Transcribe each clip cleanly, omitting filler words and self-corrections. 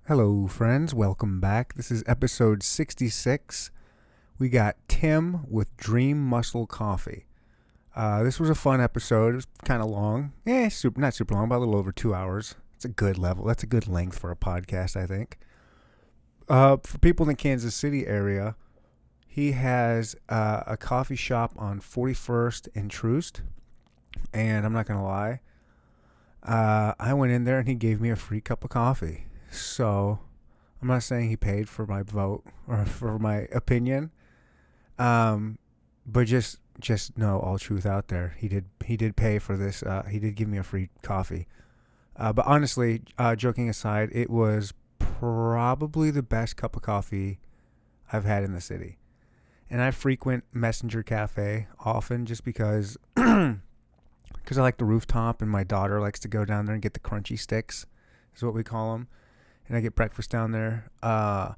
Hello, friends. Welcome back. This is episode 66. We got Tim with Dream Muscle Coffee. This was a fun episode. It was kind of long. Not super long, but a little over 2 hours. It's a good level. That's a good length for a podcast, I think. For people in the Kansas City area, he has a coffee shop on 41st and Troost. And I'm not going to lie. I went in there and he gave me a free cup of coffee. So, I'm not saying he paid for my vote or for my opinion, but just know all truth out there. He did pay for this. He did give me a free coffee. But honestly, joking aside, it was probably the best cup of coffee I've had in the city. And I frequent Messenger Cafe often just because I like the rooftop, and my daughter likes to go down there and get the crunchy sticks, is what we call them. And I get breakfast down there. I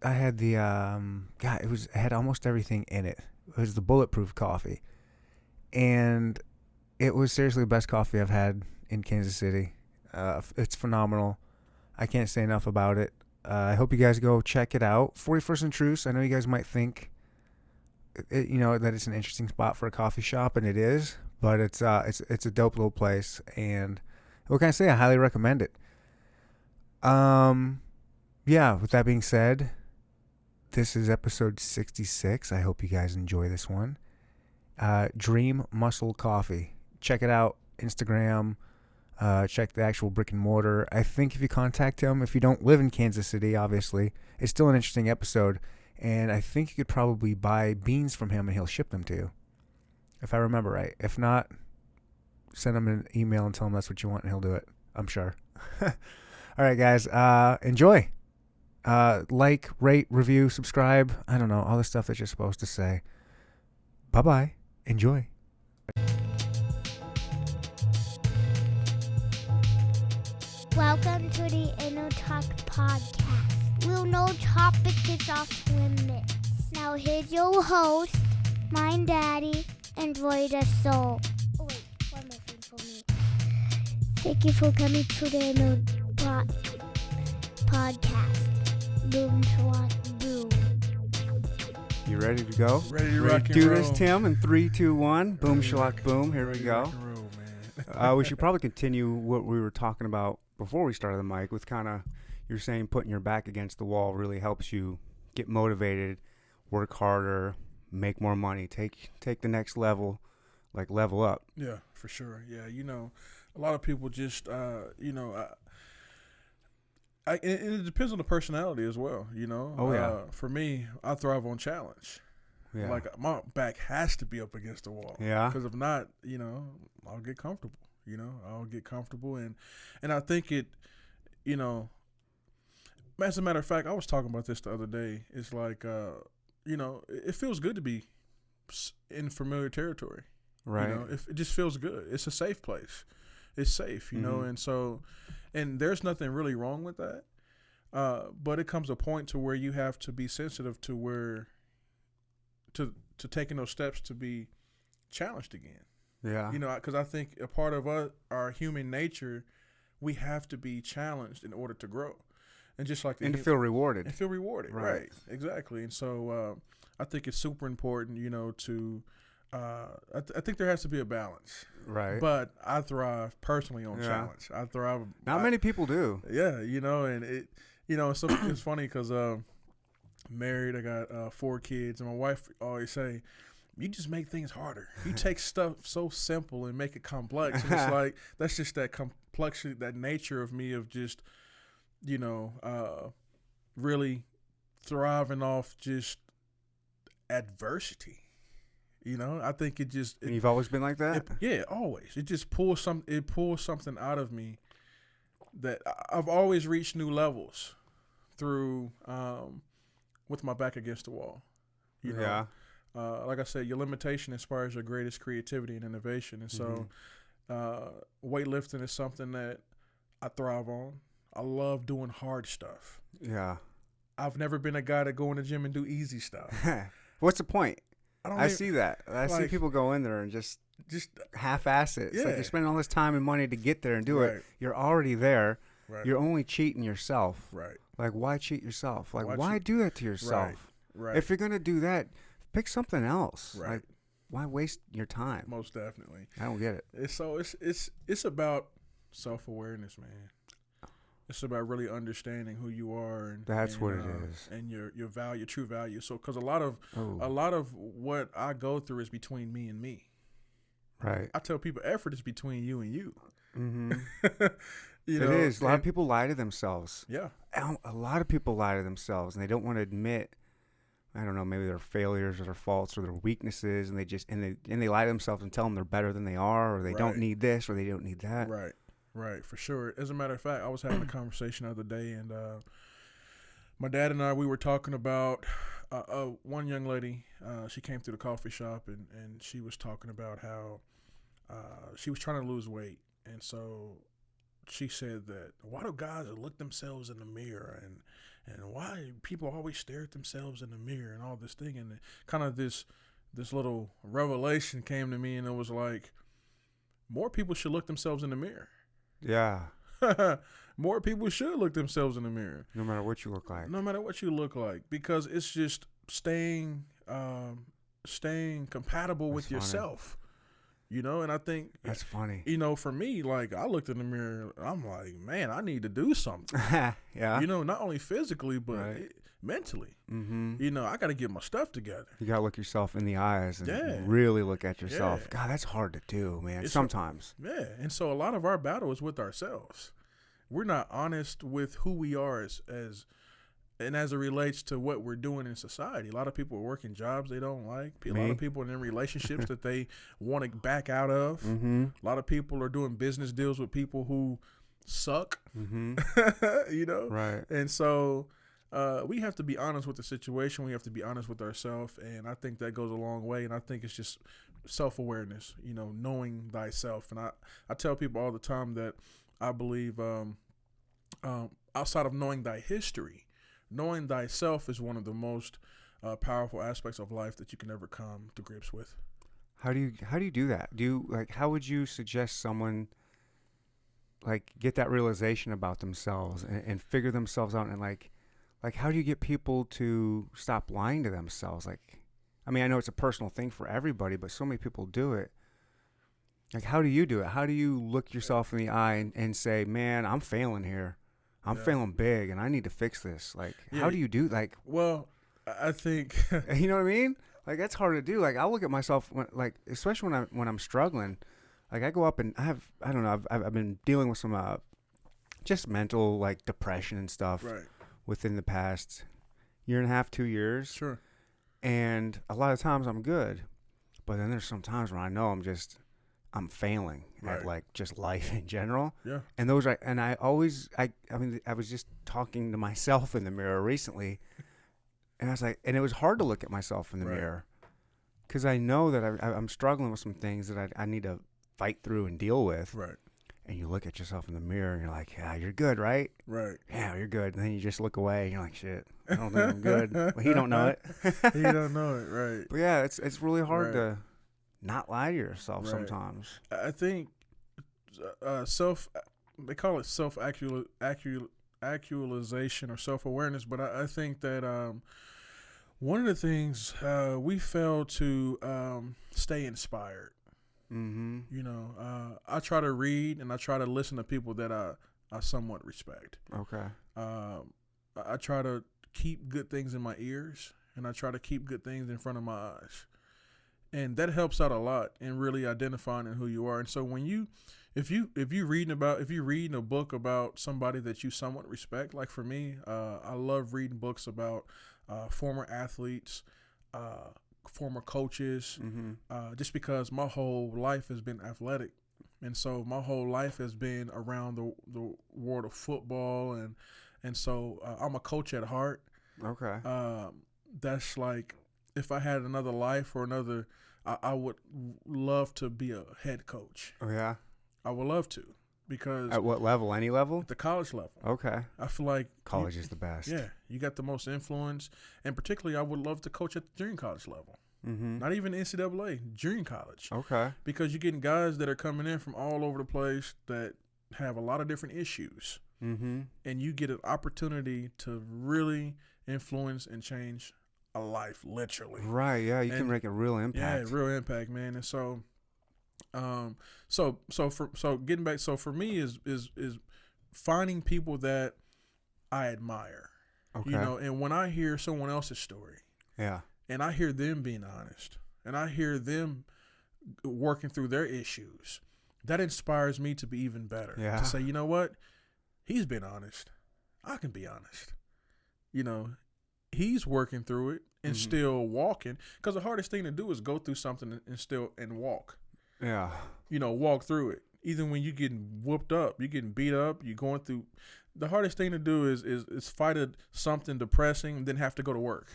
had the it had almost everything in it. It was the bulletproof coffee, and it was seriously the best coffee I've had in Kansas City. It's phenomenal. I can't say enough about it. I hope you guys go check it out. 41st and Troost. I know you guys might think, that it's an interesting spot for a coffee shop, and it is. But it's a dope little place, and what can I say? I highly recommend it. With that being said, this is episode 66. I hope you guys enjoy this one. Dream Muscle Coffee. Check it out. Instagram. Check the actual brick and mortar. I think if you contact him, if you don't live in Kansas City, obviously, it's still an interesting episode. And I think you could probably buy beans from him and he'll ship them to you, if I remember right. If not, send him an email and tell him that's what you want and he'll do it. I'm sure. All right, guys, enjoy. Like, rate, review, subscribe. I don't know, all the stuff that you're supposed to say. Bye-bye. Enjoy. Welcome to the Inner Talk Podcast. We'll no topic is off limits. Now here's your host, my daddy, Enjoy the Soul. Oh wait, one more thing for me. Thank you for coming to the Inner Podcast. Boom, swat, boom. You ready to go? Ready to rock and do roll. this, Tim, in 3, 2, 1. Boom, shalak, boom. Here we go. Rock and roll, man. We should probably continue what we were talking about before we started the mic with kind of, you're saying putting your back against the wall really helps you get motivated, work harder, make more money, take the next level, like level up. Yeah, for sure. Yeah, a lot of people just, and it depends on the personality as well, Oh, yeah. For me, I thrive on challenge. Yeah. Like, my back has to be up against the wall. Yeah. Because if not, I'll get comfortable. I'll get comfortable. And I think it, as a matter of fact, I was talking about this the other day. It's like, it feels good to be in familiar territory. Right. It just feels good. It's a safe place. It's safe, and so, and there's nothing really wrong with that. But it comes a point to where you have to be sensitive to where, to taking those steps to be challenged again. Yeah. Because I think a part of our human nature, we have to be challenged in order to grow. And just like to feel rewarded. And feel rewarded, right. Exactly. And so I think it's super important, to I think there has to be a balance. Right. But I thrive personally on challenge. I thrive. Not many people do. Yeah, and it, so it's funny because married, I got 4 kids, and my wife always say, you just make things harder. You take stuff so simple and make it complex. And it's like, that's just that complexity, that nature of me of just, really thriving off just adversity. I think it just. You've always been like that? Always. It just pulls something out of me that I've always reached new levels through, with my back against the wall. Yeah. Like I said, your limitation inspires your greatest creativity and innovation. And so weightlifting is something that I thrive on. I love doing hard stuff. Yeah. I've never been a guy to go in the gym and do easy stuff. What's the point? I see that. I see like- people go in there and just half-ass it. It's like Yeah. you're spending all this time and money to get there and do Right. it. You're already there. Right. You're only cheating yourself. Right. Like, why cheat yourself? Like, Why why cheat? do that to yourself? Right. Right. If you're gonna do that, pick something else. Right. Like, why waste your time? Most definitely. I don't get it. It's about self-awareness, man. It's about really understanding who you are, and That's what it is. and your value, your true value. So, because a lot of what I go through is between me and me. Right. I tell people, effort is between you and you. Mm-hmm. You It know, is. A lot of people lie to themselves. Yeah. A lot of people lie to themselves, and they don't want to admit, I don't know, maybe their failures or their faults or their weaknesses, and they lie to themselves and tell them they're better than they are, or they don't need this, or they don't need that. Right. Right. For sure. As a matter of fact, I was having a conversation the other day, and my dad and I, we were talking about one young lady. She came through the coffee shop, and she was talking about how she was trying to lose weight, and so she said that, why do guys look themselves in the mirror, and why people always stare at themselves in the mirror and all this thing, and kind of this little revelation came to me, and it was like, more people should look themselves in the mirror. Yeah. More people should look themselves in the mirror, No matter what you look like. no matter what you look like, because it's just staying compatible with funny. yourself. You know, and I think That's funny. you know, for me, like, I looked in the mirror, I'm like, man, I need to do something. Yeah. You know, not only physically, but Right. Mentally. Mm-hmm. You know, I got to get my stuff together. You gotta look yourself in the eyes and Yeah. really look at yourself. Yeah. God, that's hard to do, man. It's Sometimes. Yeah, and so a lot of our battle is with ourselves. We're not honest with who we are as it relates to what we're doing in society. A lot of people are working jobs they don't like. A lot Me? of people are in relationships that they want to back out of. Mm-hmm. A lot of people are doing business deals with people who suck. Mm-hmm. You know? Right. And so we have to be honest with the situation. We have to be honest with ourselves. And I think that goes a long way. And I think it's just self-awareness, you know, knowing thyself. And I tell people all the time that I believe outside of knowing thy history, knowing thyself is one of the most powerful aspects of life that you can ever come to grips with. How do you do that? How would you suggest someone get that realization about themselves and figure themselves out, and like how do you get people to stop lying to themselves? I mean, I know it's a personal thing for everybody, but so many people do it. Like, how do you do it? How do you look yourself in the eye and say, man, I'm failing here. I'm failing big, and I need to fix this. How do you do Well, I think you know what I mean? That's hard to do. I look at myself especially when I'm struggling. I go up and I don't know, I've been dealing with some just mental depression and stuff right. within the past year and a half, 2 years. Sure. And a lot of times I'm good, but then there's some times where I know I'm failing at just life in general. Yeah. And I was just talking to myself in the mirror recently, and I was like, and it was hard to look at myself in the mirror, because I know that I'm struggling with some things that I need to fight through and deal with. Right. And you look at yourself in the mirror and you're like, yeah, you're good, right? Right. Yeah, you're good. And then you just look away and you're like, shit, I don't think I'm good. Well, he don't know it. He don't know it, right. But yeah, it's really hard to not lie to yourself sometimes. I think they call it self-actualization or self-awareness, but I think that one of the things we fail to stay inspired. Mm-hmm. You know, I try to read and I try to listen to people that I somewhat respect. Okay. I try to keep good things in my ears, and I try to keep good things in front of my eyes. And that helps out a lot in really identifying who you are. And so if you reading a book about somebody that you somewhat respect, like for me, I love reading books about former athletes, former coaches, just because my whole life has been athletic. And so my whole life has been around the world of football. And so I'm a coach at heart. Okay. That's like, if I had another life or another, I would love to be a head coach. Oh, yeah? I would love to, because At what level? Any level? at the college level, Okay. I feel like College is the best. Yeah, you got the most influence, and particularly I would love to coach at the junior college level. Mm-hmm. Not even NCAA, junior college. Okay. Because you're getting guys that are coming in from all over the place that have a lot of different issues. and you get an opportunity to really influence and change a life, literally. Right. Yeah, you can make a real impact. Yeah, real impact, man. And so, so getting back, so for me is finding people that I admire. Okay. You know, and when I hear someone else's story, Yeah. and I hear them being honest, and I hear them working through their issues, that inspires me to be even better. Yeah. To say, you know what? He's been honest. I can be honest. You know, he's working through it and still walking. Because the hardest thing to do is go through something and walk. Yeah. You know, walk through it. Even when you're getting whooped up, you're getting beat up, you're going through. The hardest thing to do is fight something depressing and then have to go to work.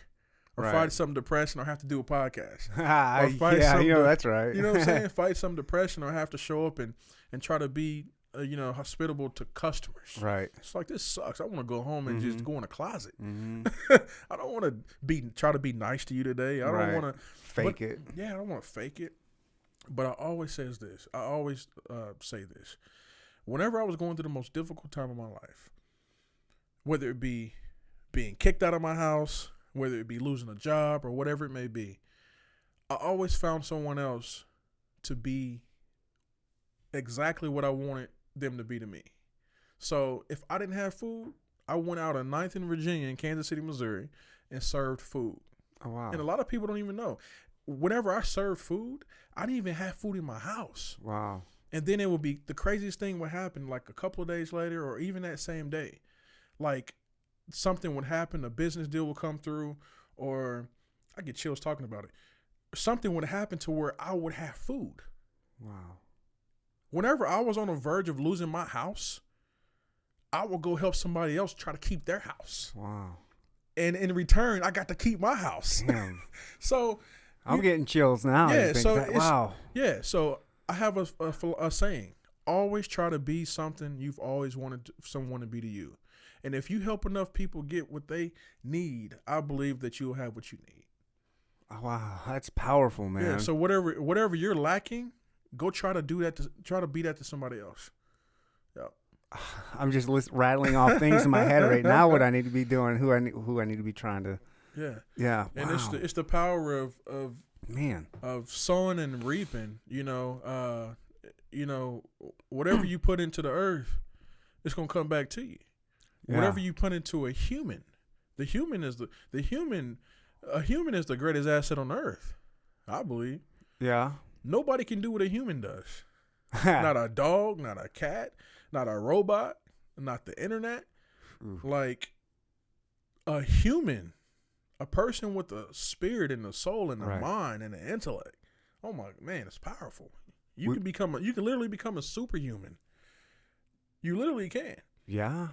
Or fight something depressing or have to do a podcast. Or fight that's right. You know what I'm saying? Fight some depression or have to show up and try to be, hospitable to customers. Right. It's like, this sucks. I want to go home and just go in a closet. I don't want to try to be nice to you today. I don't want to fake it. Yeah, I don't want to fake it. But I always say this. Whenever I was going through the most difficult time of my life, whether it be being kicked out of my house, whether it be losing a job or whatever it may be, I always found someone else to be exactly what I wanted them to be to me. So if I didn't have food, I went out on 9th in Virginia in Kansas City, Missouri, and served food. Oh, wow. And a lot of people don't even know. Whenever I served food, I didn't even have food in my house. Wow. And then it would be the craziest thing would happen like a couple of days later or even that same day. Like something would happen, a business deal would come through, or I get chills talking about it. Something would happen to where I would have food. Wow. Whenever I was on the verge of losing my house, I would go help somebody else try to keep their house. Wow. And in return, I got to keep my house. Damn. So I'm getting chills now. Yeah. So wow. Yeah. So I have a saying: always try to be something you've always wanted someone to be to you. And if you help enough people get what they need, I believe that you'll have what you need. Oh, wow, that's powerful, man. Yeah. So whatever you're lacking, go try to do that. Try to be that to somebody else. Yeah. I'm just rattling off things in my head right now. What I need to be doing, who I need to be trying to. Yeah. Yeah. And wow. it's the power of man of sowing and reaping. Whatever you put into the earth, it's gonna come back to you. Yeah. Whatever you put into a human is a human is the greatest asset on earth, I believe. Yeah. Nobody can do what a human does. Not a dog, not a cat, not a robot, not the internet. Ooh. Like a human, a person with a spirit and a soul and a mind and an intellect. Oh my man, it's powerful. You can literally become a superhuman. You literally can. Yeah.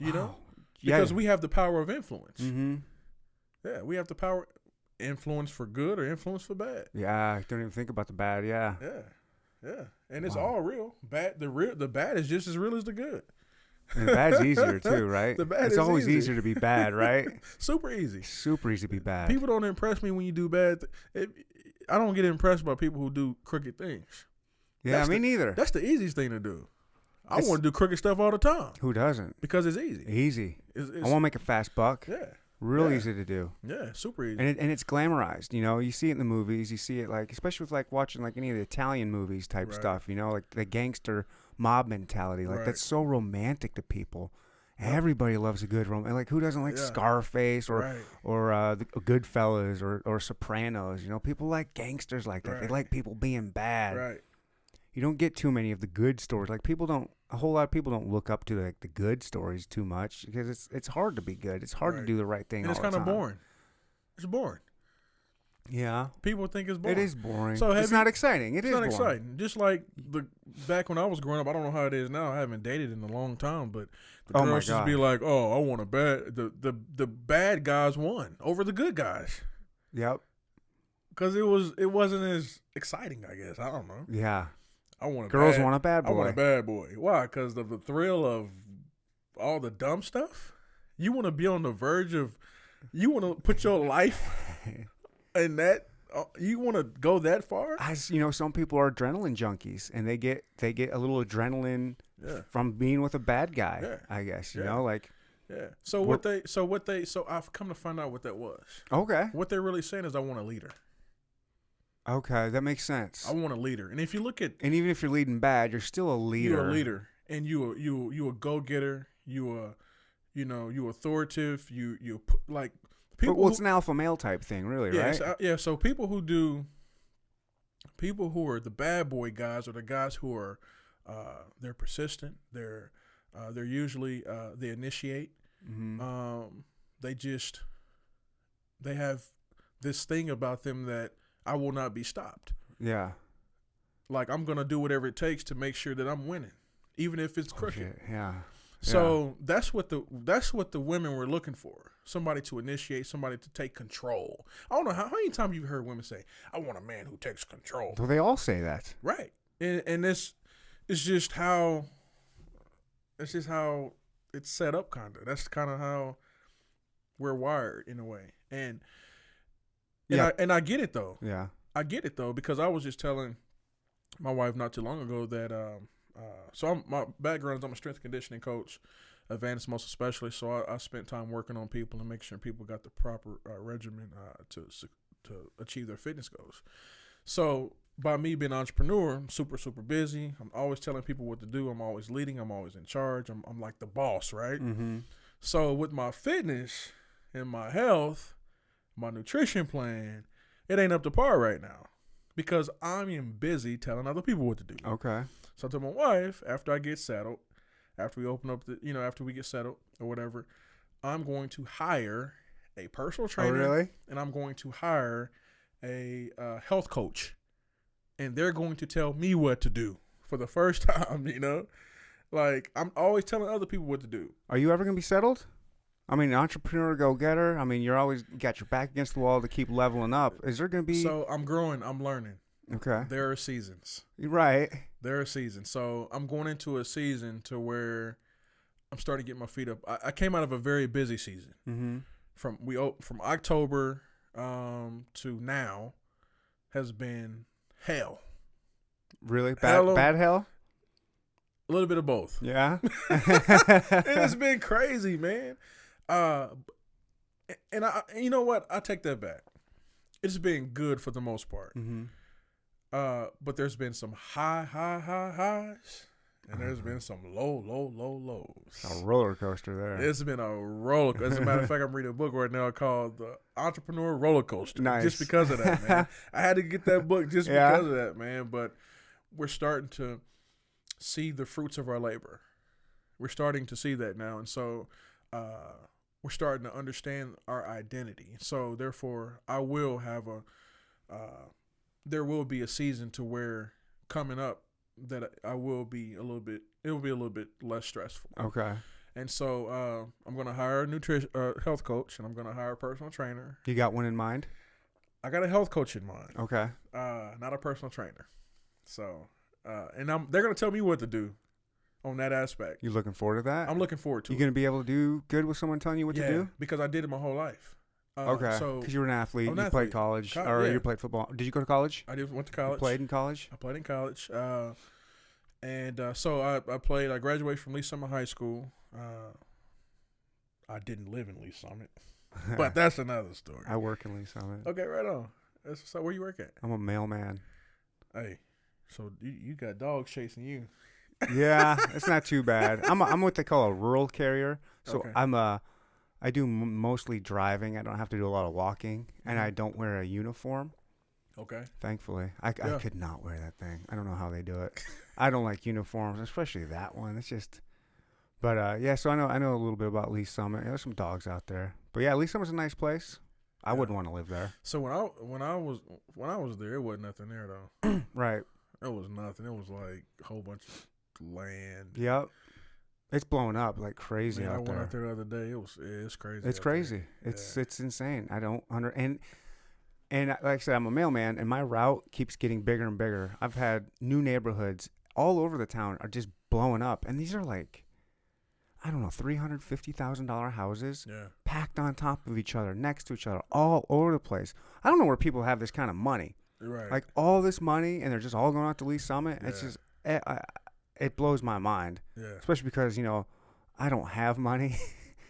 You know? Because we have the power of influence. Mm-hmm. Yeah, we have the power influence for good or influence for bad. Yeah, I don't even think about the bad, yeah. Yeah. Yeah. And it's all real. The bad is just as real as the good. And the bad's easier too, right? It's always easier to be bad, right? Super easy. Super easy to be bad. People don't impress me when you do bad. I don't get impressed by people who do crooked things. Yeah, me neither. That's the easiest thing to do. I want to do crooked stuff all the time. Who doesn't? Because it's easy. Easy. I want to make a fast buck. Yeah. Real easy to do. Yeah, super easy. And it's glamorized. You know, you see it in the movies. You see it like, especially with like watching like any of the Italian movies type stuff. You know, like the gangster mob mentality. Like that's so romantic to people. Everybody loves a good romance. Like who doesn't like Scarface or Goodfellas or Sopranos? You know, people like gangsters like that. They like people being bad. Right. You don't get too many of the good stories. Like a whole lot of people don't look up to like the good stories too much because it's hard to be good. It's hard to do the right thing. And it's kind of boring. It's boring. Yeah. People think it's boring. It is boring. So it's not exciting. It's not exciting. Just like back when I was growing up, I don't know how it is now. I haven't dated in a long time, but the girls just be like, "Oh, I want a bad." The bad guys won over the good guys. Yep. Because it wasn't as exciting, I guess. I don't know. Yeah. Girls want a bad boy. I want a bad boy. Why? Because of the thrill of all the dumb stuff. You want to be on the verge of. You want to put your life in that. You want to go that far? As you know, some people are adrenaline junkies, and they get a little adrenaline Yeah. from being with a bad guy. Yeah. I guess you Yeah. know, like Yeah. So I've come to find out what that was. okay, What they're really saying is, I want a leader. okay, that makes sense. I want a leader. And if you look at, And even if you're leading bad, you're still a leader. you're a leader, and you a go getter. You authoritative. You like people. Well, it's an alpha male type thing, really, Yeah, right? so people who are the bad boy guys, or the guys who are, they're persistent. They're usually they initiate. Mm-hmm. They have this thing about them that I will not be stopped. Yeah. Like, I'm gonna do whatever it takes to make sure that I'm winning, even if it's crooked. Shit, yeah. So that's what the women were looking for. Somebody to initiate, somebody to take control. I don't know how many times you've heard women say, "I want a man who takes control." Well, they all say that. Right. And this is just how it's set up, kind of. That's kind of how we're wired in a way. And Yeah. I get it though. Yeah. I get it though, because I was just telling my wife not too long ago that my background is, I'm a strength and conditioning coach, advanced muscle specialist. So I spent time working on people and making sure people got the proper regimen to achieve their fitness goals. So by me being an entrepreneur, I'm super, super busy. I'm always telling people what to do. I'm always leading. I'm always in charge. I'm like the boss, right? Mm-hmm. So with my fitness and my health, my nutrition plan, it ain't up to par right now, because I'm busy telling other people what to do. Okay. So I told my wife, after I get settled, after we open up after we get settled or whatever, I'm going to hire a personal trainer. Oh, really? And I'm going to hire a health coach, and they're going to tell me what to do for the first time. Like, I'm always telling other people what to do. Are you ever gonna be settled? I mean, entrepreneur, go getter. I mean, you're always got your back against the wall to keep leveling up. Is there gonna be? So I'm growing. I'm learning. Okay. There are seasons. You're right. There are seasons. So I'm going into a season to where I'm starting to get my feet up. I came out of a very busy season. Mm-hmm. From October to now has been hell. Really? Bad hell? A little bit of both. Yeah. It has been crazy, man. And you know what? I take that back. It's been good for the most part. Mm-hmm. But there's been some high highs, and there's been some low lows. A roller coaster there. It's been a roller coaster. As a matter of fact, I'm reading a book right now called The Entrepreneur Roller Coaster. Nice. Just because of that, man. I had to get that book just because of that, man. But we're starting to see the fruits of our labor. We're starting to see that now. And so we're starting to understand our identity. So therefore, I will have there will be a season to where coming up that I will be it will be a little bit less stressful. Okay. And so I'm going to hire a health coach, and I'm going to hire a personal trainer. You got one in mind? I got a health coach in mind. Okay. Not a personal trainer. So, and they're going to tell me what to do on that aspect. You looking forward to that? I'm looking forward to You it. going to be able to do good with someone telling you what to do? Because I did it my whole life. Okay. So Because you were an athlete. I'm an You athlete. played college. You played football. Did you go to college? I went to college. You played in college? I played in college. So I played. I graduated from Lee Summit High School. I didn't live in Lee Summit, but that's another story. I work in Lee Summit. Okay, right on. So where you work at? I'm a mailman. Hey, so you got dogs chasing you. Yeah, it's not too bad. I'm what they call a rural carrier. So Okay. I do mostly driving. I don't have to do a lot of walking, and I don't wear a uniform. Okay. Thankfully, I could not wear that thing. I don't know how they do it. I don't like uniforms, especially that one. It's just, but yeah. So I know a little bit about Lee Summit. There's some dogs out there, but yeah, Lee Summit's a nice place. I wouldn't want to live there. So when I was there, it wasn't nothing there though. Right. It was nothing. It was like a whole bunch of land. Yep. It's blowing up like crazy Man, I out there. went out there the other day. It's crazy. It's out crazy. there. It's insane. I don't and like I said, I'm a mailman, and my route keeps getting bigger and bigger. I've had new neighborhoods all over the town are just blowing up, and these are like, I don't know, $350,000 houses packed on top of each other, next to each other, all over the place. I don't know where people have this kind of money. Right. Like all this money, and they're just all going out to Lee Summit. Yeah. It's just, it blows my mind. Yeah. Especially because, I don't have money.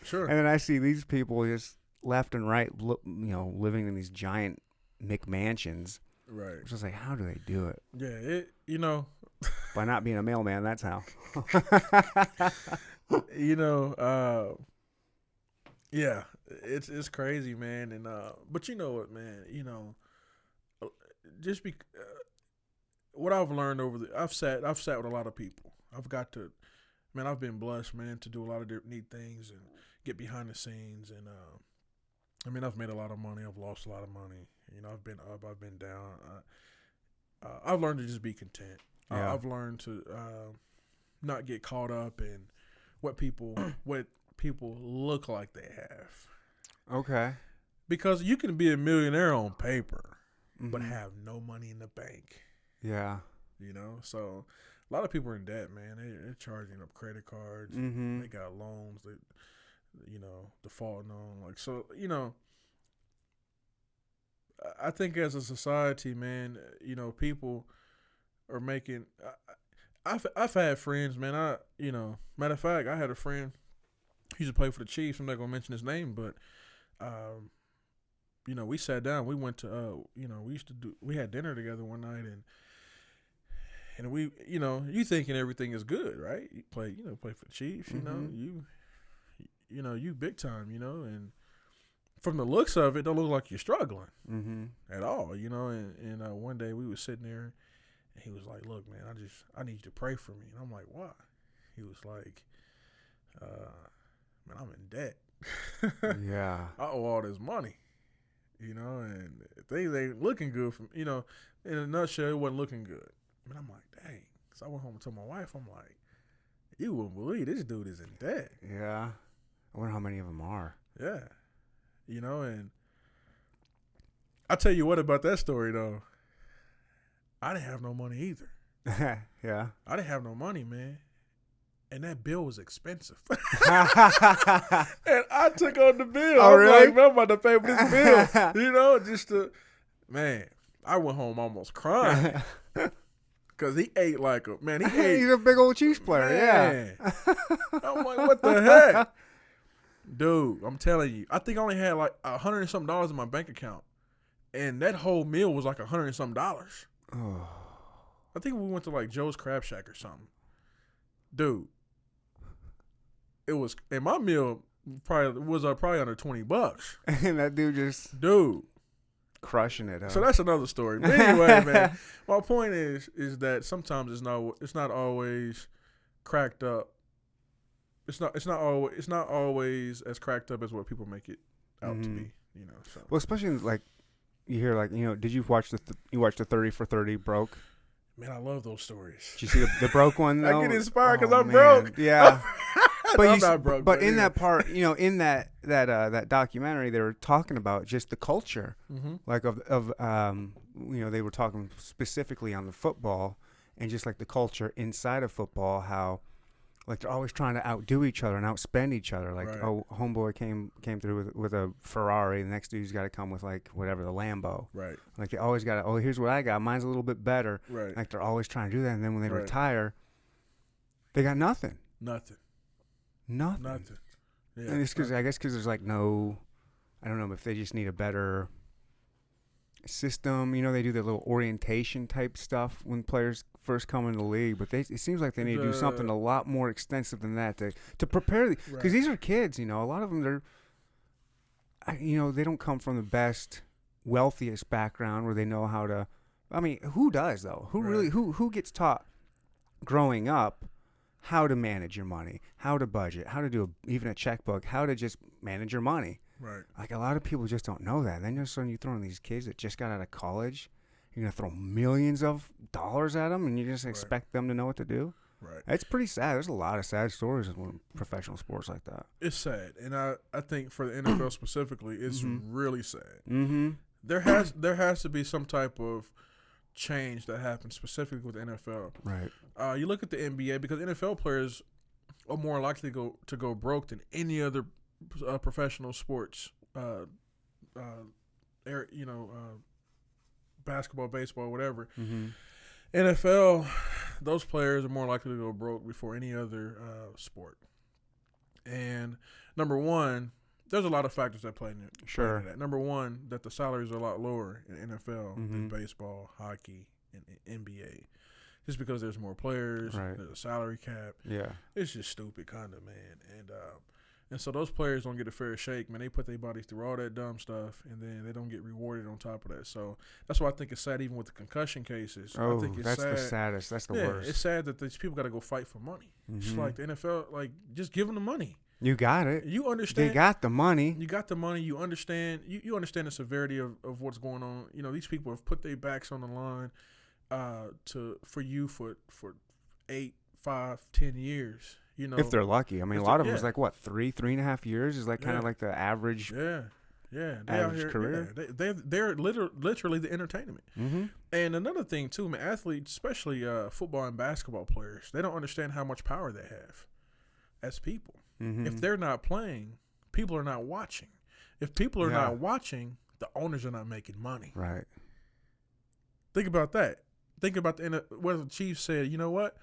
Sure. And then I see these people just left and right, living in these giant McMansions. Right. It's just like, how do they do it? Yeah. By not being a mailman, that's how. Yeah, it's crazy, man. And but you know what, man? Just what I've learned I've sat with a lot of people. I've been blessed, man, to do a lot of neat things and get behind the scenes. And I've made a lot of money. I've lost a lot of money. I've been up, I've been down. I've learned to just be content. Yeah. I've learned to not get caught up in what people look like they have. Okay. Because you can be a millionaire on paper, but Mhm. have no money in the bank. Yeah. So a lot of people are in debt, man. They're charging up credit cards. Mm-hmm. They got loans that, defaulting on. I think as a society, man, people are making. I've had friends, man. Matter of fact, I had a friend. He used to play for the Chiefs. I'm not gonna mention his name, but we sat down. We went to we had dinner together one night, and we, you thinking everything is good, right? You play for the Chiefs, Mm-hmm. you big time, and from the looks of it, don't look like you're struggling at all, and one day we was sitting there, and he was like, "Look, man, I need you to pray for me," and I'm like, "Why?" He was like, "Man, I'm in debt. Yeah. I owe all this money, and things ain't looking good in a nutshell, it wasn't looking good." And I'm like, dang. So I went home and told my wife, I'm like, you wouldn't believe this dude is in debt. Yeah. I wonder how many of them are. Yeah. And I tell you what about that story, though. I didn't have no money either. Yeah. I didn't have no money, man. And that bill was expensive. And I took on the bill. Oh, I'm really? like, man, I'm about to pay for this bill. Man, I went home almost crying. Because he ate like a, man, he ate. He's a big old Chiefs player, man. I'm like, what the heck? Dude, I'm telling you, I think I only had like $100 and something in my bank account. And that whole meal was like $100 and something. Oh. I think we went to like Joe's Crab Shack or something. Dude, it was, and my meal was probably under $20. And that dude just crushing it. Huh? So that's another story. But anyway, man, my point is that sometimes it's not always cracked up. It's not always as cracked up as what people make it out to be. So. Well, especially like you hear did you watch you watched the 30 for 30 broke? Man, I love those stories. Did you see the broke one? I get inspired because I'm man. broke. Yeah. But I'm not broke. But in that part, in that documentary, they were talking about just the culture, like of they were talking specifically on the football and just like the culture inside of football, how like they're always trying to outdo each other and outspend each other. Like, right. Oh, homeboy came through with a Ferrari, the next dude's got to come with like whatever, the Lambo. Right. Like they always got to, oh, here's what I got, mine's a little bit better. Right. Like they're always trying to do that, and then when they right. retire, they got nothing. Nothing. Yeah. And it's because there's like no, I don't know if they just need a better system. They do the little orientation type stuff when players first come into the league, but it seems like they need to do something a lot more extensive than that to prepare, because these are kids. A lot of them they don't come from the best, wealthiest background where they know how to. I mean, who does though? Who gets taught growing up how to manage your money, how to budget, how to do even a checkbook, how to just manage your money. Right. Like a lot of people just don't know that. Then you're throwing these kids that just got out of college, you're going to throw millions of dollars at them and you just expect them to know what to do. Right. It's pretty sad. There's a lot of sad stories in professional sports like that. It's sad. And I think for the NFL specifically, it's really sad. Mm-hmm. There has to be some type of change that happens specifically with the NFL. Right. You look at the NBA, because NFL players are more likely to go broke than any other professional sports. Basketball, baseball, whatever. Mm-hmm. NFL, those players are more likely to go broke before any other sport. And number one, there's a lot of factors that play into that. Number one, that the salaries are a lot lower in NFL than baseball, hockey, and NBA. Just because there's more players, there's a salary cap. Yeah. It's just stupid kind of, man. And so those players don't get a fair shake, man. They put their bodies through all that dumb stuff, and then they don't get rewarded on top of that. So that's why I think it's sad, even with the concussion cases. Oh, I think it's that's sad. the saddest. That's the worst. It's sad that these people got to go fight for money. It's like the NFL, like, just give them the money. You got it. You understand. They got the money. You got the money. You understand. You understand the severity of what's going on. You know, these people have put their backs on the line for you for 8, 5, 10 years. You know, if they're lucky. I mean, a lot of them is like what 3.5 years is like kind of like the average. Yeah. They average out here, career. Yeah, they're literally the entertainment. And another thing too, man, athletes, especially football and basketball players, they don't understand how much power they have as people. If they're not playing, people are not watching. If people are not watching, the owners are not making money. Right. Think about that. Think about what the Chiefs said. You know what?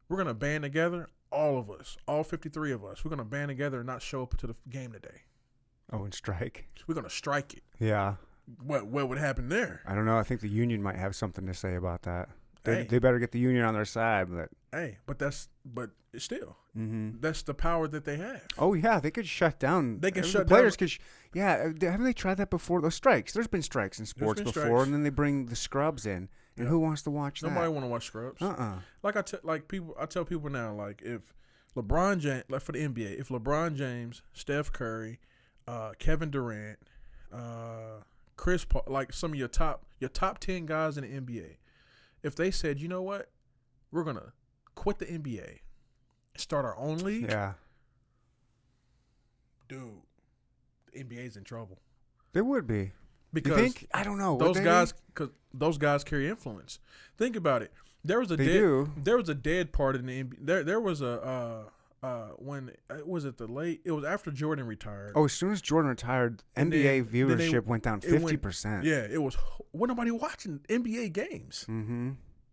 We're gonna band together, all of us, all 53 of us. We're gonna band together and not show up to the game today. Oh, and strike. We're gonna strike it. Yeah. What would happen there? I don't know. I think the union might have something to say about that. They better get the union on their side, but still, that's the power that they have. Oh yeah, they could shut down. They can shut players down. Haven't they tried that before? Those strikes. There's been strikes in sports before, and then they bring the scrubs in. And who wants to watch Nobody that? want to watch scrubs. Like I tell people now, like if LeBron James, like for the NBA, if LeBron James, Steph Curry, Kevin Durant, Chris Paul, like some of your top 10 guys in the NBA, if they said, you know what, we're gonna quit the NBA and start our own league, dude, the NBA's in trouble. They would be. Because you think? I don't know. Because those guys carry influence. Think about it. There was a dead part in the NBA. There was a when was it it was after Jordan retired. Oh, as soon as Jordan retired, NBA viewership went down 50%. Yeah, it was nobody watching NBA games.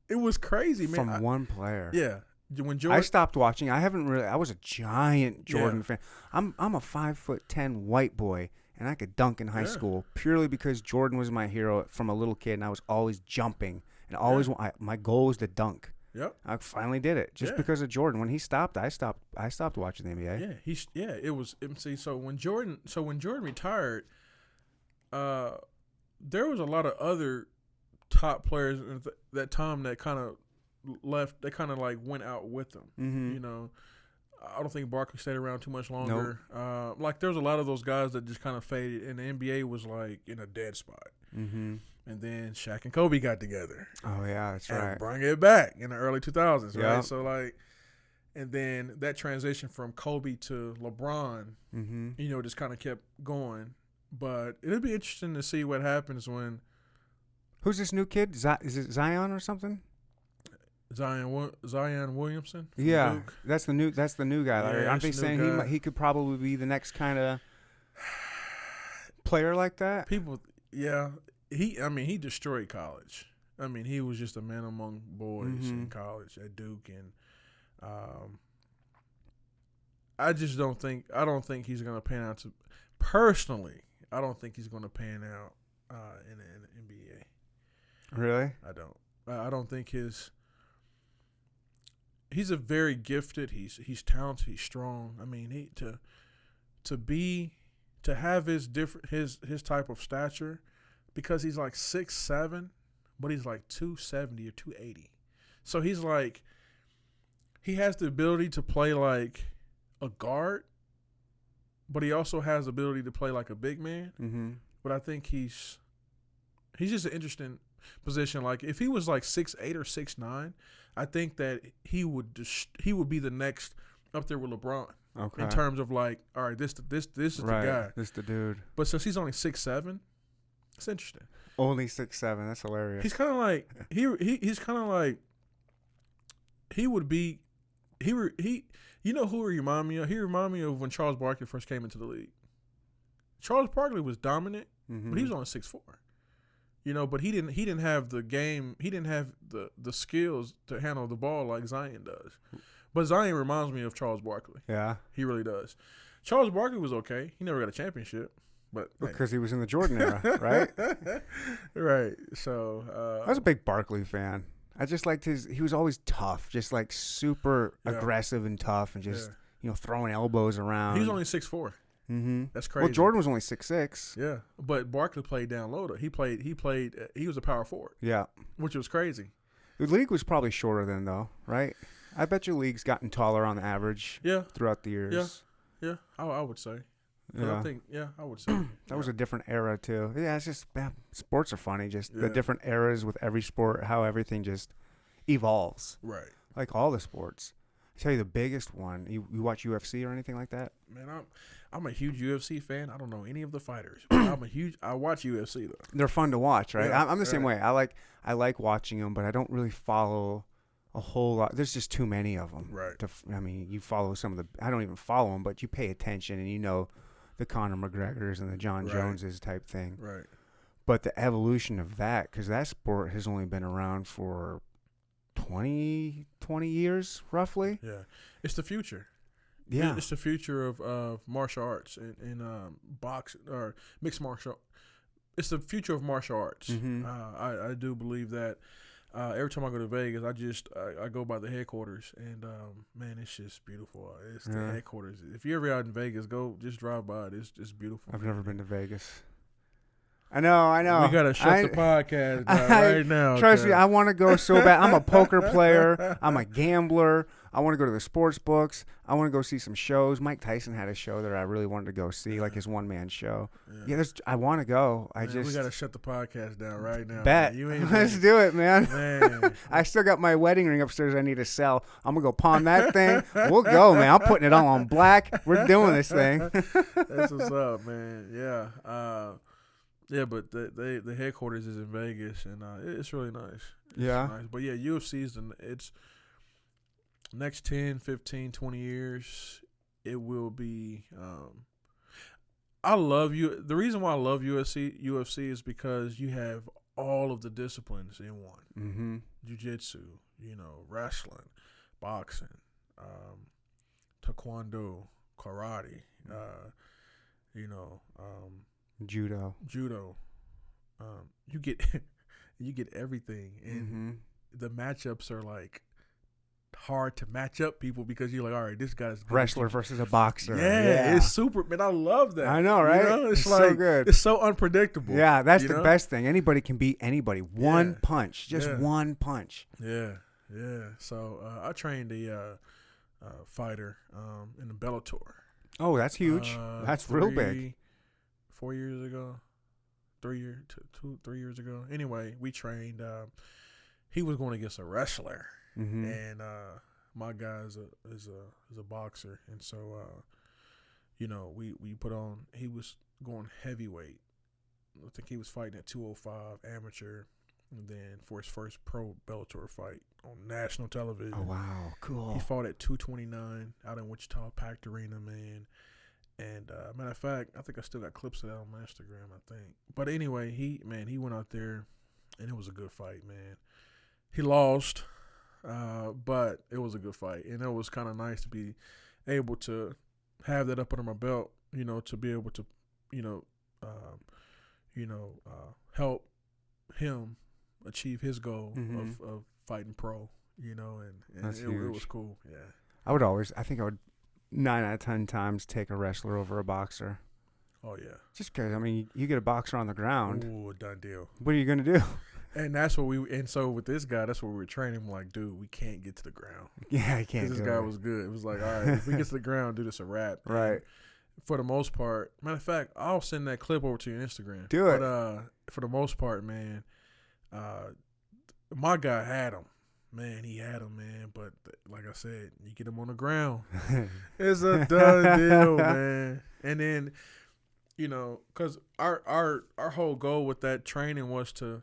It was crazy, man. From one player. Yeah. When Jordan, I stopped watching. I was a giant Jordan fan. I'm a 5'10" white boy, and I could dunk in high school purely because Jordan was my hero from a little kid, and I was always jumping and always my goal was to dunk. Yep. I finally did it just because of Jordan. When he stopped, I stopped watching the NBA. Yeah, it was. See, so when Jordan retired, there was a lot of other top players at that time that kind of left. They kind of like went out with them. You know, I don't think Barkley stayed around too much longer. Nope. Like there was a lot of those guys that just kind of faded, and the NBA was like in a dead spot. And then Shaq and Kobe got together. Oh yeah, that's right. And bring it back in the early 2000s, right? So like, and then that transition from Kobe to LeBron, you know, just kind of kept going. But it'll be interesting to see what happens when. Who's this new kid? Is it Zion or something? Zion Williamson. Yeah, Duke. that's the new guy. Yeah, aren't they saying he could probably be the next kind of player like that? People, yeah. He destroyed college. I mean, he was just a man among boys in college at Duke, and I don't think he's going to pan out to. Personally, I don't think he's going to pan out in the NBA. Really? I don't. I don't think he's a very gifted. He's talented. He's strong. I mean, to have his type of stature, because he's like 6'7", but he's like 270 or 280. So he's like, he has the ability to play like a guard, but he also has the ability to play like a big man. But I think he's just an interesting position. Like if he was like 6'8" or 6'9", I think that he would be the next up there with LeBron. Okay. In terms of like, all right, this is the guy. This the dude. But since he's only 6'7", it's interesting. Only 6'7", that's hilarious. He's kind of like he's kind of like he would be he. You know who he remind me of? He remind me of when Charles Barkley first came into the league. Charles Barkley was dominant, but he was only 6'4". But he didn't have the game. He didn't have the skills to handle the ball like Zion does. But Zion reminds me of Charles Barkley. Yeah. He really does. Charles Barkley was okay. He never got a championship. But Because he was in the Jordan era, right? Right. So I was a big Barkley fan. I just liked he was always tough, just like super aggressive and tough and just, throwing elbows around. He was only 6'4". Mm-hmm. That's crazy. Well, Jordan was only 6'6". Yeah. But Barkley played down low. He was a power forward. Yeah. Which was crazy. The league was probably shorter then, though, right? I bet your league's gotten taller on the average throughout the years. Yeah. I would say. Yeah. I would say. That was a different era, too. Yeah, it's just, sports are funny. Just the different eras with every sport, how everything just evolves. Right. Like all the sports. I tell you the biggest one. You watch UFC or anything like that? Man, I'm a huge UFC fan. I don't know any of the fighters. But I watch UFC, though. They're fun to watch, right? Yeah, I'm the same way. I like watching them, but I don't really follow a whole lot. There's just too many of them. Right. You follow some of the. I don't even follow them, but you pay attention and the Conor McGregors and the John Joneses type thing. Right. But the evolution of that, because that sport has only been around for 20 years, roughly. Yeah. It's the future. Yeah. It's the future of martial arts and boxing or mixed martial. It's the future of martial arts. Mm-hmm. I do believe that. Every time I go to Vegas, I go by the headquarters, and man, it's just beautiful. It's the headquarters. If you're ever out in Vegas, just drive by it. It's just beautiful. I've never been to Vegas. I know. We gotta shut the podcast down right now. Trust me, I want to go so bad. I'm a poker player. I'm a gambler. I want to go to the sports books. I want to go see some shows. Mike Tyson had a show that I really wanted to go see, like his one-man show. Yeah, I want to go. We gotta shut the podcast down right now. Bet. Let's do it, man. I still got my wedding ring upstairs I need to sell. I'm going to go pawn that thing. We'll go, man. I'm putting it all on black. We're doing this thing. That's what's up, man. Yeah. Yeah, but the headquarters is in Vegas, and it's really nice. It's nice. But, yeah, UFC it's next 10, 15, 20 years, it will be I love you. The reason why I love UFC is because you have all of the disciplines in one. Mm-hmm. Jiu-jitsu, wrestling, boxing, taekwondo, karate, Judo. You get everything, and the matchups are like hard to match up people because you're like, all right, this guy's good. Wrestler versus a boxer. Yeah, it's super, man. I love that. I know, right? It's like, so good. It's so unpredictable. Yeah, that's the best thing. Anybody can beat anybody. One punch, just one punch. Yeah. So I trained a fighter in the Bellator. Oh, that's huge. That's real big. 4 years ago, 3 years ago. Anyway, we trained. He was going against a wrestler, and my guy is a boxer, and so we put on. He was going heavyweight. I think he was fighting at 205 amateur, and then for his first pro Bellator fight on national television. Oh wow, cool. He fought at 229 out in Wichita, packed arena, man. And matter of fact, I think I still got clips of that on my Instagram, I think. But anyway, he went out there, and it was a good fight, man. He lost, but it was a good fight, and it was kind of nice to be able to have that up under my belt, to be able to, help him achieve his goal of fighting pro, and it was cool. Yeah, I think I would 9 out of 10 times take a wrestler over a boxer. Oh yeah, just because you get a boxer on the ground. Ooh, done deal. What are you gonna do? And that's what so with this guy, that's what we were training him. Like, dude, we can't get to the ground. Yeah, I can't. This guy was good. It was like, all right, if we get to the ground, dude, it's a wrap. Right. And for the most part, matter of fact, I'll send that clip over to your Instagram. Do it. But for the most part, man, my guy had him. Man, he had him, man. But like I said, you get him on the ground, it's a done deal, man. And then, because our whole goal with that training was to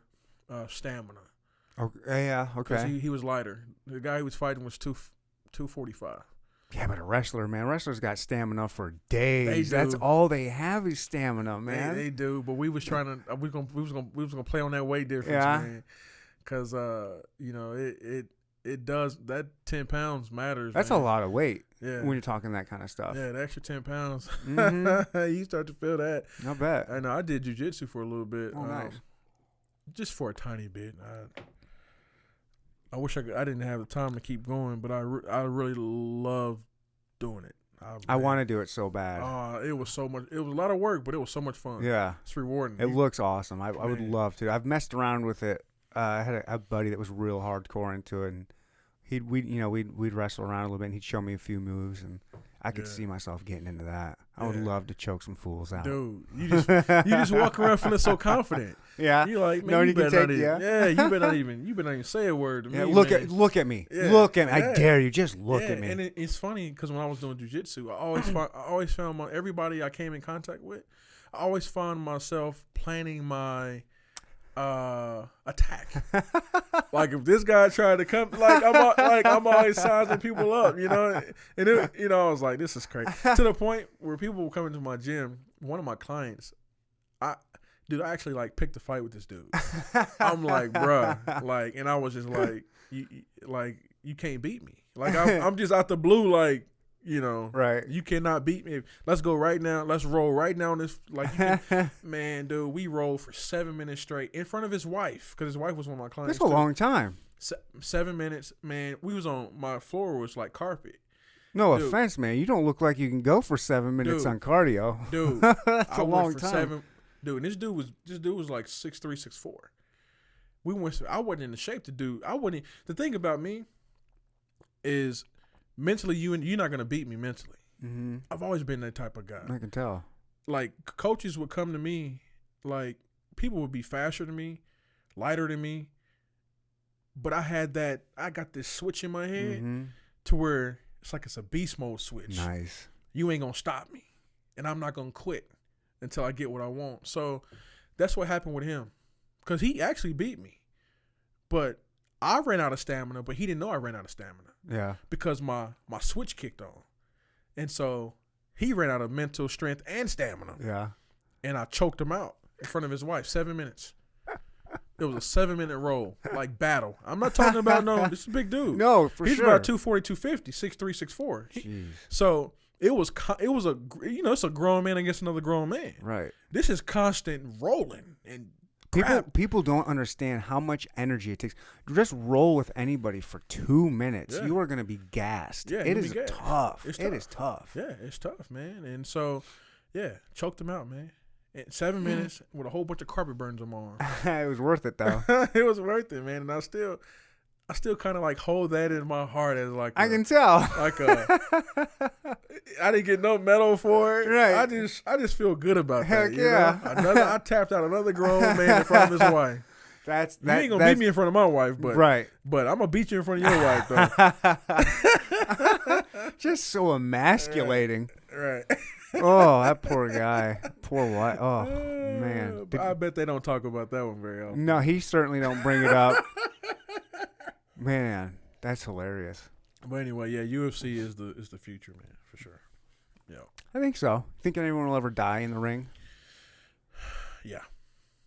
stamina. Okay, yeah, okay. Because he was lighter. The guy he was fighting was 245. Yeah, but a wrestler, man, wrestlers got stamina for days. They That's do. all they have is stamina, man. They do, but we was trying to we was gonna play on that weight difference, Yeah. man. Cause it does, that 10 pounds matters. That's man. a lot of weight Yeah. when you're talking that kind of stuff. Yeah, the extra 10 pounds. Mhm. You start to feel that. I bet. I know. I did jiu-jitsu for a little bit. Oh, nice. Just for a tiny bit. I wish I didn't have the time to keep going, but I really love doing it. I want to do it so bad. It was so much. It was a lot of work, but it was so much fun. Yeah. It's rewarding. It looks awesome. I would Man. love to. I've messed around with it. I had a buddy that was real hardcore into it, and we'd wrestle around a little bit, and he'd show me a few moves, and I could see myself getting into that. I would love to choke some fools out. Dude, you just walk around feeling so confident. Yeah. You're like, man, No, you you can better take- not even. yeah. You better not even say a word to Yeah, me. look man. at me. Yeah. Look at me. Yeah. I dare you. Just look Yeah, at me. And it's funny because when I was doing jiu-jitsu, I always found everybody I came in contact with, I always found myself planning my attack. Like if this guy tried to come, I'm always sizing people up, and it, I was like, this is crazy. To the point where people were coming to my gym. One of my clients, I actually like picked a fight with this dude. I'm like, bruh, and I was just like, you can't beat me. Like I'm just out the blue, like, Right. You cannot beat me. Let's go right now. Let's roll right now on this. Like, man, dude, we rolled for 7 minutes straight in front of his wife because his wife was one of my clients. That's a long time. 7 minutes, man. We was on, my floor was like carpet. No Dude. offense, man. You don't look like you can go for 7 minutes Dude. on cardio. Dude, That's I a went long for time. Dude, and this dude was like 6'3", 6'4". We went. I wasn't in the shape to do. I wouldn't. The thing about me is mentally, you're not gonna beat me mentally. Mm-hmm. I've always been that type of guy. I can tell. Like coaches would come to me, like people would be faster than me, lighter than me, but I got this switch in my head Mm-hmm. to where it's like it's a beast mode switch. Nice. You ain't gonna stop me, and I'm not gonna quit until I get what I want. So that's what happened with him, because he actually beat me, but I ran out of stamina, but he didn't know I ran out of stamina Yeah. because my switch kicked on, and so he ran out of mental strength and stamina, Yeah. and I choked him out in front of his wife. 7 minutes. It was a 7-minute roll, like battle. I'm not talking about this is a big dude. No, for He's sure. about 240, 250, 6'3", 6'4". Jeez. So it was it's a grown man against another grown man. Right. This is constant rolling and crap. People don't understand how much energy it takes. Just roll with anybody for 2 minutes. Yeah. You are going to be gassed. Yeah, It you'll is be gassed. tough. It's It tough. is tough. Yeah, it's tough, man. And so, yeah, choked him out, man. In 7 minutes with a whole bunch of carpet burns on my arm. It was worth it, though. It was worth it, man. And I still kind of like hold that in my heart as like I can tell. like I didn't get no medal for it. Right. I just feel good about Heck that. yeah. I tapped out another grown man in front of his wife. You ain't gonna beat me in front of my wife, but right. But I'm gonna beat you in front of your wife, though. Just so emasculating. Right. Oh, that poor guy. Poor wife. Oh, man. But I bet they don't talk about that one very often. No, he certainly don't bring it up. Man, that's hilarious. But anyway, yeah, UFC is the future, man, for sure. Yeah. I think so. Think anyone will ever die in the ring? Yeah.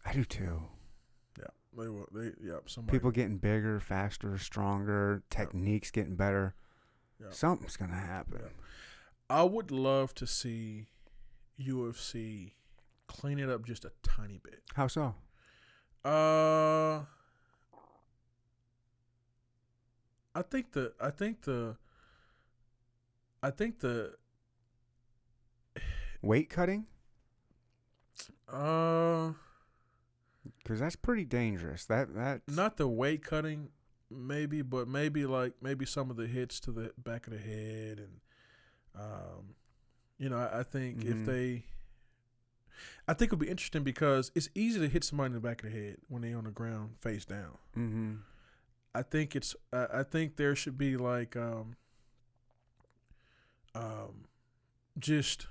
I do too. Yeah. Somebody. People getting bigger, faster, stronger, techniques getting better. Yeah. Something's going to happen. Yeah. I would love to see UFC clean it up just a tiny bit. How so? I think the Weight cutting? uh Because that's pretty dangerous. That's not the weight cutting maybe, but maybe some of the hits to the back of the head, and I think if they, I think it'll be interesting because it's easy to hit somebody in the back of the head when they're on the ground face down. Mm-hmm. I think there should be like just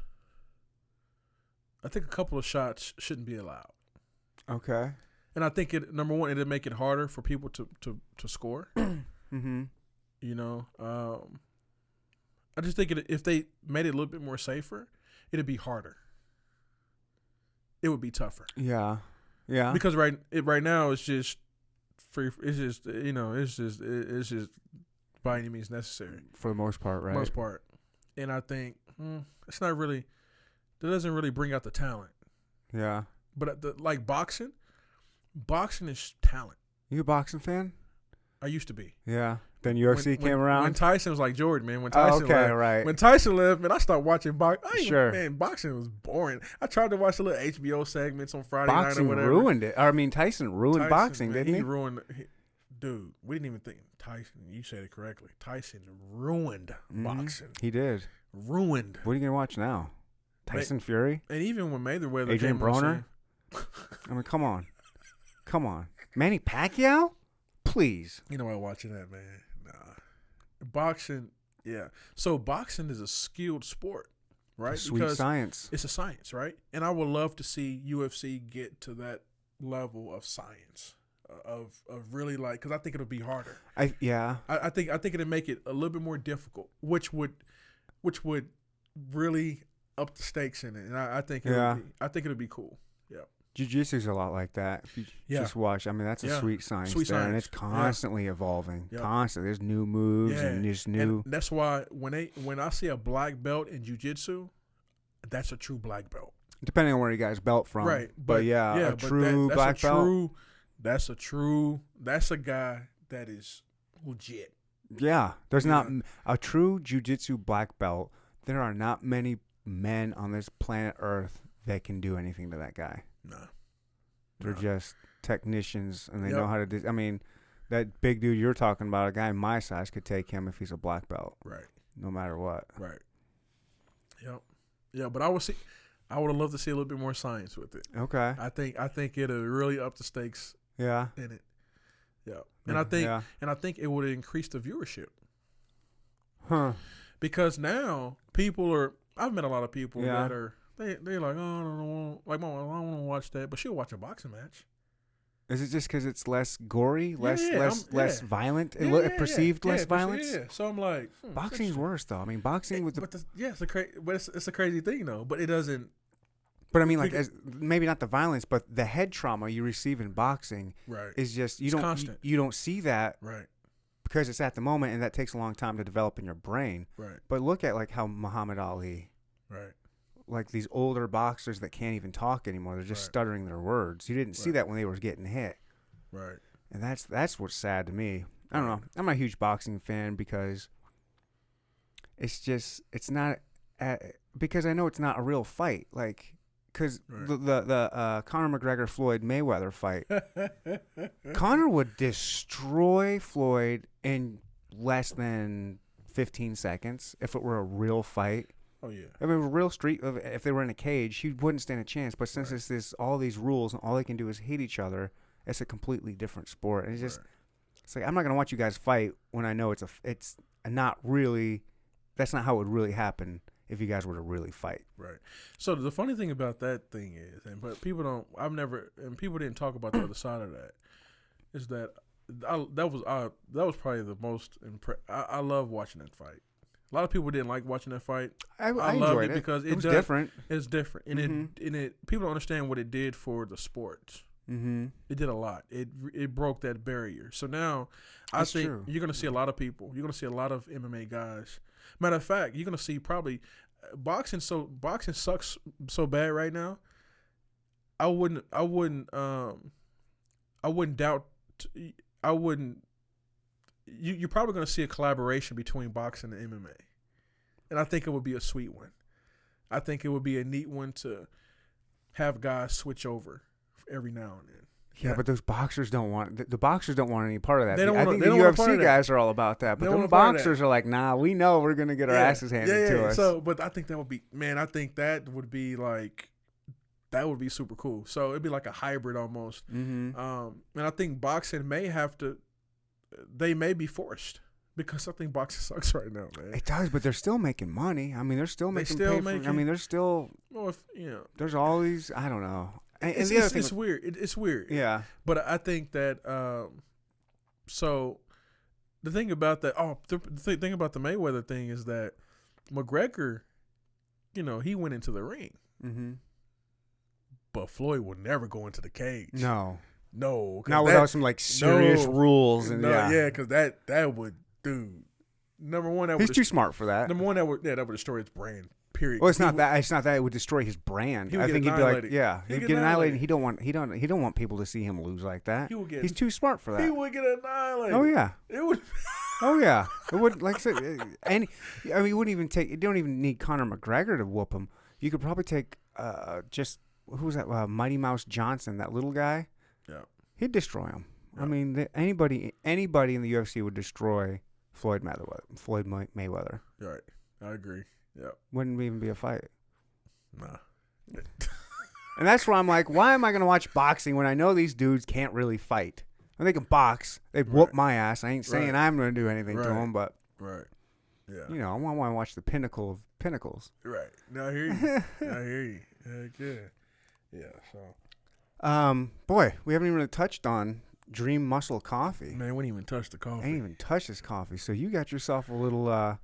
I think a couple of shots shouldn't be allowed. Okay. And I think number one, it'd make it harder for people to score. Mm-hmm. I just think if they made it a little bit more safer, it'd be harder. It would be tougher. Yeah. Because right now it's just free. It's just it's just by any means necessary For the most part, right? most part. And I think it's not really. That doesn't really bring out the talent. Yeah. But like boxing is talent. You a boxing fan? I used to be. Yeah. Then UFC came around. When Tyson was like Jordan, man. When Tyson left, right. When Tyson left, man, I started watching boxing. Sure. Man, boxing was boring. I tried to watch the little HBO segments on Friday Boxing night or whatever. ruined it. I mean, Tyson ruined boxing, man, didn't he? Dude, we didn't even think. Tyson, you said it correctly. Tyson ruined boxing. He did. Ruined. What are you going to watch now? Tyson Fury? And even when Mayweather Adrian came on Broner? I mean, come on. Come on. Manny Pacquiao? Please. You know what? Watching that, man. Nah. Boxing, yeah. So boxing is a skilled sport, right? Sweet science. It's a science, right? And I would love to see UFC get to that level of science, of really like, because I think it'll be harder. I think it'll make it a little bit more difficult, which would really up the stakes in it, and I think it'll be cool. Yeah. Jiu-Jitsu's a lot like that. If you just watch, I mean, that's a sweet science there, and it's constantly evolving. Yep. Constantly, there's new moves and there's new. And that's why when I see a black belt in jiu-jitsu, that's a true black belt. Depending on where you guys belt from, right? But a true black belt. That's a guy that is legit. Yeah, there's not a true jiu-jitsu black belt. There are not many men on this planet Earth that can do anything to that guy. No. They're just technicians, and they know how to do. I mean, that big dude you're talking about, a guy my size could take him if he's a black belt. Right. No matter what. Right. Yep. Yeah, but I would have loved to see a little bit more science with it. Okay. I think it'll really up the stakes. Yeah. In it. Yeah. And I think it would increase the viewership. Huh. Because now I've met a lot of people that are they're like, oh, I don't know, like, Mom, I don't want to watch that, but she'll watch a boxing match. Is it just because it's less gory, less violent, perceived less violence? Yeah. So I'm like, boxing's worse though. I mean, boxing with it's a crazy thing though. But it doesn't. But I mean, like, maybe not the violence, but the head trauma you receive in boxing is just you don't see that because it's at the moment, and that takes a long time to develop in your brain. Right. But look at like how Muhammad Ali, like these older boxers that can't even talk anymore, they're just stuttering their words. You didn't see that when they were getting hit. Right. And that's what's sad to me. I don't know. I'm not a huge boxing fan because it's not because I know it's not a real fight. Like, because the Conor McGregor Floyd Mayweather fight, Conor would destroy Floyd in less than 15 seconds if it were a real fight. Oh yeah. I mean, real street. If they were in a cage, he wouldn't stand a chance. But since it's all these rules and all they can do is hit each other, it's a completely different sport. And it's like I'm not gonna watch you guys fight when I know it's not really. That's not how it would really happen if you guys were to really fight. Right. So the funny thing about that thing is, people didn't talk about the other side of that, is that that was probably the most I love watching that fight. A lot of people didn't like watching that fight. I loved enjoyed it because it was different. It's different, and it people don't understand what it did for the sport. Mm-hmm. It did a lot. It broke that barrier. So now I think you're going to see a lot of people. You're going to see a lot of MMA guys. Matter of fact, you're going to see probably boxing sucks so bad right now. I wouldn't doubt. You're probably going to see a collaboration between boxing and MMA, and I think it would be a sweet one. I think it would be a neat one to have guys switch over every now and then. Yeah, but those boxers don't want the boxers don't want any part of that. I think the UFC guys are all about that, but the boxers are like, nah, we know we're gonna get our asses handed to us. So, but I think that would be, man. I think that would be super cool. So it'd be like a hybrid almost. Mm-hmm. And I think boxing they may be forced because I think boxing sucks right now, man. It does, but they're still making money. I mean, they're still making. I mean, they're still. Well, there's all these. I don't know. It's weird. It's weird. Yeah. But I think that so the thing about that the thing about the Mayweather thing is that McGregor, he went into the ring. Mm-hmm. But Floyd would never go into the cage. No. No. Not without some like serious rules. And because that would, dude. Number one, he's too smart for that. Number one, that would destroy his brand. Period. Well, it's not that it would destroy his brand. I think he'd be like, he'd get annihilated. He don't want people to see him lose like that. He's too smart for that. He would get annihilated. Oh yeah. It would. Oh yeah. It would, like I said, you wouldn't even take. You don't even need Conor McGregor to whoop him. You could probably take just who's that? Mighty Mouse Johnson, that little guy. Yeah. He'd destroy him. Yeah. I mean, anybody in the UFC would destroy Floyd Mayweather. Right. I agree. Yeah. Wouldn't even be a fight. Nah. And that's where I'm like, why am I going to watch boxing when I know these dudes can't really fight? And they can box. They whoop my ass. I ain't saying I'm going to do anything to them, but right. Yeah. I want to watch the pinnacle of pinnacles. Right. No, I hear you. I hear you. Heck yeah. Yeah. So. Boy, we haven't even really touched on Dream Muscle Coffee. Man, we didn't even touch the coffee. Ain't even touched this coffee. So you got yourself a little.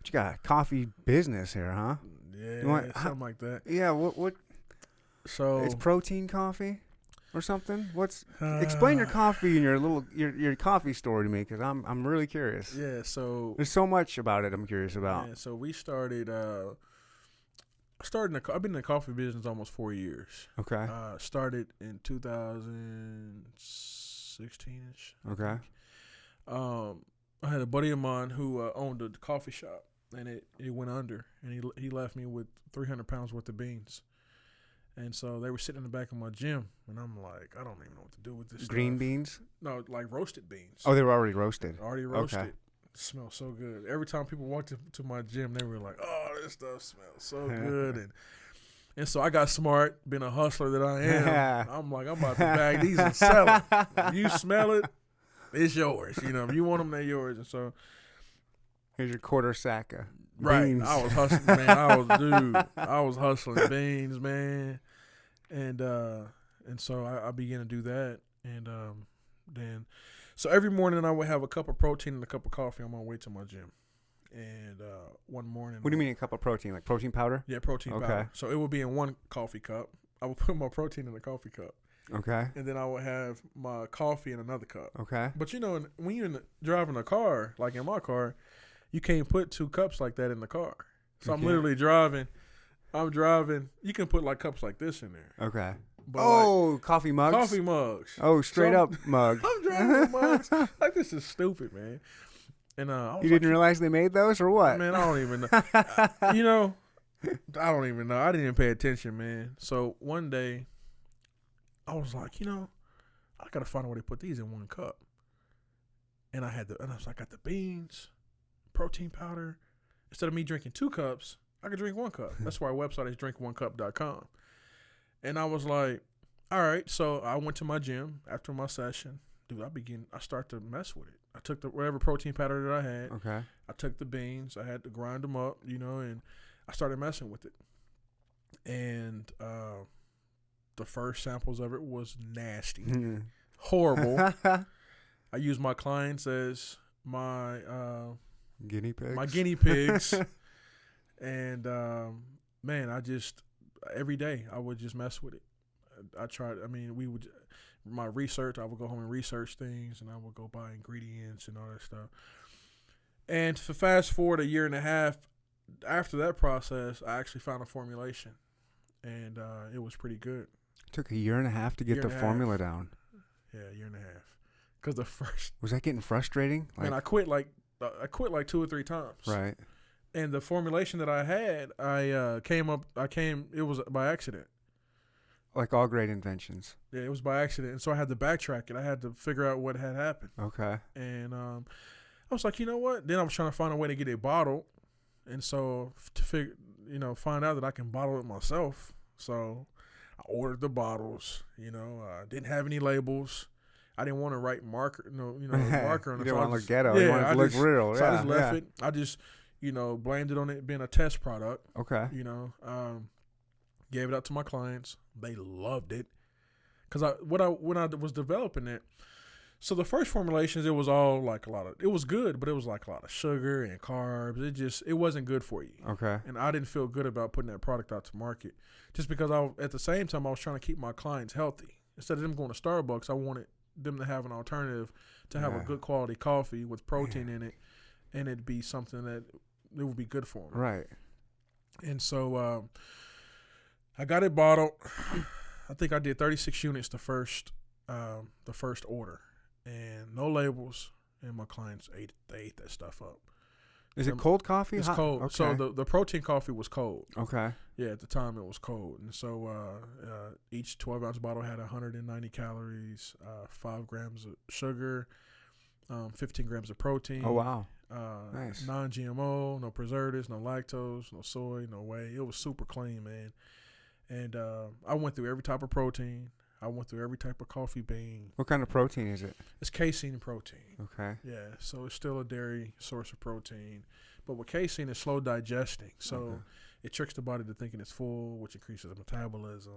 You got a coffee business here, huh? Yeah, something like that. Yeah. What? So it's protein coffee or something. Explain your coffee and your coffee story to me, because I'm really curious. Yeah. So there's so much about it I'm curious about. Yeah. So we started. I've been in the coffee business almost 4 years. Okay. Started in 2016ish. Okay. I had a buddy of mine who owned a coffee shop, and it went under, and he left me with 300 pounds worth of beans. And so they were sitting in the back of my gym, and I'm like, I don't even know what to do with this Green stuff. beans? No, like roasted beans. Oh, they were already roasted. Already roasted. Okay. It smells so good. Every time people walked to my gym, they were like, oh, this stuff smells so good. And so I got smart, being a hustler that I am. I'm like, I'm about to bag these and sell them. If you smell it, it's yours. If you want them, they're yours. And so here's your quarter sack of beans. I was hustling, man. I was hustling beans, man. And so I began to do that. And then, so every morning I would have a cup of protein and a cup of coffee on my way to my gym. And one morning. What do you mean a cup of protein? Like protein powder? Yeah, protein powder. So it would be in one coffee cup. I would put my protein in a coffee cup. Okay. And then I would have my coffee in another cup. Okay. But when you're driving a car, like in my car, you can't put two cups like that in the car. So I'm literally driving. I'm driving. You can put like cups like this in there. Okay. But coffee mugs? Coffee mugs. Oh, straight up mug. I'm driving with mugs. Like, this is stupid, man. And you didn't realize they made those or what? Man, I don't even know. I don't even know. I didn't even pay attention, man. So one day, I was like, I gotta find a way to put these in one cup. And I got the beans, protein powder. Instead of me drinking 2 cups, I could drink 1 cup. That's why our website is drinkonecup.com. And I was like, all right. So I went to my gym after my session. Dude, I start to mess with it. I took whatever protein powder that I had. Okay. I took the beans. I had to grind them up, and I started messing with it. And the first samples of it was nasty. Horrible. I used my clients as my guinea pigs. My guinea pigs. And man, every day I would just mess with it. My research, I would go home and research things, and I would go buy ingredients and all that stuff. And to fast forward a year and a half after that process, I actually found a formulation, and it was pretty good. It took a year and a half to get the formula down. Yeah, a year and a half. Because the first was that getting frustrating? And I quit like 2 or 3 times. Right. And the formulation that I had, it was by accident. Like all great inventions. Yeah, it was by accident. And so I had to backtrack it. I had to figure out what had happened. Okay. And I was like, you know what? Then I was trying to find a way to get it bottled. And so to find out that I can bottle it myself. So I ordered the bottles, didn't have any labels. I didn't want to write marker on it. You didn't want to look ghetto. Yeah, you wanted to look real. So I just left it. I just, blamed it on it being a test product. Okay. Gave it out to my clients. They loved it. Because when I was developing it, So the first formulations, it was all like it was good, but it was like a lot of sugar and carbs. It wasn't good for you. Okay. And I didn't feel good about putting that product out to market, just because at the same time I was trying to keep my clients healthy. Instead of them going to Starbucks, I wanted them to have an alternative to have a good quality coffee with protein in it, and it'd be something that it would be good for them. Right. And so I got it bottled. I think I did 36 units the first order, and no labels. And my clients ate that stuff up. Is it cold coffee? It's hot? cold. Okay. So the protein coffee was cold. Okay. Yeah, at the time it was cold. And so each 12-ounce bottle had 190 calories, 5 grams of sugar, 15 grams of protein. Oh, wow. Nice. Non-GMO, no preservatives, no lactose, no soy, no whey. It was super clean, man. And I went through every type of protein. I went through every type of coffee bean. What kind of protein is it? It's casein protein. Okay. Yeah, so it's still a dairy source of protein. But with casein, it's slow digesting. So it tricks the body to thinking it's full, which increases metabolism,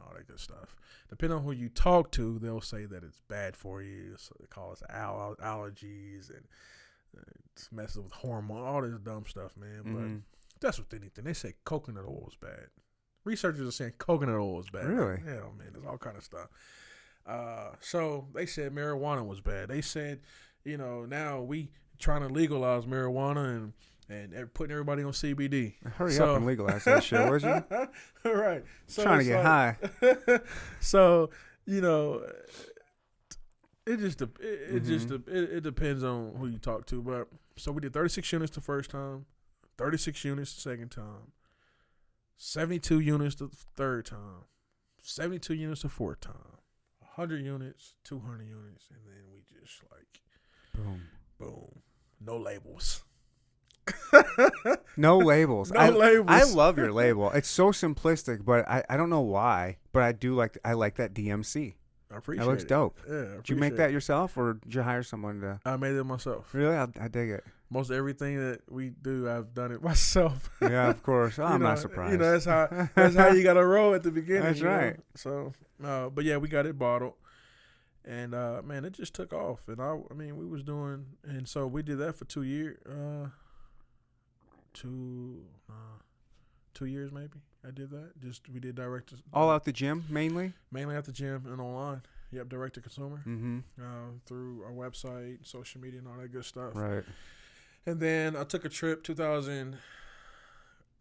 all that good stuff. Depending on who you talk to, they'll say that it's bad for you. So they call it allergies and it messes with hormones, all this dumb stuff, man. But that's with anything. They say coconut oil is bad. Researchers are saying coconut oil is bad. Really? Yeah, man, there's all kind of stuff. So they said marijuana was bad. They said, now we trying to legalize marijuana and putting everybody on CBD. Hurry up and legalize that shit, would you? Right. So trying to get high. So, it depends on who you talk to. But so we did 36 units the first time, 36 units the second time, 72 units the third time, 72 units the fourth time, 100 units, 200 units, and then we just boom, no labels. No labels. No labels. I love your label. It's so simplistic, but I don't know why, but I like that DMC. I appreciate it. That looks dope. Yeah, Did you make that yourself, or did you hire someone to? I made it myself. Really? I dig it. Most everything that we do, I've done it myself. Yeah, of course. Oh, I'm not surprised. That's how you got to roll at the beginning. That's right. So, but yeah, we got it bottled, and man, it just took off. And I mean, we was doing, and so we did that for 2 years. 2 years maybe. I did that. We did direct. All out the gym mainly. Mainly at the gym and online. Yep, direct to consumer. Mm-hmm. Through our website, social media, and all that good stuff. Right. And then I took a trip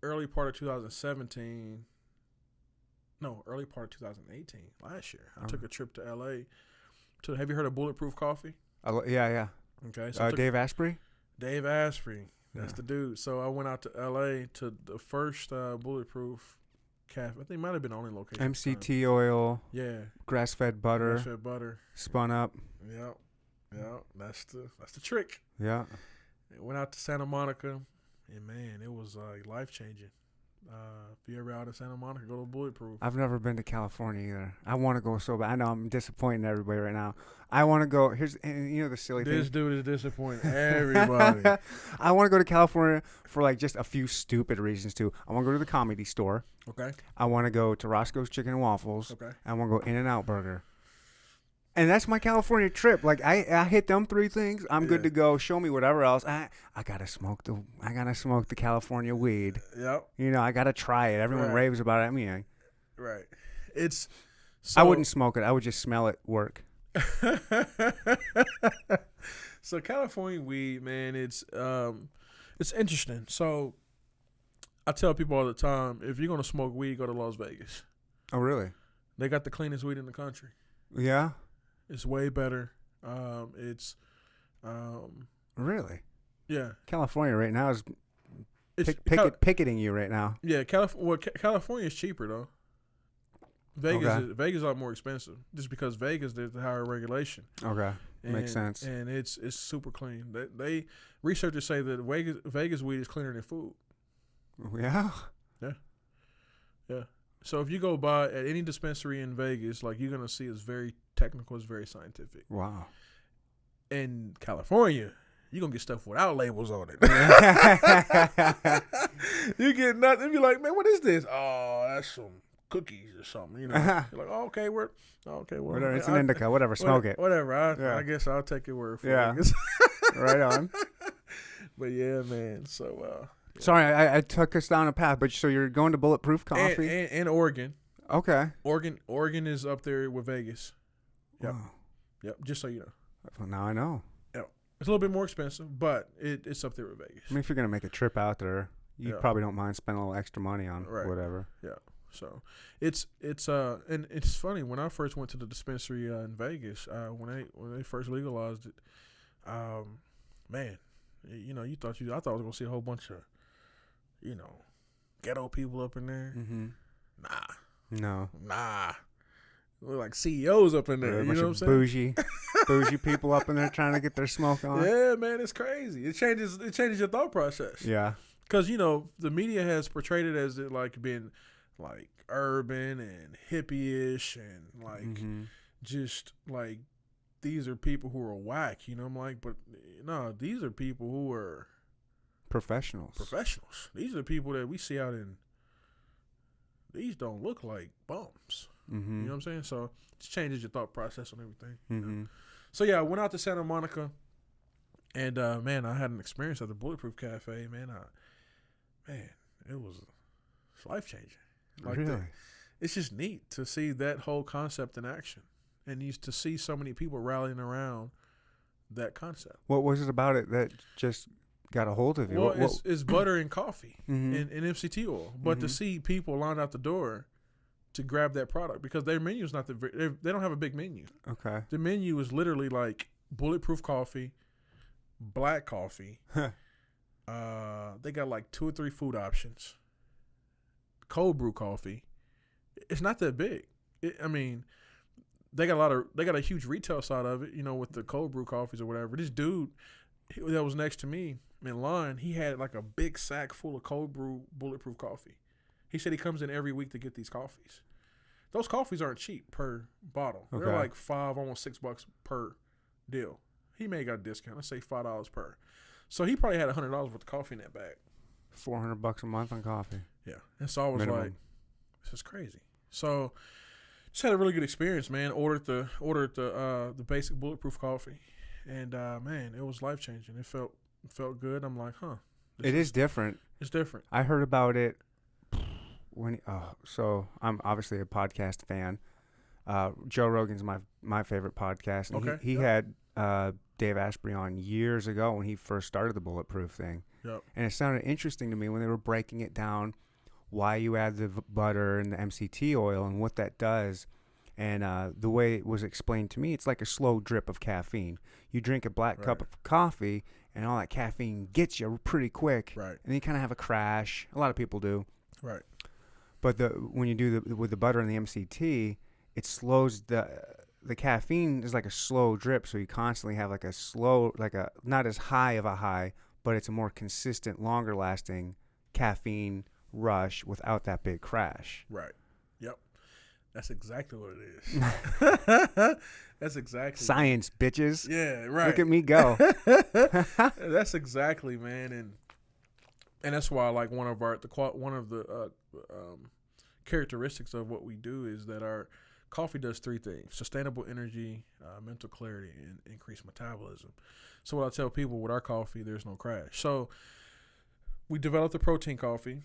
early part of 2017. No, early part of 2018, last year. I took a trip to LA. Have you heard of Bulletproof Coffee? Yeah. Okay. So Dave Asprey? Dave Asprey. That's the dude. So I went out to LA to the first Bulletproof cafe. I think it might have been the only location. MCT oil. Yeah. Grass-fed butter. Grass-fed butter. Spun up. Yep. That's the trick. Yeah. Went out to Santa Monica, and man, it was life-changing. If you're ever out in Santa Monica, go to Bulletproof. I've never been to California either. I want to go so bad. I know I'm disappointing everybody right now. I want to go. The silly thing. This dude is disappointing everybody. I want to go to California for like just a few stupid reasons too. I want to go to the Comedy Store. Okay. I want to go to Roscoe's Chicken and Waffles. Okay. I want to go In-N-Out Burger. And that's my California trip. Like I hit them 3 things. I'm good to go. Show me whatever else. I gotta smoke the California weed. Yep. I gotta try it. Everyone raves about it. I mean, right. It's. I wouldn't smoke it. I would just smell it work. So California weed, man, it's interesting. So I tell people all the time, if you're gonna smoke weed, go to Las Vegas. Oh, really? They got the cleanest weed in the country. Yeah. It's way better. Really? Yeah. California right now is picketing you right now. Yeah, California is cheaper though. Vegas is a lot more expensive just because Vegas there's the higher regulation. Okay, makes sense. And it's super clean. They researchers say that Vegas weed is cleaner than food. Yeah. Yeah. Yeah. So if you go by at any dispensary in Vegas, like you're gonna see it's very technical, it's very scientific. Wow. In California, you're gonna get stuff without labels on it. You get nothing. You be like, man, what is this? Oh, that's some cookies or something. You're like, oh, okay, well, whatever. It's an indica. Whatever. Smoke it. Whatever. I guess I'll take your word for Yeah. it. Right on. But yeah, man. So sorry, I took us down a path. But so you're going to Bulletproof Coffee and Oregon. Okay. Oregon is up there with Vegas. Yep. Wow. Yep. Just so you know. Well, now I know. Yep. It's a little bit more expensive, but it's up there with Vegas. I mean, if you're gonna make a trip out there, you Yeah. probably don't mind spending a little extra money on Right. whatever. Yeah. So it's and it's funny when I first went to the dispensary in Vegas when they first legalized it, man, you know, I thought I was gonna see a whole bunch of, you know, ghetto people up in there. Mm-hmm. Nah, No. we're like CEOs up in there. A You bunch know of what I'm saying? bougie people up in there trying to get their smoke on. Yeah, man, it's crazy. It changes your thought process. Yeah. Because, you know, the media has portrayed it as it like being like urban and hippie-ish and like just like these are people who are whack, you know. I'm like, but no, these are people who are Professionals. These are people that we see out in. These don't look like bums. Mm-hmm. You know what I'm saying? So it just changes your thought process on everything. Mm-hmm. You know? So yeah, I went out to Santa Monica, and man, I had an experience at the Bulletproof Cafe. Man, it was life changing. Like Really? it's just neat to see that whole concept in action, and to see so many people rallying around that concept. What was it about it that just got a hold of you? Well, it's butter and coffee Mhm. and MCT oil, but to see people lined out the door to grab that product because their menu is not they don't have a big menu. Okay. The menu is literally like bulletproof coffee, black coffee. They got like 2 or 3 food options. Cold brew coffee. It's not that big. I mean, they got a huge retail side of it, you know, with the cold brew coffees or whatever. This dude that was next to me in line, he had like a big sack full of cold brew bulletproof coffee. He said he comes in every week to get these coffees. Those coffees aren't cheap per bottle. Okay. They're like $5, almost $6 per deal. He may have got a discount. Let's say $5 per. So he probably had $100 worth of coffee in that bag. $400 a month on coffee. Yeah, and so I was Minimum. like, "This is crazy." So just had a really good experience, man. Ordered the basic bulletproof coffee, and man, it was life changing. It felt good. I'm like, huh. It is different. It's different. I heard about it when. So I'm obviously a podcast fan. Joe Rogan's my favorite podcast. And Okay. He had Dave Asprey on years ago when he first started the Bulletproof thing. Yep. And it sounded interesting to me when they were breaking it down, why you add the butter and the MCT oil and what that does. And the way it was explained to me, it's like a slow drip of caffeine. You drink a black cup of coffee, and all that caffeine gets you pretty quick. Right. And you kind of have a crash. A lot of people do. Right. But when you do with the butter and the MCT, it slows the caffeine is like a slow drip, so you constantly have like a slow, like a not as high of a high, but it's a more consistent, longer lasting caffeine rush without that big crash. Right. Yep. That's exactly what it is. That's exactly Science, bitches. Yeah, right. Look at me go. That's exactly, man, and that's why like one of the characteristics of what we do is that our coffee does 3 things: sustainable energy, mental clarity, and increased metabolism. So what I tell people with our coffee, there's no crash. So we developed a protein coffee,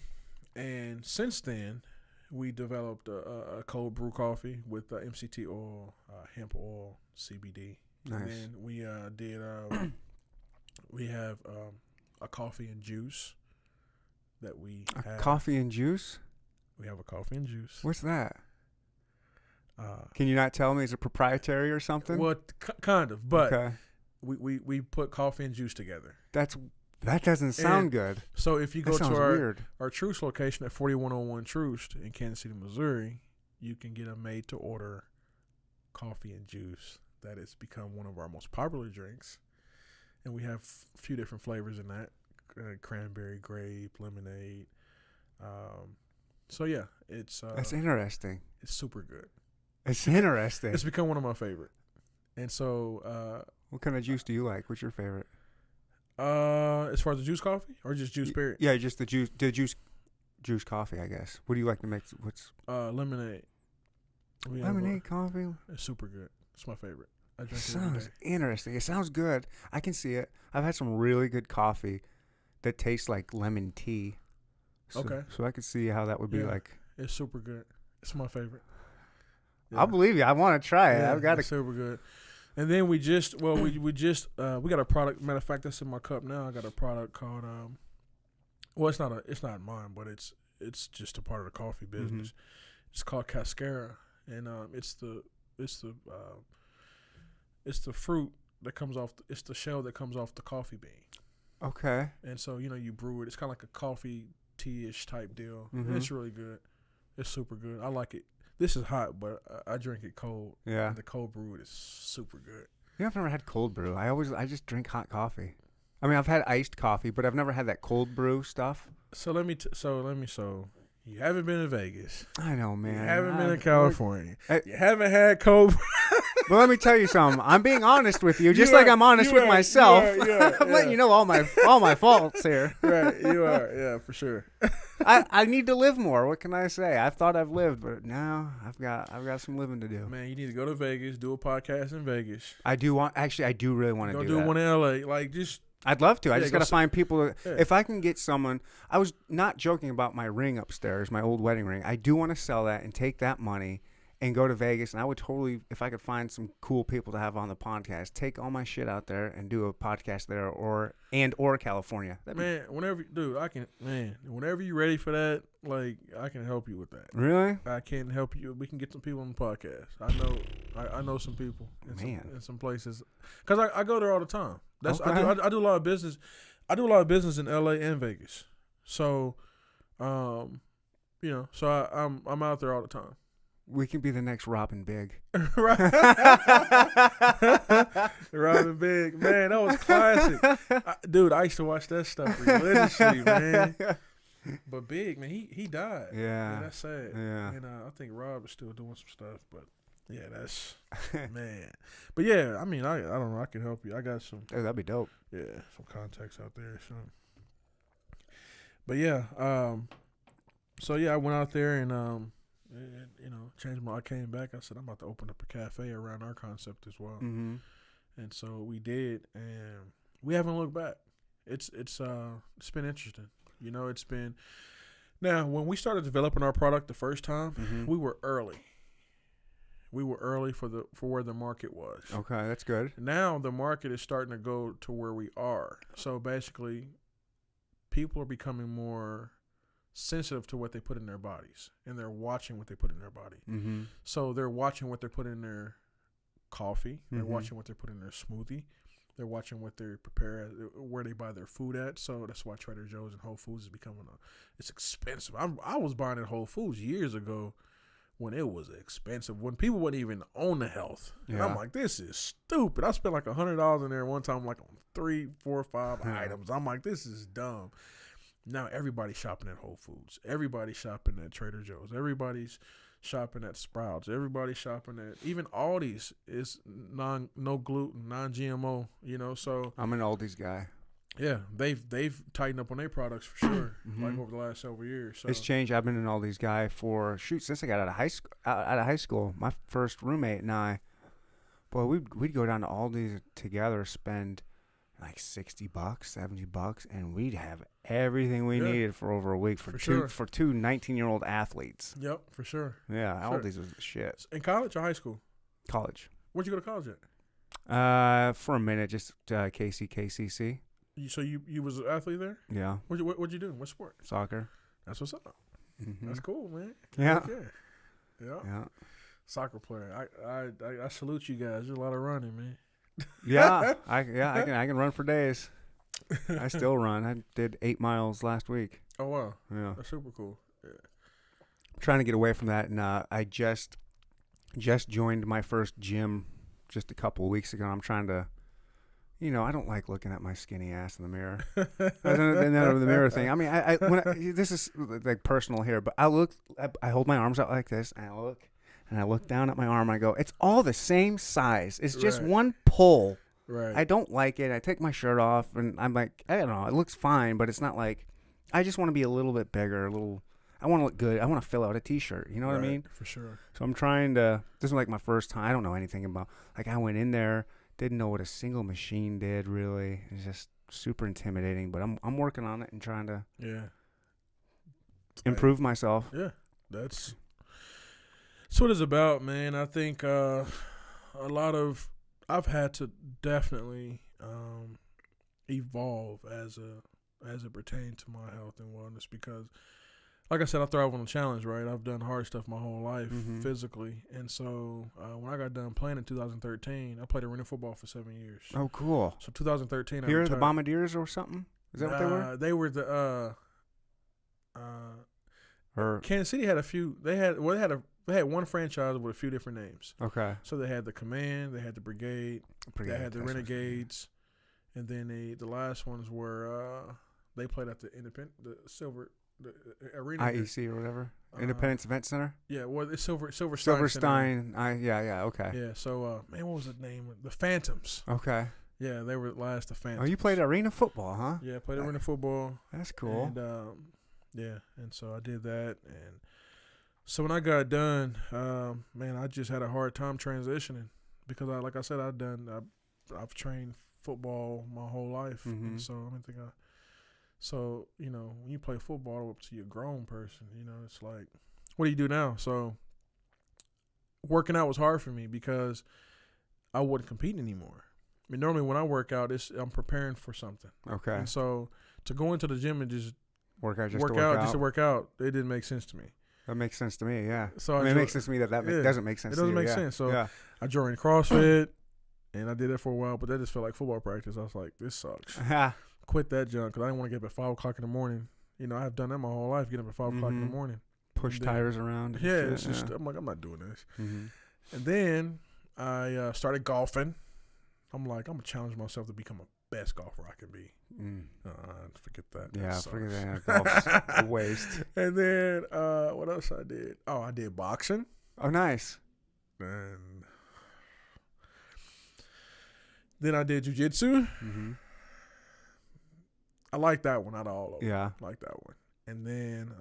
and since then we developed a cold brew coffee with MCT oil, hemp oil, CBD. Nice. And then we we have a coffee and juice that we have. Coffee and juice? We have a coffee and juice. What's that? Can you not tell me? Is it proprietary or something? Well, kind of, but okay. we put coffee and juice together. That doesn't sound good. So if you go That to sounds weird. our Troost location at 4101 Troost in Kansas City, Missouri, you can get a made-to-order coffee and juice that has become one of our most popular drinks. And we have a few different flavors in that: cranberry, grape, lemonade. So yeah, it's That's interesting. it's super good. It's interesting. It's become one of my favorite. And so, What kind of juice do you like? What's your favorite? as far as the juice coffee or just juice period? Yeah, just the juice juice coffee, I guess. What do you like to make? What's Lemonade. We have, lemonade coffee? It's super good. It's my favorite. I drink it every Sounds day. interesting. It sounds good. I can see it. I've had some really good coffee that tastes like lemon tea. So, Okay. So I could see how that would be Yeah. like. It's super good. It's my favorite. I'll believe you. I want to try it. Yeah, I've got it's to. super good. And then we just we got a product. Matter of fact, that's in my cup now. I got a product called well, it's not mine, but it's just a part of the coffee business. It's called Cascara, and it's the fruit that comes off. It's the shell that comes off the coffee bean. Okay. And so you brew it. It's kind of like a coffee tea-ish type deal. Mhm. It's really good. It's super good. I like it. This is hot, but I drink it cold. Yeah. And the cold brewed is super good. You know, I've never had cold brew. I just drink hot coffee. I mean, I've had iced coffee, but I've never had that cold brew stuff. So you haven't been to Vegas. I know, man. You haven't been to California. I- You haven't had cold. But let me tell you something. I'm being honest with you, just like I'm honest with myself. I'm letting you know all my faults here. Right, you are. Yeah, for sure. I need to live more. What can I say? I thought I've lived, but now I've got some living to do. Man, you need to go to Vegas, do a podcast in Vegas. I do really want to Go do do that. one in LA. Like just I'd love to. I Yeah, just go got to find people. Yeah. If I can get someone, I was not joking about my ring upstairs, my old wedding ring. I do want to sell that and take that money and go to Vegas. And I would totally, if I could find some cool people to have on the podcast, take all my shit out there and do a podcast there or California. whenever you're ready for that, like I can help you with that. Really? I can help you. We can get some people on the podcast. I know some people in some places because I go there all the time. That's Okay. I do a lot of business. I do a lot of business in LA and Vegas. So, so I'm out there all the time. We can be the next Robin Big. Right. Robin Big, man, that was classic. I used to watch that stuff religiously, man. But Big, man, he died. Yeah. That's sad. Yeah. And I think Rob is still doing some stuff, but yeah, that's man. But yeah, I mean, I don't know. I can help you. I got some. Oh, that'd be dope. Yeah, some contacts out there. So, but yeah, so yeah, I went out there and changed I came back. I said I'm about to open up a cafe around our concept as well. Mm-hmm. And so we did, and we haven't looked back. It's been interesting. It's been. Now, when we started developing our product the first time, we were early. We were early for where the market was. Okay, that's good. Now the market is starting to go to where we are. So basically, people are becoming more sensitive to what they put in their bodies, and they're watching what they put in their body. Mm-hmm. So they're watching what they're putting in their coffee. They're Mhm. watching what they're putting in their smoothie. They're watching what they prepare, where they buy their food at. So that's why Trader Joe's and Whole Foods is becoming it's expensive. I was buying at Whole Foods years ago when it was expensive, when people wouldn't even own the health. And I'm Yeah. like, this is stupid. I spent like $100 in there one time, like on 3, 4, 5 Yeah. items. I'm like, this is dumb. Now everybody's shopping at Whole Foods. Everybody's shopping at Trader Joe's. Everybody's shopping at Sprouts. Everybody's shopping at even Aldi's is no gluten, non-GMO. So I'm an Aldi's guy. yeah, they've tightened up on their products for sure, like over the last several years. So It's changed. I've been an Aldi's guy since I got out of high school. My first roommate and I, boy, we'd go down to Aldi's together, spend like $60, $70, and we'd have everything we needed for over a week for two 19-year-old athletes. Yep, for sure. Yeah, Sure. Aldi's was the shit. In college or high school? College. Where'd you go to college at? For a minute, just KCC. So you was an athlete there? Yeah, What'd you do? What sport? soccer. That's what's up. Mm-hmm. That's cool, man. Yeah. Heck yeah. Yeah. Soccer player. I salute you guys. There's a lot of running, man. Yeah, I can run for days. I still run. I did 8 miles last week. Oh wow. Yeah, That's super cool. Yeah. I'm trying to get away from that, and I just joined my first gym just a couple of weeks ago. I'm trying to, I don't like looking at my skinny ass in the mirror. The mirror thing. I mean, this is like personal here, but I hold my arms out like this, and I look down at my arm. I go, it's all the same size. It's just Right. one pull. Right. I don't like it. I take my shirt off, and I'm like, I don't know. It looks fine, but it's not like. I just want to be a little bit bigger, a little I want to look good. I want to fill out a T-shirt. You know what I mean? For sure. So I'm trying to. This is like my first time. I don't know anything about. Like I went in there, didn't know what a single machine did. Really, it's just super intimidating. But I'm working on it and trying to improve myself. Yeah, that's what it's about, man. I think a lot of I've had to definitely evolve as it pertains to my health and wellness because, like I said, I thrive on a challenge, right? I've done hard stuff my whole life physically, and so when I got done playing in 2013, I played arena football for 7 years. Oh, cool. So 2013, Here I are the retired. Bombardiers or something? Is that what they were? They were the Or Kansas City had a few. They had one franchise with a few different names. okay. So they had the Command, they had the Brigade, they had the Renegades, and then the last ones were they played at the arena. IEC or whatever. Independence Event Center. Yeah, well, it's Silverstein. Silverstein. Okay. Yeah. So man, what was the name? The Phantoms. Okay. Yeah, they were last the Phantoms. Oh, you played arena football, huh? Yeah, I played arena football. That's cool. And and so I did that, and so when I got done, man, I just had a hard time transitioning because like I said, I've trained football my whole life, and so so when you play football up to your grown person, it's like, what do you do now? So working out was hard for me because I wasn't competing anymore. I mean, normally when I work out, I'm preparing for something. Okay. And so to go into the gym and just work out, it didn't make sense to me. That makes sense to me, yeah. So it makes sense to me that doesn't make sense. It doesn't make sense. So I joined CrossFit, and I did that for a while, but that just felt like football practice. I was like, this sucks. Quit that junk because I didn't want to get up at 5 o'clock in the morning. I've done that my whole life, getting up at 5 o'clock in the morning. Push tires around. Yeah, it's just, I'm like, I'm not doing this. And then I started golfing. I'm like, I'm going to challenge myself to become a best golfer I can be. Forget that. Yeah, that forget that. Golf's a waste. And then what else I did? Oh, I did boxing. Oh, nice. And then I did jiu-jitsu. I like that one out of all of them. Yeah. I like that one. And then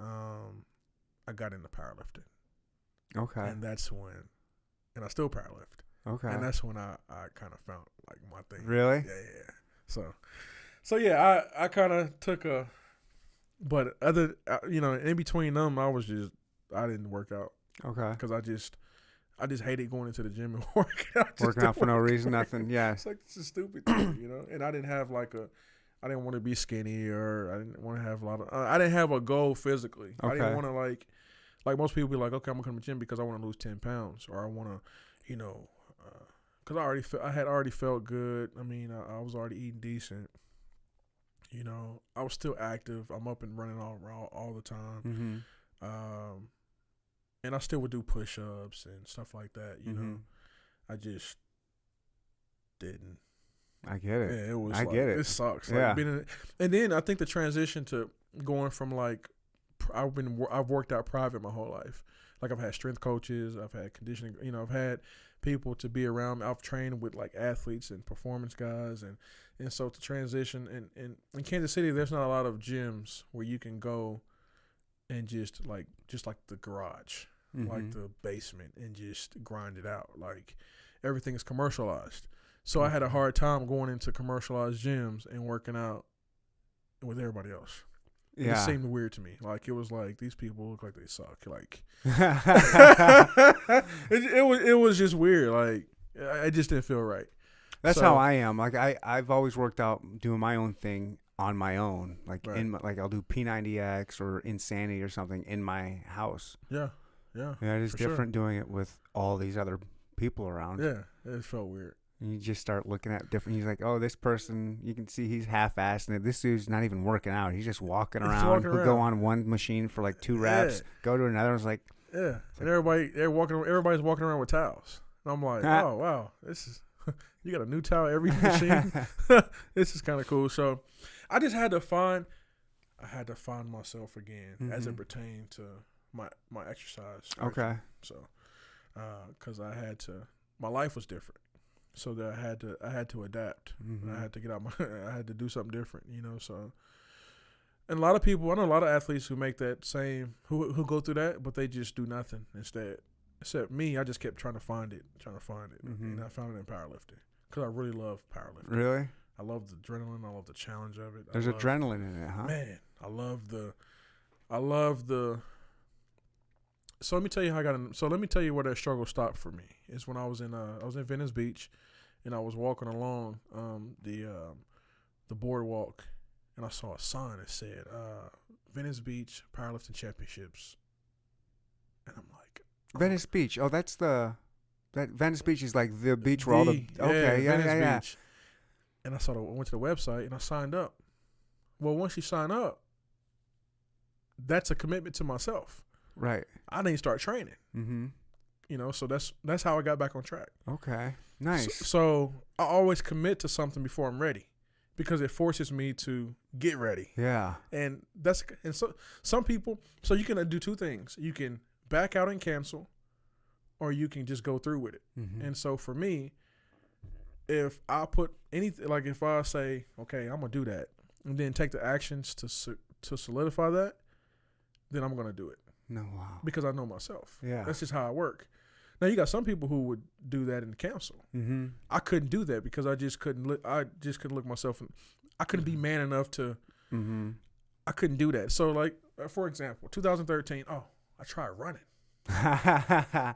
I got into powerlifting. Okay. And that's when, and I still powerlift. Okay. And that's when I kind of found like my thing. Really? Yeah. So yeah, I kind of took but in between them, I didn't work out. Okay. Because I just hated going into the gym and working out for no reason, nothing. Yeah. It's like, it's a stupid thing, And I didn't have I didn't want to be skinny, or I didn't want to have I didn't have a goal physically. Okay. I didn't want to like most people be like, okay, I'm gonna come to the gym because I want to lose 10 pounds, or I want to, because I had already felt good. I mean, I was already eating decent. I was still active. I'm up and running all the time. And I still would do push-ups and stuff like that. I just didn't. I get it. Yeah, it was. I get it. It sucks. Yeah. And then I think the transition to going from I've worked out private my whole life. Like I've had strength coaches, I've had conditioning. I've had people to be around me. I've trained with athletes and performance guys, and so to transition in Kansas City, there's not a lot of gyms where you can go and just like the garage, like the basement, and just grind it out. Like everything is commercialized. So I had a hard time going into commercialized gyms and working out with everybody else. Yeah. It seemed weird to me. Like it was like these people look like they suck. Like it was just weird. Like it just didn't feel right. That's how I am. Like I've always worked out doing my own thing on my own. Like I'll do P90X or Insanity or something in my house. Yeah. It is different doing it with all these other people around. Yeah, it felt weird. And you just start looking at different. He's like, oh, this person, you can see he's half-assed, and this dude's not even working out. He's just walking around. He'll go on one machine for like 2 reps, go to another. It's like, and everybody's walking around with towels. And I'm like, oh wow, this is you got a new towel every machine. This is kind of cool. So I just had to find myself again as it pertained to my exercise. Okay. So, because my life was different. So that I had to adapt. I had to get out I had to do something different, So And a lot of people, I know a lot of athletes who make that same, who go through that, but they just do nothing instead. Except me, I just kept trying to find it. Mm-hmm. And I found it in powerlifting because I really love powerlifting. Really? I love the adrenaline. I love the challenge of it. There's adrenaline in it, huh? Man, I love the. So let me tell you how I got in. So let me tell you where that struggle stopped for me. Is when I was in Venice Beach, and I was walking along the boardwalk, and I saw a sign that said Venice Beach Powerlifting Championships, and I'm like, Venice Beach. Oh, that Venice Beach is like the beach where all the Venice Beach. And I went to the website and I signed up. Well, once you sign up, that's a commitment to myself. Right. I didn't start training. Mm-hmm. You know, so that's how I got back on track. Okay. Nice. So I always commit to something before I'm ready, because it forces me to get ready. Yeah. And so some people. So you can do two things. You can back out and cancel, or you can just go through with it. Mm-hmm. And so for me, if I put anything, like if I say, okay, I'm gonna do that, and then take the actions to solidify that, then I'm gonna do it. No, wow. Because I know myself. Yeah. That's just how I work. Now you got some people who would do that and cancel. Mm-hmm. I couldn't do that because I just couldn't look myself. I couldn't be man enough to. Mm-hmm. I couldn't do that. So like, for example, 2013. Oh, I tried running.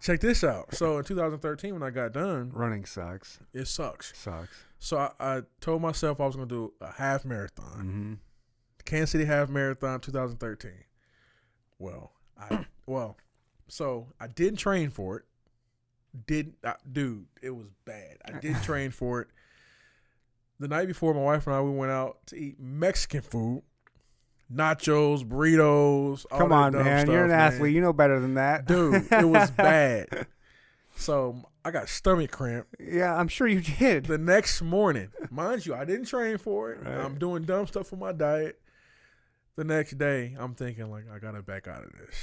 Check this out. So in 2013, when I got done, Running sucks. it sucks. Sucks. So I told myself I was going to do a half marathon. Mm-hmm. Kansas City half marathon 2013. So I didn't train for it. Dude, it was bad. I didn't train for it. The night before, my wife and I, we went out to eat Mexican food. Nachos, burritos. All Come that on, dumb man. stuff, You're an man. athlete. You know better than that. Dude, it was bad. So I got stomach cramp. Yeah, I'm sure you did. The next morning, mind you, I didn't train for it. Right. I'm doing dumb stuff for my diet. The next day, I'm thinking, like, I got to back out of this.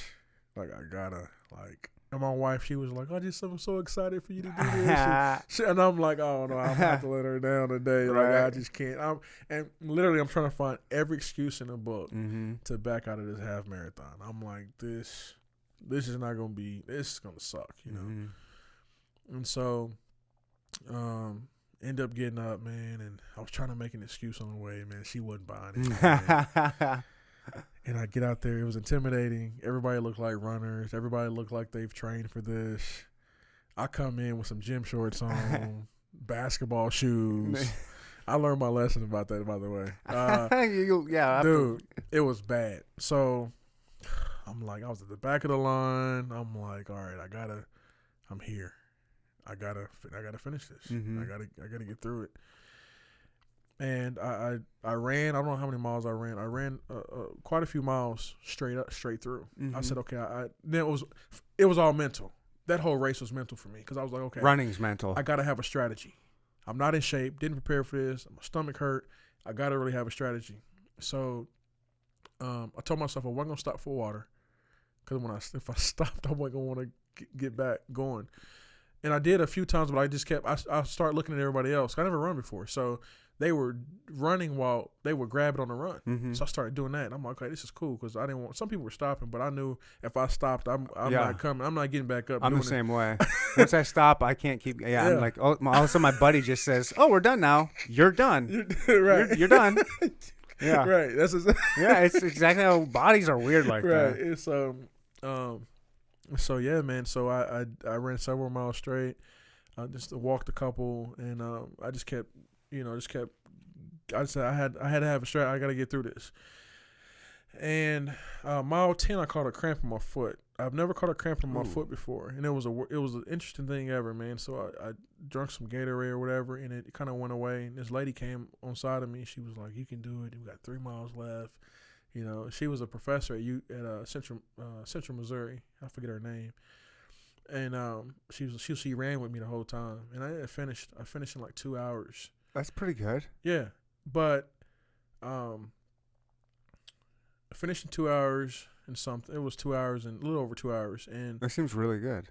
Like, I got to, like, and my wife, she was like, I'm so excited for you to do this. And I'm like, oh, no, I'm going to have to let her down today. Like, Right. I just can't. And literally, I'm trying to find every excuse in the book Mm-hmm. to back out of this half marathon. I'm like, this is not going to be, this is going to suck, you know? Mm-hmm. And so, end up getting up, man, and I was trying to make an excuse on the way, man. She wasn't buying it, man. And I get out there. It was intimidating. Everybody looked like runners. Everybody looked like they've trained for this. I come in with some gym shorts on, basketball shoes. I learned my lesson about that, by the way. Yeah, Dude, it was bad. So I'm like, I was at the back of the line. I'm like, all right, I'm here. I gotta finish this. Mm-hmm. I gotta get through it. And I ran. I don't know how many miles I ran. I ran quite a few miles straight through. Mm-hmm. I said, okay. Then it was all mental. That whole race was mental for me because I was like, okay, Running's mental. I gotta have a strategy. I'm not in shape. Didn't prepare for this. My stomach hurt. I gotta really have a strategy. So I told myself I wasn't gonna stop for water because if I stopped, I wasn't gonna want to get back going. And I did a few times, but I just kept. I started looking at everybody else. I never run before, so they were running while they were grabbing on the run. Mm-hmm. So I started doing that. And I'm like, okay, this is cool because I didn't want. Some people were stopping, but I knew if I stopped, I'm not coming. I'm not getting back up. I'm the doing same way. Once I stop, I can't keep. Yeah, I'm like, all of a sudden my buddy just says, "Oh, we're done now. You're done. Right. You're done." Yeah. Right. That's Yeah. It's exactly how bodies are weird like right. that. It's So yeah, man. So I ran several miles straight. I just walked a couple, and I just kept. I said I had to have a strat. I got to get through this. And mile 10, I caught a cramp in my foot. I've never caught a cramp in my foot before, and it was an interesting thing ever, man. So I drank some Gatorade or whatever, and it kind of went away. And this lady came on side of me. She was like, "You can do it. We got 3 miles left." You know, she was a professor at Central Missouri. I forget her name. And she ran with me the whole time, and I finished in like 2 hours. That's pretty good. Yeah, but I finished in 2 hours and something. It was 2 hours and a little over 2 hours, and That seems really good.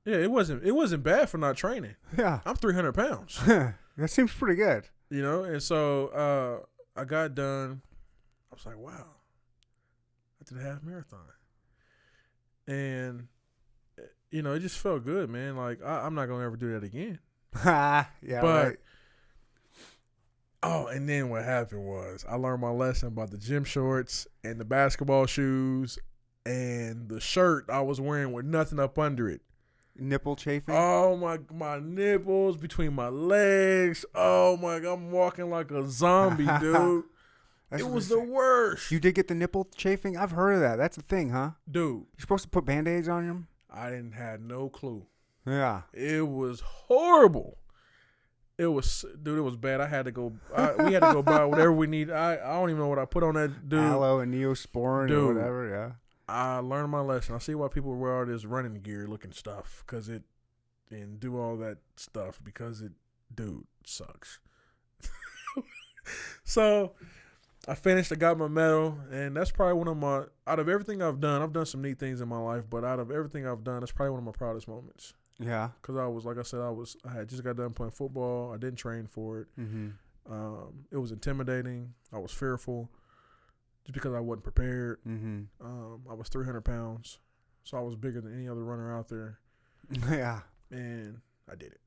yeah, it wasn't bad for not training. Yeah. I'm 300 pounds, That seems pretty good. you know, and so I got done. I was like, wow, to the half marathon. And, it just felt good, man. Like, I'm not going to ever do that again. Yeah, But, right. oh, and then what happened was I learned my lesson about the gym shorts and the basketball shoes and the shirt I was wearing with nothing up under it. Nipple chafing? Oh, my nipples between my legs. Oh, my God. I'm walking like a zombie, dude. It was the worst. You did get the nipple chafing? I've heard of that. That's the thing, huh? Dude. You're supposed to put Band-Aids on them? I didn't have no clue. Yeah. It was horrible. It was bad. We had to go buy whatever we need. I don't even know what I put on that, dude. Aloe and Neosporin or whatever, yeah. I learned my lesson. I see why people wear all this running gear looking stuff and do all that stuff because it, dude, sucks. So I finished. I got my medal, and that's probably one of my, out of everything I've done some neat things in my life, but out of everything I've done, that's probably one of my proudest moments. Yeah. Because I was, like I said, I had just got done playing football. I didn't train for it. Mm-hmm. It was intimidating. I was fearful just because I wasn't prepared. Mm-hmm. I was 300 pounds, so I was bigger than any other runner out there. Yeah. And I did it.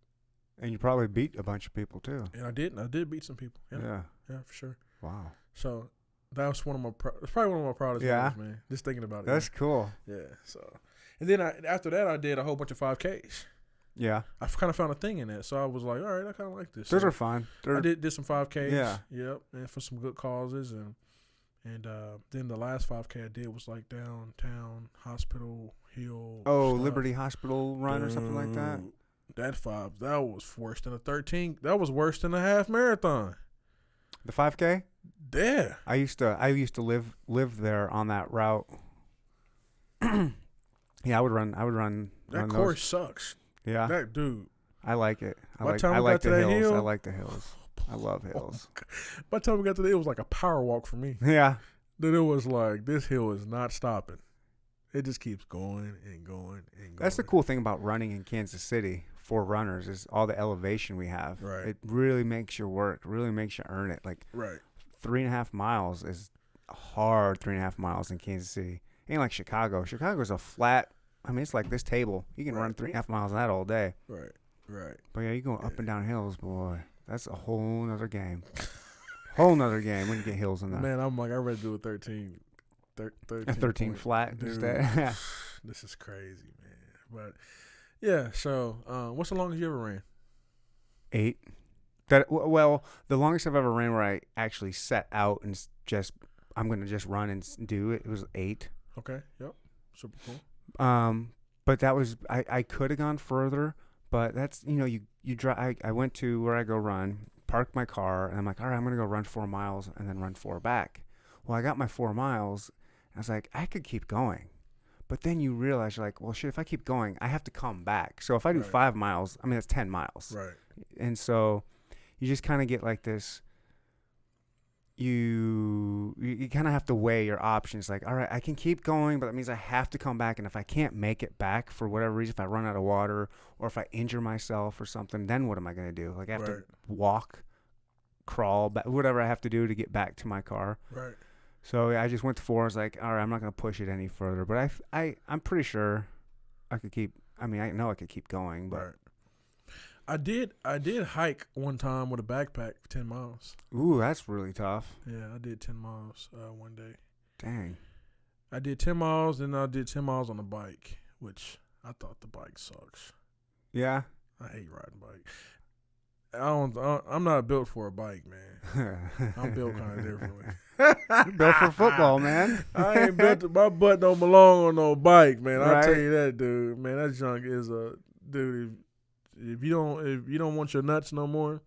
And you probably beat a bunch of people, too. And I did beat some people. Yeah, for sure. Wow. So that was that's probably one of my proudest moments, man. Just thinking about it. That's cool. Yeah. So, and then after that, I did a whole bunch of 5Ks. Yeah. I kind of found a thing in that, so I was like, all right, I kind of like this. Those so are fun. I did some 5Ks. Yeah. Yep. And for some good causes, and then the last 5K I did was like downtown Hospital Hill. Oh, stuff. Liberty Hospital run or something like that? That was worse than a 13. That was worse than a half marathon. The 5K? Yeah. I used to live there on that route. Yeah, I would run. That course sucks. Yeah. That dude. I like it. I like to the that hills. hill, I like the hills. I love hills. By the time we got to the, it was like a power walk for me. Yeah. Dude, it was like, this hill is not stopping. It just keeps going and going and going. That's the cool thing about running in Kansas City for runners is all the elevation we have. Right. It really makes you work. Really makes you earn it. Like right. 3.5 miles is hard. 3.5 miles in Kansas City. Ain't like Chicago. Chicago's a flat. I mean, it's like this table. You can run 3.5 miles on that all day. Right. Right. But yeah, you go up and down hills, boy. That's a whole nother game. Whole nother game when you get hills in there. Man, I'm like, I'd rather do a 13 13 flat dude, instead. This is crazy, man. But yeah, so what's the longest you ever ran? 8. Well, the longest I've ever ran where I actually set out and just I'm gonna just run and do it. It was 8. Okay. Yep. Super cool. But that was I could have gone further, but that's you drive. I went to where I go run, parked my car, and I'm like, all right, I'm gonna go run 4 miles and then run 4 back. Well, I got my 4 miles. I was like, I could keep going. But then you realize you're like, well, shit, if I keep going, I have to come back. So if I do 5 miles, I mean, that's 10 miles. Right. And so you just kind of get like this, you kind of have to weigh your options. Like, all right, I can keep going, but that means I have to come back. And if I can't make it back for whatever reason, if I run out of water or if I injure myself or something, then what am I going to do? Like, I have to walk, crawl, whatever I have to do to get back to my car. Right. So I just went to 4. I was like, all right, I'm not going to push it any further. But I'm pretty sure I could keep. I mean, I know I could keep going. But right. I did hike one time with a backpack for 10 miles. Ooh, that's really tough. Yeah, I did 10 miles one day. Dang. I did 10 miles, then I did 10 miles on a bike, which I thought the bike sucks. Yeah. I hate riding bike. I'm not built for a bike, man. I'm built kind of differently. You're built for football, man. I ain't built. My butt don't belong on no bike, man. Right. I'll tell you that, dude. Man, that junk is a dude. If you don't want your nuts no more,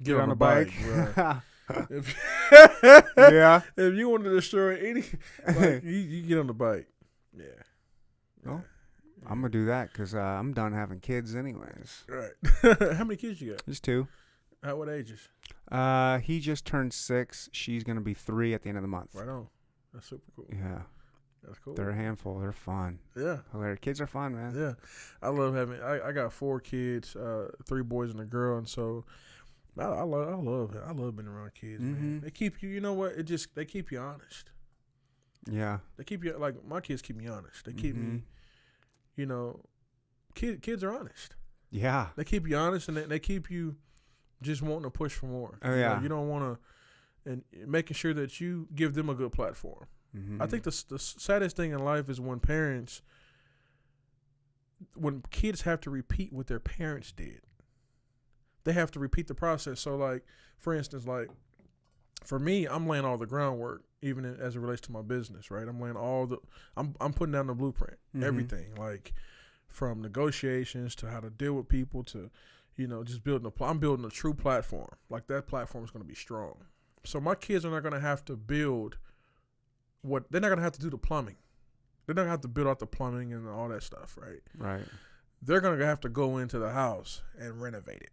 get on the bike. Yeah. If you want to destroy any, like, you get on the bike. Yeah. Well, I'm gonna do that because I'm done having kids, anyways. Right. How many kids you got? Just 2. At what ages? He just turned 6. She's gonna be 3 at the end of the month. Right on. That's super cool. Yeah. That's cool. They're a handful. They're fun. Yeah. Hilarious. Kids are fun, man. Yeah. I love having. I got 4 kids, 3 boys and a girl, and so I love it. I love being around kids, man. They keep you. You know what? They keep you honest. Yeah. They keep you, like, my kids keep me honest. They keep Mm-hmm. me, you know, kids are honest. Yeah. They keep you honest, and they keep you just wanting to push for more. Oh, You know, yeah. you don't want to, and making sure that you give them a good platform. Mm-hmm. I think the saddest thing in life is when kids have to repeat what their parents did. They have to repeat the process. So, like, for instance, like, for me, I'm laying all the groundwork, even as it relates to my business, right? I'm putting down the blueprint, Mhm. everything, like from negotiations to how to deal with people to, just I'm building a true platform. Like, that platform is going to be strong. So my kids are not going to have to build they're not going to have to do the plumbing. They're not going to have to build out the plumbing and all that stuff, right? Right. They're going to have to go into the house and renovate it,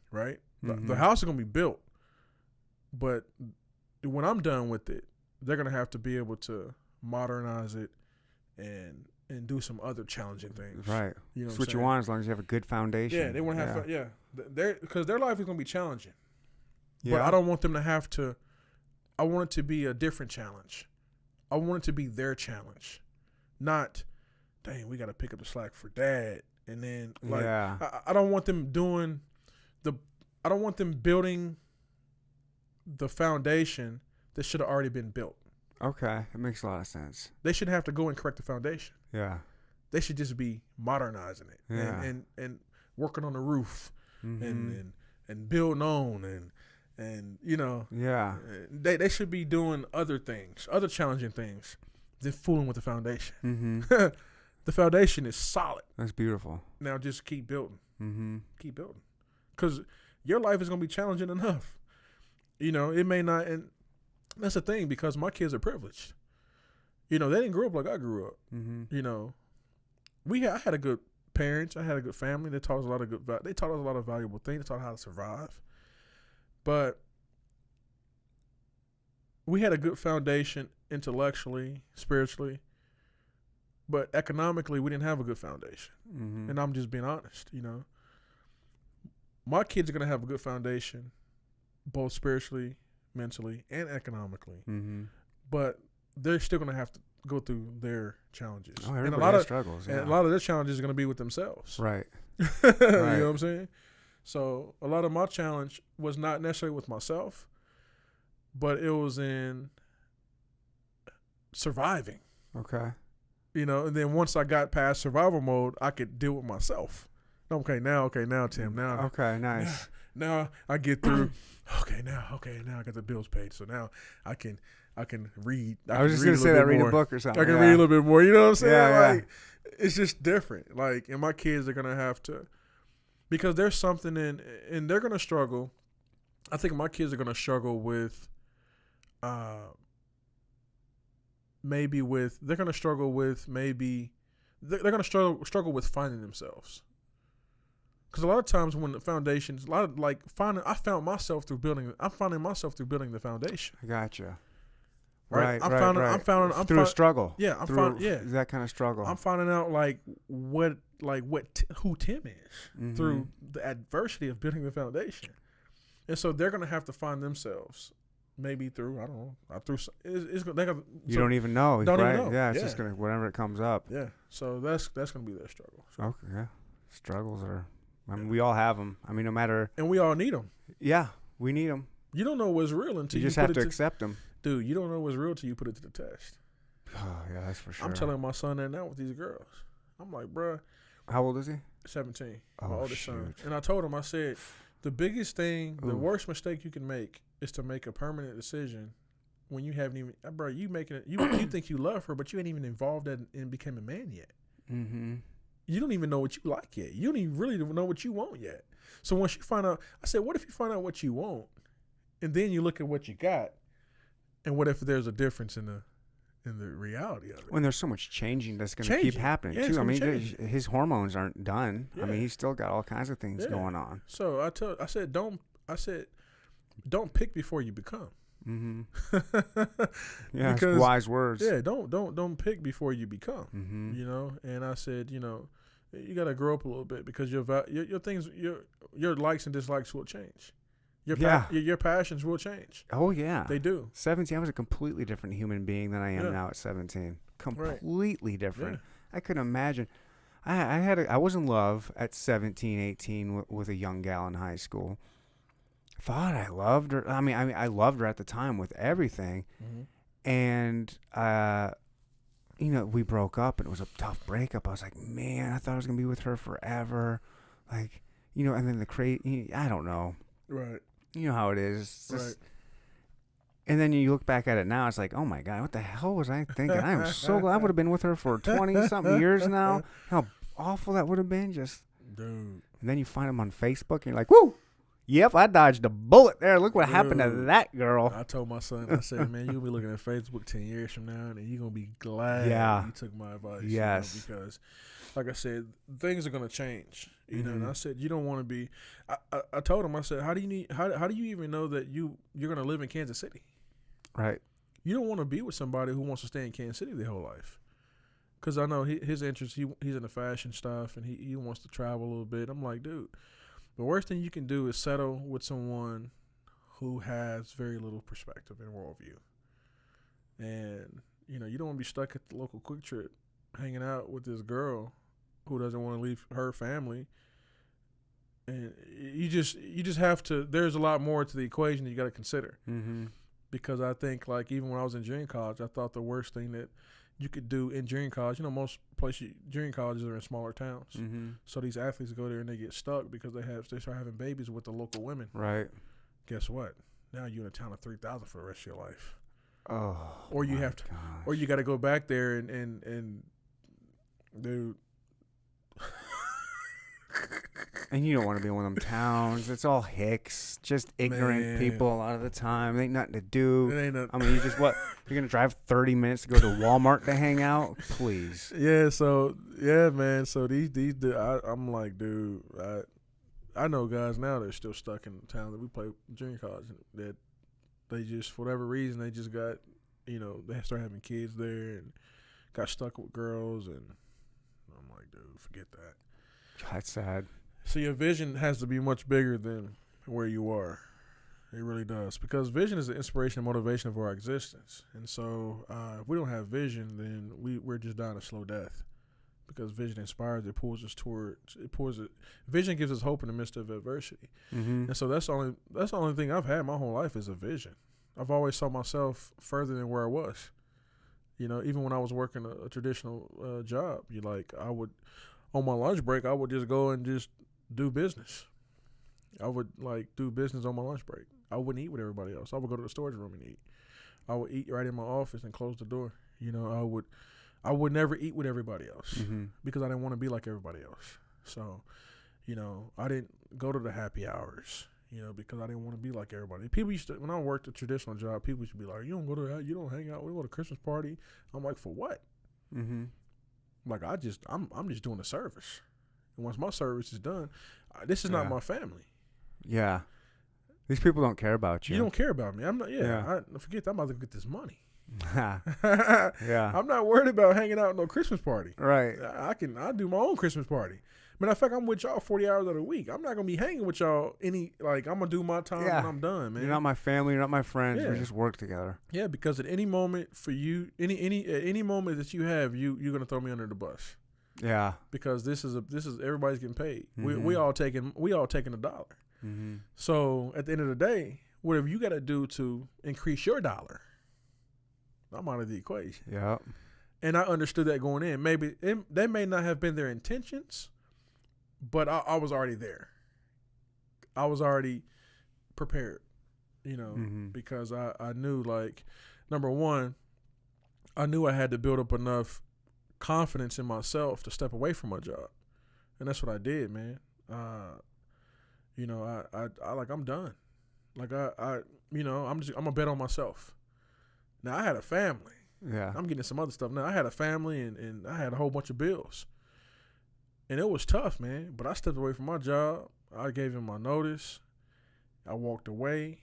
right? Mhm. The house is going to be built. But when I'm done with it, they're gonna have to be able to modernize it and do some other challenging things. Right. You know, That's what you want, as long as you have a good foundation. Yeah, they want to have fun. Yeah, because their life is gonna be challenging. Yeah. But I don't want them to have to. I want it to be a different challenge. I want it to be their challenge, not, dang, we got to pick up the slack for dad, and then like Yeah. I don't want them doing I don't want them building the foundation that should have already been built. Okay. It makes a lot of sense. They shouldn't have to go and correct the foundation. Yeah. They should just be modernizing it Yeah. and working on the roof Mm-hmm. and building on and Yeah. they should be doing other things, other challenging things than fooling with the foundation. Mm-hmm. The foundation is solid. That's beautiful. Now just keep building. Mm-hmm. Keep building. Because your life is going to be challenging enough. It may not, and that's the thing, because my kids are privileged. They didn't grow up like I grew up. Mm-hmm. I had a good parents. I had a good family. They taught us a lot of valuable things. They taught us how to survive. But we had a good foundation intellectually, spiritually, but economically we didn't have a good foundation. Mm-hmm. And I'm just being honest, My kids are going to have a good foundation, both spiritually, mentally, and economically. Mm-hmm. But they're still going to have to go through their challenges. Oh, and everybody has struggles. and Yeah. a lot of their challenges are going to be with themselves. Right. You know what I'm saying? So a lot of my challenge was not necessarily with myself, but it was in surviving. Okay. And then once I got past survival mode, I could deal with myself. Okay, now, Tim. Now, Okay. Nice. now I get through. Now I got the bills paid. So now I can read. I was just gonna say that, read a book or something. I can read a little bit more. You know what I'm saying? Yeah, Like, it's just different. Like, and my kids are gonna have to, because there's something and they're gonna struggle. I think my kids are gonna struggle with, they're gonna struggle with finding themselves. Because a lot of times when the foundations, I'm finding myself through building the foundation. I gotcha. Right. I'm through a struggle. Yeah, that kind of struggle. I'm finding out who Tim is through the adversity of building the foundation, and so they're gonna have to find themselves maybe through you don't even know. Don't right? even know. Yeah, it's Yeah. just gonna whatever it comes up. Yeah, so that's gonna be their struggle. So. Okay. Yeah. Struggles are. I mean, we all have them. I mean, no matter. And we all need them. Yeah, we need them. You don't know what's real until You just put have it to accept them. Dude, you don't know what's real till you put it to the test. Oh yeah, that's for sure. I'm telling my son that now with these girls. I'm like, bruh. How old is he? 17. Oh, My oldest son. shoot. And I told him, I said, the biggest thing, the Ooh. worst mistake you can make is to make a permanent decision when you haven't even, bro, you making it, you think you love her, but you ain't even involved in becoming a man yet. Mm-hmm. You don't even know what you like yet. You don't even really know what you want yet. So once you find out, I said, what if you find out what you want, and then you look at what you got, and what if there's a difference in the reality of it? When there's so much changing that's going to keep happening Yeah, it's too. I gonna mean, change. his hormones aren't done. Yeah. I mean, he's still got all kinds of things Yeah. going on. So I said, don't pick before you become. Mm-hmm. Yeah, Because- wise words. Yeah, don't pick before you become. Mm-hmm. And I said, you got to grow up a little bit, because your things, your likes and dislikes will change. Your passions will change. Oh yeah. They do. 17, I was a completely different human being than I am Yeah. now at 17. Right. Completely different. Yeah. I couldn't imagine. I was in love at 17, 18 with a young gal in high school. Thought I loved her. I mean, I loved her at the time with everything. Mm-hmm. And we broke up, and it was a tough breakup. I was like, man, I thought I was gonna be with her forever. Like, and then I don't know. Right. You know how it is. It's just, Right. and then you look back at it now, it's like, oh my God, what the hell was I thinking? I am so glad I would have been with her for 20-something years now. How awful that would have been. Just, dude. And then you find them on Facebook, and you're like, woo, yep, I dodged a bullet there. Look what happened to that girl. I told my son, I said, man, you'll be looking at Facebook 10 years from now, and you're going to be glad you took my advice. Yes. Because, like I said, things are going to change. You know, and I said, you don't want to be. I told him, I said, how do you even know that you're going to live in Kansas City? Right. You don't want to be with somebody who wants to stay in Kansas City their whole life. Because I know his interest, he's in the fashion stuff, and he wants to travel a little bit. I'm like, dude, the worst thing you can do is settle with someone who has very little perspective and worldview. And, you don't want to be stuck at the local Quick Trip hanging out with this girl who doesn't want to leave her family. And you just have to, there's a lot more to the equation that you got to consider. Mm-hmm. Because I think, like, even when I was in junior college, I thought the worst thing that you could do in junior college, most places, junior colleges are in smaller towns. Mm-hmm. So these athletes go there and they get stuck because they start having babies with the local women. Right. Guess what? Now you're in a town of 3,000 for the rest of your life. Oh. Or you have to, or you got to go back there and dude. And you don't want to be in one of them towns. It's all hicks, just ignorant people a lot of the time. It ain't nothing to do. It ain't I mean, you're going to drive 30 minutes to go to Walmart to hang out? Please. Yeah, so, yeah, man. So I'm like, dude, I know guys now that are still stuck in the town that we play junior college that they just, for whatever reason, they just got, they start having kids there and got stuck with girls. And I'm like, dude, forget that. That's sad. So your vision has to be much bigger than where you are. It really does. Because vision is the inspiration and motivation of our existence. And so if we don't have vision, then we're just dying a slow death. Because vision inspires, it pulls us towards, vision gives us hope in the midst of adversity. Mm-hmm. And so that's the only thing I've had my whole life is a vision. I've always saw myself further than where I was. Even when I was working a traditional job, on my lunch break, I would just go and just do business. I would do business on my lunch break. I wouldn't eat with everybody else. I would go to the storage room and eat. I would eat right in my office and close the door. I would never eat with everybody else because I didn't want to be like everybody else. So, I didn't go to the happy hours, because I didn't want to be like everybody. People used to, when I worked a traditional job, people used to be like, you don't go to that, you don't hang out, we go to Christmas party. I'm like, for what? Mm-hmm. Like, I'm just doing a service. And once my service is done, this is not my family. Yeah. These people don't care about you. You don't care about me. I'm not, I forget that I'm about to get this money. Yeah. I'm not worried about hanging out at no Christmas party. Right. I do my own Christmas party. Matter of fact, I'm with y'all 40 hours of the week. I'm not going to be hanging with y'all I'm going to do my time when I'm done, man. You're not my family. You're not my friends. We just work together. Yeah, because at any moment for you, at any moment that you have, you're going to throw me under the bus. Yeah. Because this is everybody's getting paid. Mm-hmm. We all taking $1. Mm-hmm. So at the end of the day, whatever you got to do to increase your dollar, I'm out of the equation. Yeah. And I understood that going in. Maybe they may not have been their intentions, but I was already there. I was already prepared, because I knew, number one, I knew I had to build up enough confidence in myself to step away from my job. And that's what I did, man. I'm done. I'm gonna bet on myself. Now I had a family. Yeah. I'm getting some other stuff now. I had a family and I had a whole bunch of bills. And it was tough, man. But I stepped away from my job. I gave him my notice. I walked away.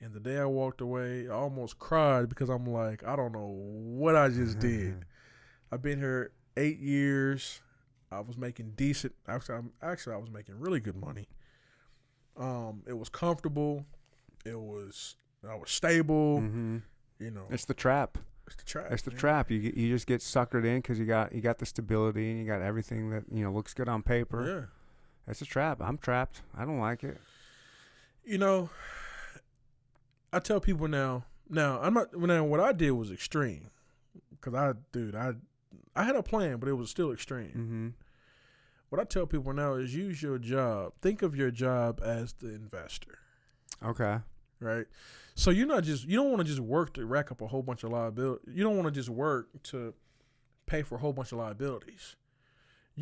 And the day I walked away, I almost cried because I'm like, I don't know what I just did. I've been here 8 years. I was making decent. Actually, I was making really good money. It was comfortable. I was stable. Mm-hmm. You know, It's the trap. it's the trap. It's the man. trap. You just get suckered in because you got the stability and you got everything that looks good on paper. Yeah. It's a trap. I'm trapped. I don't like it. You know, I tell people now. I'm not. Now, what I did was extreme, because I had a plan, but it was still extreme. Mm-hmm. What I tell people now is use your job. Think of your job as the investor, Okay. right? So you don't want to just work to rack up a whole bunch of liability. You don't want to just work to pay for a whole bunch of liabilities.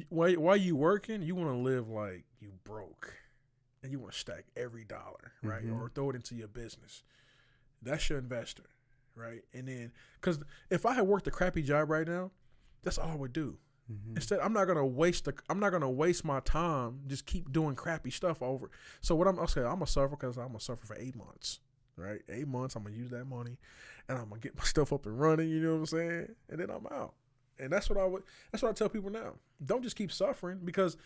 While you working, you want to live like you broke, and you want to stack every dollar, right? Mhm. Or throw it into your business. That's your investor, right? And then, because if I had worked a crappy job right now, that's all I would do. Mm-hmm. Instead, I'm not gonna waste my time just keep doing crappy stuff over. So what I'm gonna suffer, because I'm gonna suffer for 8 months, right? 8 months, I'm gonna use that money, and I'm gonna get my stuff up and running. You know what I'm saying? And then I'm out. And that's what I tell people now. Don't just keep suffering, because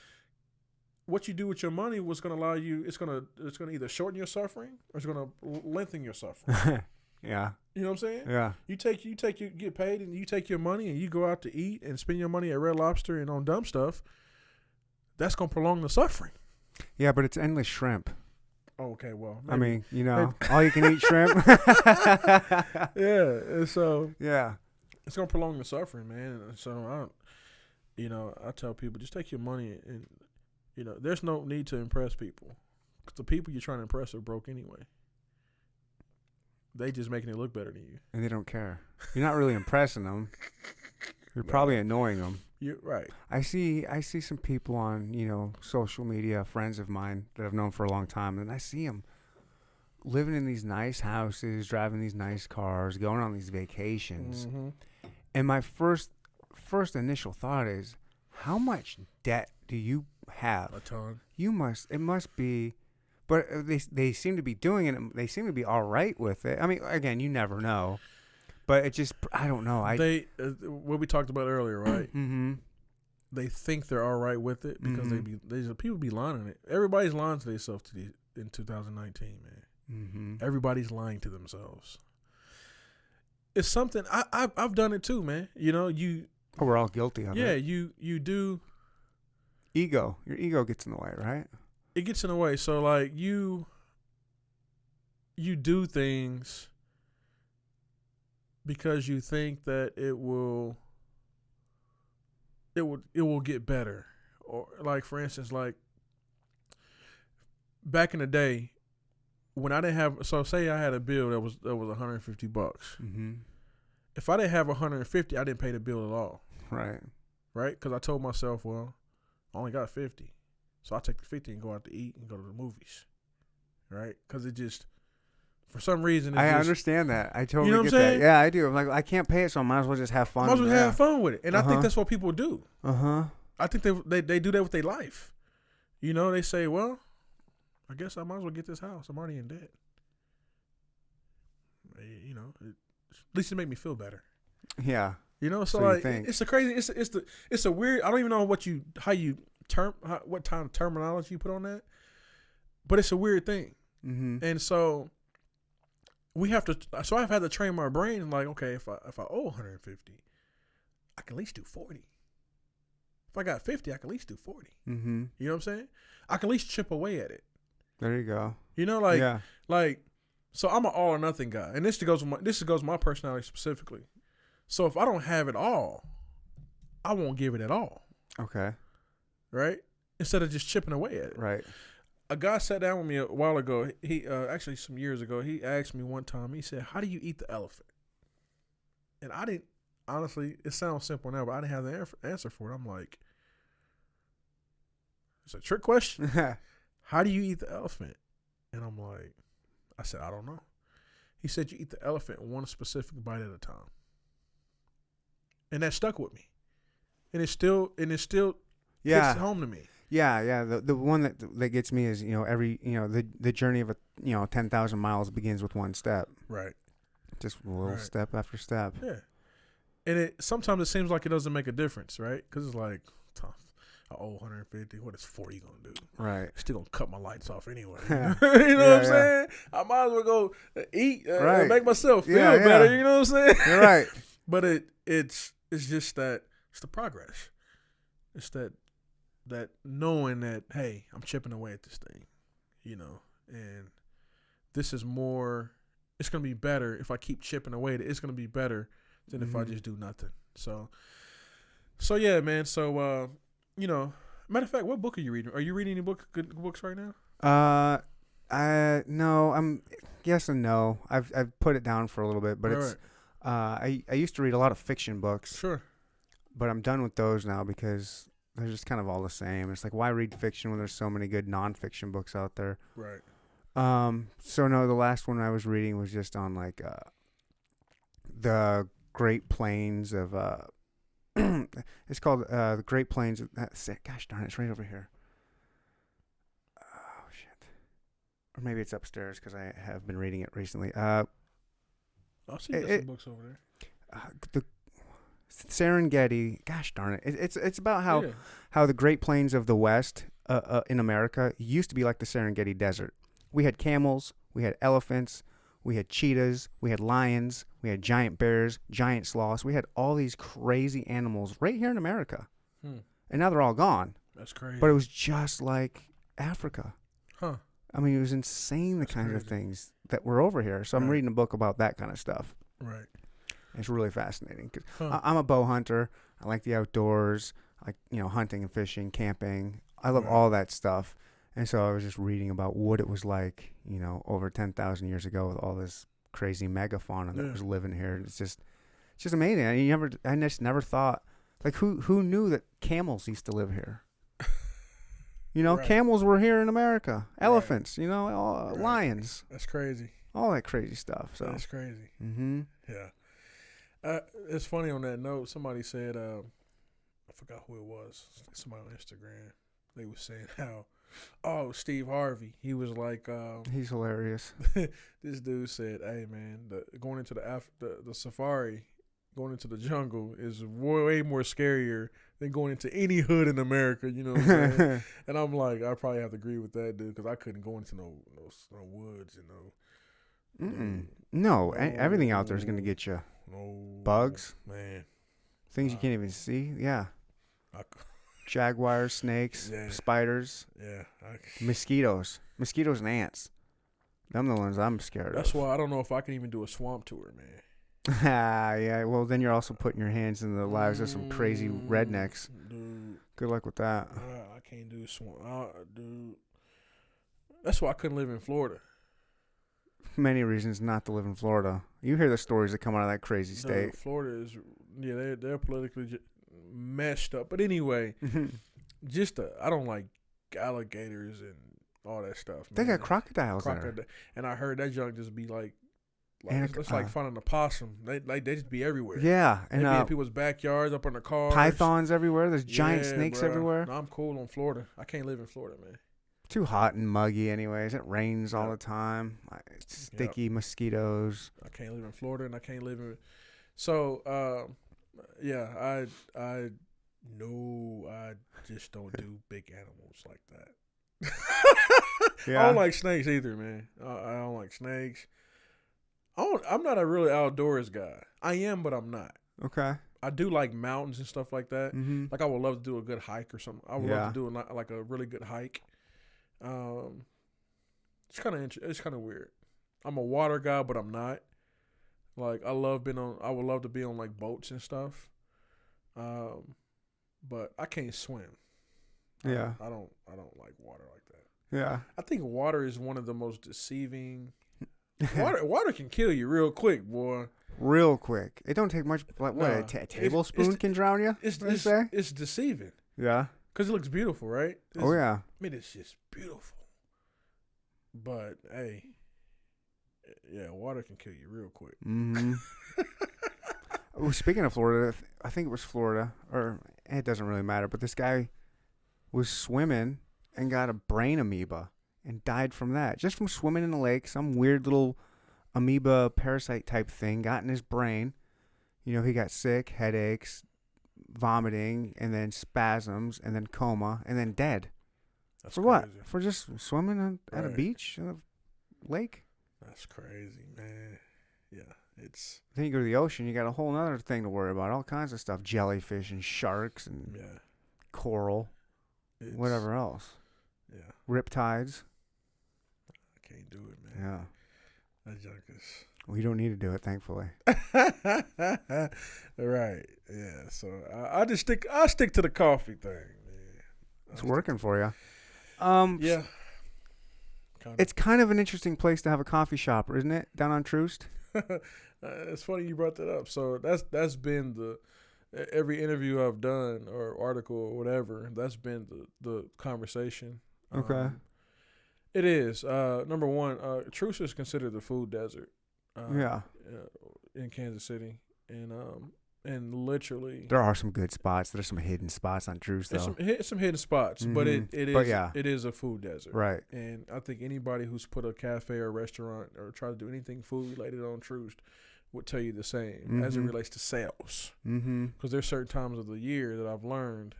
what you do with your money was gonna allow you. It's gonna either shorten your suffering or it's gonna lengthen your suffering. Yeah. You know what I'm saying? Yeah. You get paid and you take your money and you go out to eat and spend your money at Red Lobster and on dumb stuff. That's gonna prolong the suffering. Yeah, but it's endless shrimp. Oh, okay, well, I maybe. mean, all you can eat shrimp. Yeah, and so Yeah. it's gonna prolong the suffering, man. And so I tell people, just take your money and there's no need to impress people, 'cause the people you're trying to impress are broke anyway. They just making it look better than you. And they don't care. You're not really impressing them. You're probably annoying them. You're right. I see some people on, social media, friends of mine that I've known for a long time, and I see them living in these nice houses, driving these nice cars, going on these vacations. Mm-hmm. And my first initial thought is, how much debt do you have? A ton. It must be, but they seem to be doing it. They seem to be all right with it. I mean, again, you never know, but it just, I don't know. What we talked about earlier, right? Mm-hmm. They think they're all right with it because people be lying on it. Everybody's lying to themselves in 2019, man. Mm-hmm. Everybody's lying to themselves. It's something I've done it too, man. Oh, we're all guilty of it. Yeah, you do. Your ego gets in the way, right? It gets in the way. So like you do things because you think that it will get better. Or like, for instance, like back in the day when I didn't have, so say I had a bill that was $150. Mm-hmm. If I didn't have 150, I didn't pay the bill at all. Right. Right? Because I told myself, well, I only got 50. So I'll take the 50 and go out to eat and go to the movies. Right? Because it just, for some reason, I understand that. I totally what get I'm saying? that. Yeah, I do. I'm like, I can't pay it, so I might as well just have fun. Might as well have fun with it. And I think that's what people do. Uh-huh. I think they do that with their life. They say, well, I guess I might as well get this house. I'm already in debt. At least it made me feel better. Yeah. So So like you think. it's a crazy, it's a weird. I don't even know what terminology you put on that, but it's a weird thing. Mm-hmm. And so we have to. So I've had to train my brain like, okay, if I owe 150, I can at least do 40. If I got 50, I can at least do 40. Mm-hmm. You know what I'm saying? I can at least chip away at it. There you go. Like, so I'm an all or nothing guy, and this goes with my personality specifically. So if I don't have it all, I won't give it at all. Okay. Right? Instead of just chipping away at it. Right. A guy sat down with me a while ago. He actually some years ago. He asked me one time. He said, "How do you eat the elephant?" And I didn't. Honestly, it sounds simple now, but I didn't have the answer for it. I'm like, it's a trick question. How do you eat the elephant? And I'm like, I said, I don't know. He said, you eat the elephant one specific bite at a time. And that stuck with me. And it still hits home to me. Yeah. The one that gets me is, the journey of 10,000 miles begins with one step. Right. Just a little step after step. Yeah. And sometimes it seems like it doesn't make a difference, right? Because it's like, I owe 150. What is 40 gonna do? Right. Still gonna cut my lights off anyway. Yeah. You know what I'm Yeah. saying? I might as well go eat Right. and make myself feel Yeah, better. yeah. You know what I'm saying? You're right. But it's just that it's the progress. It's that knowing that, hey, I'm chipping away at this thing, you know, and this is more. It's gonna be better if I keep chipping away. It's gonna be better than if I just do nothing. So yeah, man. So you know, matter of fact, what book are you reading? Are you reading any good books right now? No, I'm yes and no. I've put it down for a little bit, but it's I used to read a lot of fiction books. Sure. But I'm done with those now because they're just kind of all the same. It's like, why read fiction when there's so many good nonfiction books out there? Right. So no, the last one I was reading was just on like the Great Plains of it's called the Great Plains of gosh darn it, it's right over here. Oh shit. Or maybe it's upstairs because I have been reading it recently. I'll see some books over there. The Serengeti, gosh darn it. It's about how the Great Plains of the West in America used to be like the Serengeti Desert. We had camels, we had elephants, we had cheetahs, we had lions, we had giant bears, giant sloths. We had all these crazy animals right here in America. And now they're all gone. That's crazy. But it was just like Africa. Huh. I mean, it was insane the kinds of things that were over here. So I'm reading a book about that kind of stuff. Right. It's really fascinating because I'm a bow hunter. I like the outdoors. I like, you know, hunting and fishing, camping. I love all that stuff. And so I was just reading about what it was like, you know, over 10,000 years ago with all this crazy megafauna that was living here. It's just amazing. I just never thought, like, who knew that camels used to live here? You know, camels were here in America. Elephants, you know, lions. That's crazy. All that crazy stuff. So that's crazy. Mm-hmm. Yeah. It's funny on that note. Somebody said, I forgot who it was. Somebody on Instagram. They were saying how, Steve Harvey. He was like, he's hilarious. This dude said, "Hey man, going into the safari, going into the jungle is way more scarier than going into any hood in America." You know what I'm saying? And I'm like, I probably have to agree with that dude because I couldn't go into no woods, you know. No, everything out there is gonna get you. No bugs, man, things you can't even see. Yeah, jaguars, snakes, spiders. Yeah, mosquitoes and ants. Them the ones I'm scared of. That's why I don't know if I can even do a swamp tour, man. Yeah. Well, then you're also putting your hands in the lives of some crazy rednecks. Dude, good luck with that. I can't do swamp, dude. That's why I couldn't live in Florida. Many reasons not to live in Florida. You hear the stories that come out of that crazy state. No, Florida is, they're politically messed up. But anyway, I don't like alligators and all that stuff. They man. got crocodiles there. And I heard that junk just be like it's like finding a possum. They just be everywhere. Yeah, and they be in people's backyards, up in their cars. Pythons everywhere. There's giant snakes everywhere. No, I'm cool on Florida. I can't live in Florida, man. Too hot and muggy anyways. It rains all the time. Sticky mosquitoes. I can't live in Florida, and I can't live in. So, I just don't do big animals like that. I don't like snakes either, man. I don't like snakes. I'm not a really outdoors guy. I am, but I'm not. Okay. I do like mountains and stuff like that. Mm-hmm. Like I would love to do a good hike or something. I would love to do like a really good hike. It's kind of weird. I'm a water guy, but I'm not. Like I would love to be on like boats and stuff. But I can't swim. Yeah. I don't like water like that. Yeah. I think water is one of the most deceiving. Water can kill you real quick, boy. Real quick. It don't take much. Like what? A tablespoon can drown you? It's deceiving. Yeah. Because it looks beautiful, right? Yeah. I mean, it's just beautiful. But hey, yeah, water can kill you real quick. Mm-hmm. Speaking of Florida, I think it was Florida, or it doesn't really matter. But this guy was swimming and got a brain amoeba and died from that, just from swimming in the lake. Some weird little amoeba parasite type thing got in his brain. You know, he got sick, headaches, vomiting, and then spasms, and then coma, and then dead. That's For crazy. what? For just swimming at a Right. beach, in a lake? That's crazy, man. Yeah, it's Then you go to the ocean, you got a whole other thing to worry about. All kinds of stuff. Jellyfish and sharks and yeah, coral, it's, whatever else. Yeah, Riptides. I can't do it, man. Yeah. That junk is. We don't need to do it, thankfully. Right. Yeah. So I just stick. I stick to the coffee thing, man. It's working for you. Yeah. Kinda. It's kind of an interesting place to have a coffee shop, isn't it? Down on Troost. It's funny you brought that up. So that's been the every interview I've done or article or whatever. That's been the conversation. Okay. It is. Number one, Troost is considered the food desert. Yeah. In Kansas City, and literally There are some good spots. There's some hidden spots on Troost, though. it's some hidden spots, but it is But yeah. it is a food desert, Right. And I think anybody who's put a cafe or restaurant or tried to do anything food related on Troost would tell you the same as it relates to sales. Mm-hmm. Because there's certain times of the year that I've learned.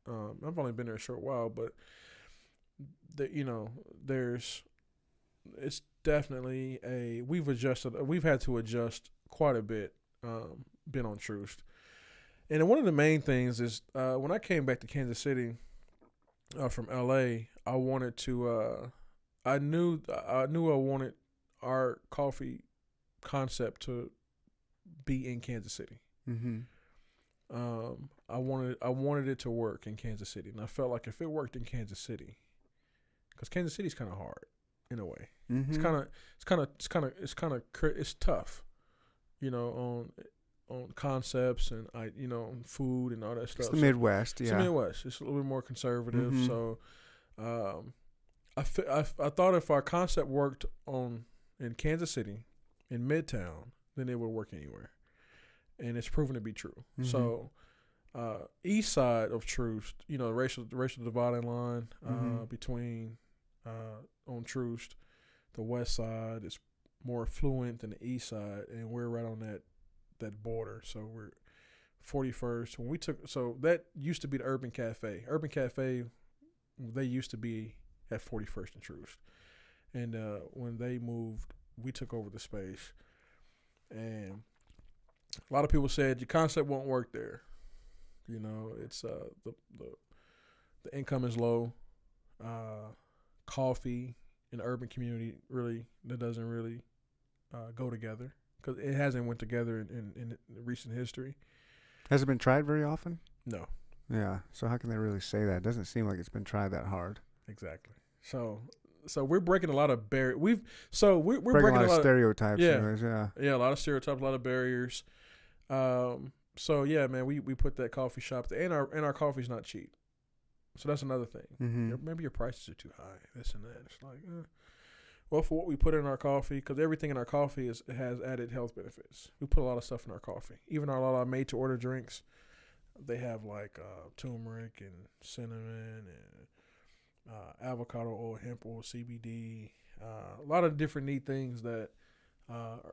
I've only been there a short while, but it's definitely we've had to adjust quite a bit. Been on Troost, and one of the main things is when I came back to Kansas City from LA, I wanted to. I knew I wanted our coffee concept to be in Kansas City. Mm-hmm. I wanted it to work in Kansas City, and I felt like if it worked in Kansas City, because Kansas City's kind of hard in a way. Mm-hmm. It's tough, on concepts and on food and all that stuff. It's the Midwest, yeah. It's the Midwest. It's a little bit more conservative. Mhm. So, I thought if our concept worked in Kansas City, in Midtown, then it would work anywhere, and it's proven to be true. Mhm. So, east side of Troost, racial dividing line between on Troost, the west side is more affluent than the east side, and we're right on that border. So we're 41st. So that used to be the Urban Cafe. Urban Cafe, they used to be at 41st and Troost, and when they moved, we took over the space, and a lot of people said your concept won't work there. It's the income is low. Coffee in the urban community that doesn't really go together because it hasn't went together in recent history. Has it been tried very often? No, Yeah. So how can they really say that? It doesn't seem like it's been tried that hard. exactly. So we're breaking a lot of barriers. We're Breaking a lot of stereotypes. Yeah. Anyways, yeah. a lot of stereotypes, a lot of barriers. So yeah, man, we put that coffee shop there, and our coffee's not cheap. So that's another thing. Mm-hmm. Maybe your prices are too high. This and that. It's like, well, for what we put in our coffee, because everything in our coffee has added health benefits. We put a lot of stuff in our coffee. Even a lot of our made-to-order drinks, they have like turmeric and cinnamon and avocado oil, hemp oil, CBD, a lot of different neat things that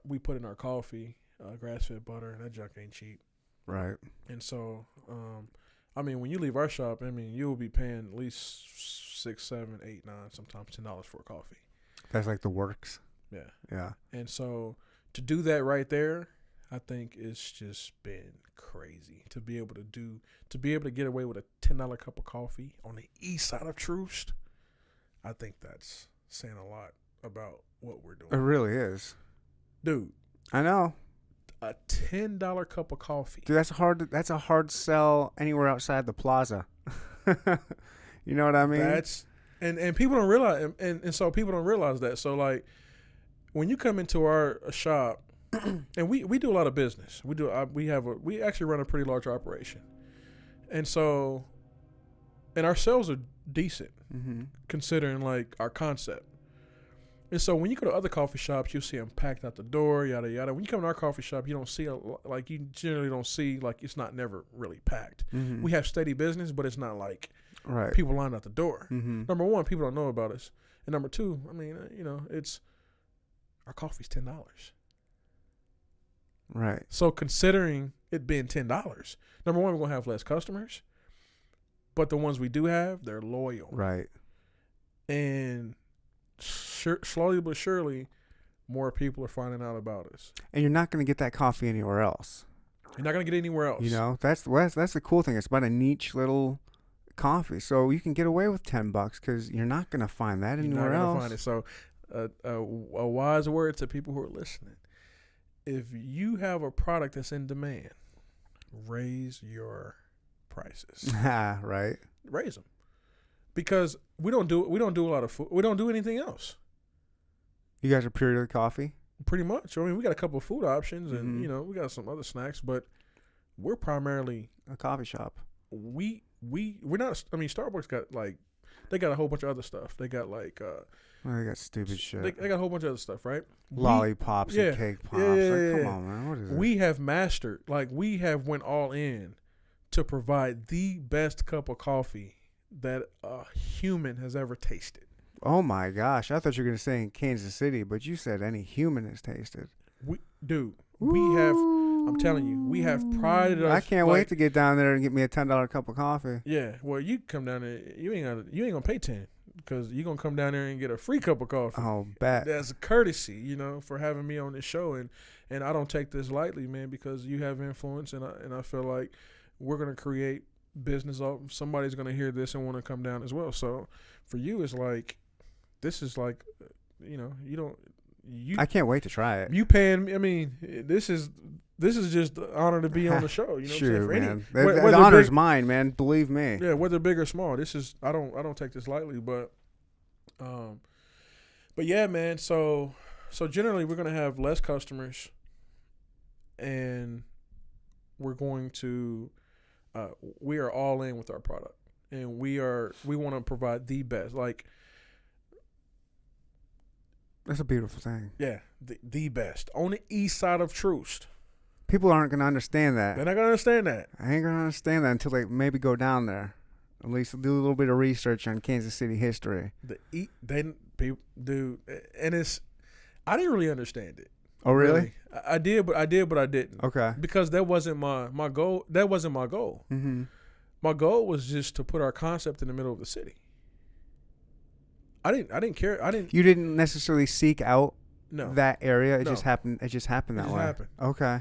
we put in our coffee. Grass-fed butter, and that junk ain't cheap. Right. And so, when you leave our shop, you'll be paying at least $6, $7, $8, $9, sometimes $10 for a coffee. That's like the works. Yeah. Yeah. And so to do that right there, I think it's just been crazy to be able to get away with a $10 cup of coffee on the east side of Troost. I think that's saying a lot about what we're doing. It really is. Dude, I know. a $10 cup of coffee. Dude, that's a hard sell anywhere outside the plaza. You know what I mean? That's and people don't realize and so people don't realize that. So like when you come into our shop and we do a lot of business. We actually run a pretty large operation. And so and our sales are decent considering like our concept. And so when you go to other coffee shops, you'll see them packed out the door, yada yada. When you come to our coffee shop, you don't see you generally don't see like it's not never really packed. Mm-hmm. We have steady business, but it's not like Right. people lined out the door. Mm-hmm. Number one, people don't know about us, and number two, it's our coffee's $10. Right. So considering it being $10, number one, we're gonna have less customers, but the ones we do have, they're loyal. Right. And slowly but surely, more people are finding out about us. And you're not going to get that coffee anywhere else. You're not gonna get it anywhere else. You know, that's the cool thing. It's about a niche little coffee, so you can get away with $10 because you're not going to find that anywhere else. Find it. So, a wise word to people who are listening: if you have a product that's in demand, raise your prices. Right. Raise them, because we don't do a lot of food. We don't do anything else. You guys are pure coffee? Pretty much. I mean, we got a couple of food options, and we got some other snacks, but we're primarily a coffee shop. We're not. I mean, Starbucks got they got a whole bunch of other stuff. They got they got stupid shit. They got a whole bunch of other stuff, right? Lollipops and cake pops. Come on, man. What is this? We have mastered. We have went all in to provide the best cup of coffee that a human has ever tasted. Oh my gosh! I thought you were gonna say in Kansas City, but you said any human has tasted. We have. I'm telling you, we have prided us. I can't wait to get down there and get me a $10 cup of coffee. Yeah, well, you come down there, you ain't gonna pay $10 because you gonna come down there and get a free cup of coffee. Oh, bet. That's a courtesy, for having me on this show, and I don't take this lightly, man, because you have influence, and I feel like we're gonna create business. Somebody's gonna hear this and want to come down as well. So for you, it's this is you don't. I can't wait to try it. You paying me? I mean, this is just the honor to be on the show. You know sure, what I'm saying? Man. The honor's mine, man. Believe me. Yeah, whether big or small, this is I don't take this lightly, but yeah, man. So generally, we're gonna have less customers, and we're going to we are all in with our product, and we want to provide the best. That's a beautiful thing. Yeah, the best on the east side of Troost. People aren't going to understand that. They're not going to understand that. I ain't going to understand that until they maybe go down there. At least do a little bit of research on Kansas City history. People do, and I didn't really understand it. Oh, really? I did, but I didn't. Okay. Because that wasn't my goal. That wasn't my goal. Mm-hmm. My goal was just to put our concept in the middle of the city. I didn't care. You didn't necessarily seek out that area. It No. just happened. It just happened that way. Happened. Okay.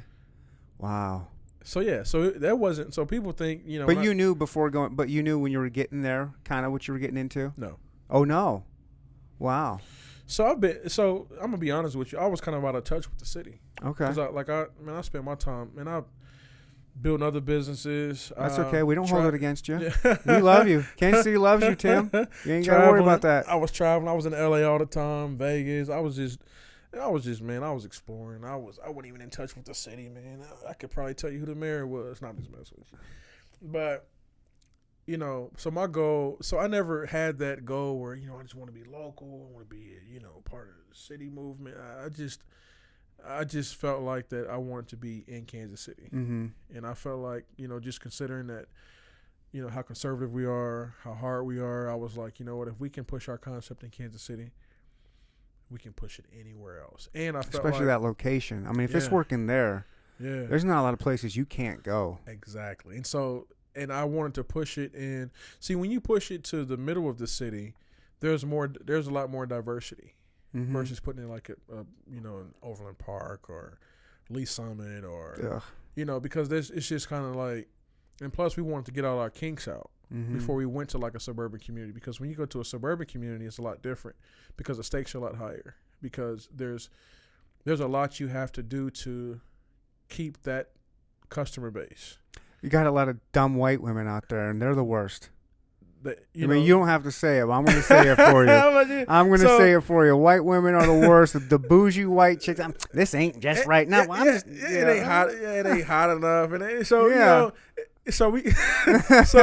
Wow. So yeah. So that wasn't. So people think But you knew before going. But you knew when you were getting there, kind of what you were getting into. No. Oh no. Wow. So I'm gonna be honest with you. I was kind of out of touch with the city. Okay. Because I spent my time and I building other businesses. That's okay. We don't hold it against you. Yeah. We love you. Kansas City loves you, Tim. You ain't got to worry about that. I was traveling. I was in LA all the time, Vegas. I was just, man, I was exploring. I wasn't even in touch with the city, man. I could probably tell you who the mayor was. Not just mess with you. But, so my goal, so I never had that goal where, I just want to be local. I want to be, part of the city movement. I just felt like that I wanted to be in Kansas City. Mm-hmm. And I felt like, just considering that, how conservative we are, how hard we are, I was like, you know what, if we can push our concept in Kansas City, we can push it anywhere else. And I felt especially that location. I mean, if it's working there, there's not a lot of places you can't go. Exactly. And so, and I wanted to push it in. See, when you push it to the middle of the city, there's a lot more diversity. Mm-hmm. Versus putting it an Overland Park or Lee Summit or because it's just kind of and plus we wanted to get all our kinks out before we went to a suburban community, because when you go to a suburban community it's a lot different because the stakes are a lot higher, because there's a lot you have to do to keep that customer base. You got a lot of dumb white women out there, and they're the worst. You don't have to say it, but I'm going to say it for you. I'm going to say it for you. White women are the worst. The bougie white chicks. This ain't just right now. It ain't hot. Yeah, it ain't hot enough. And so so we. It's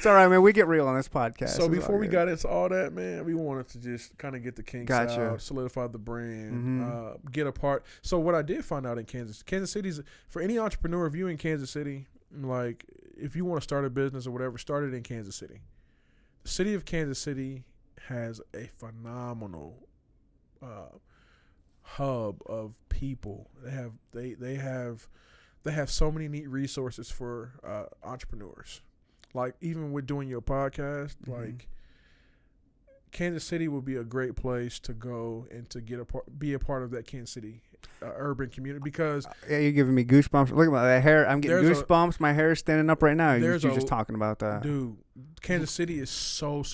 all right, man. We get real on this podcast. So before we got into all that, man, we wanted to just kind of get the kinks Gotcha. out, solidify the brand, get apart. So what I did find out in Kansas City's, for any entrepreneur, if you in Kansas City, if you want to start a business or whatever, start it in Kansas City. The city of Kansas City has a phenomenal hub of people. They have so many neat resources for entrepreneurs. Like even with doing your podcast, like Kansas City would be a great place to go and to be a part of that Kansas City urban community because yeah, you're giving me goosebumps. Look at my hair. I'm getting goosebumps. My hair is standing up right now. You're just talking about that. Dude, Kansas City is so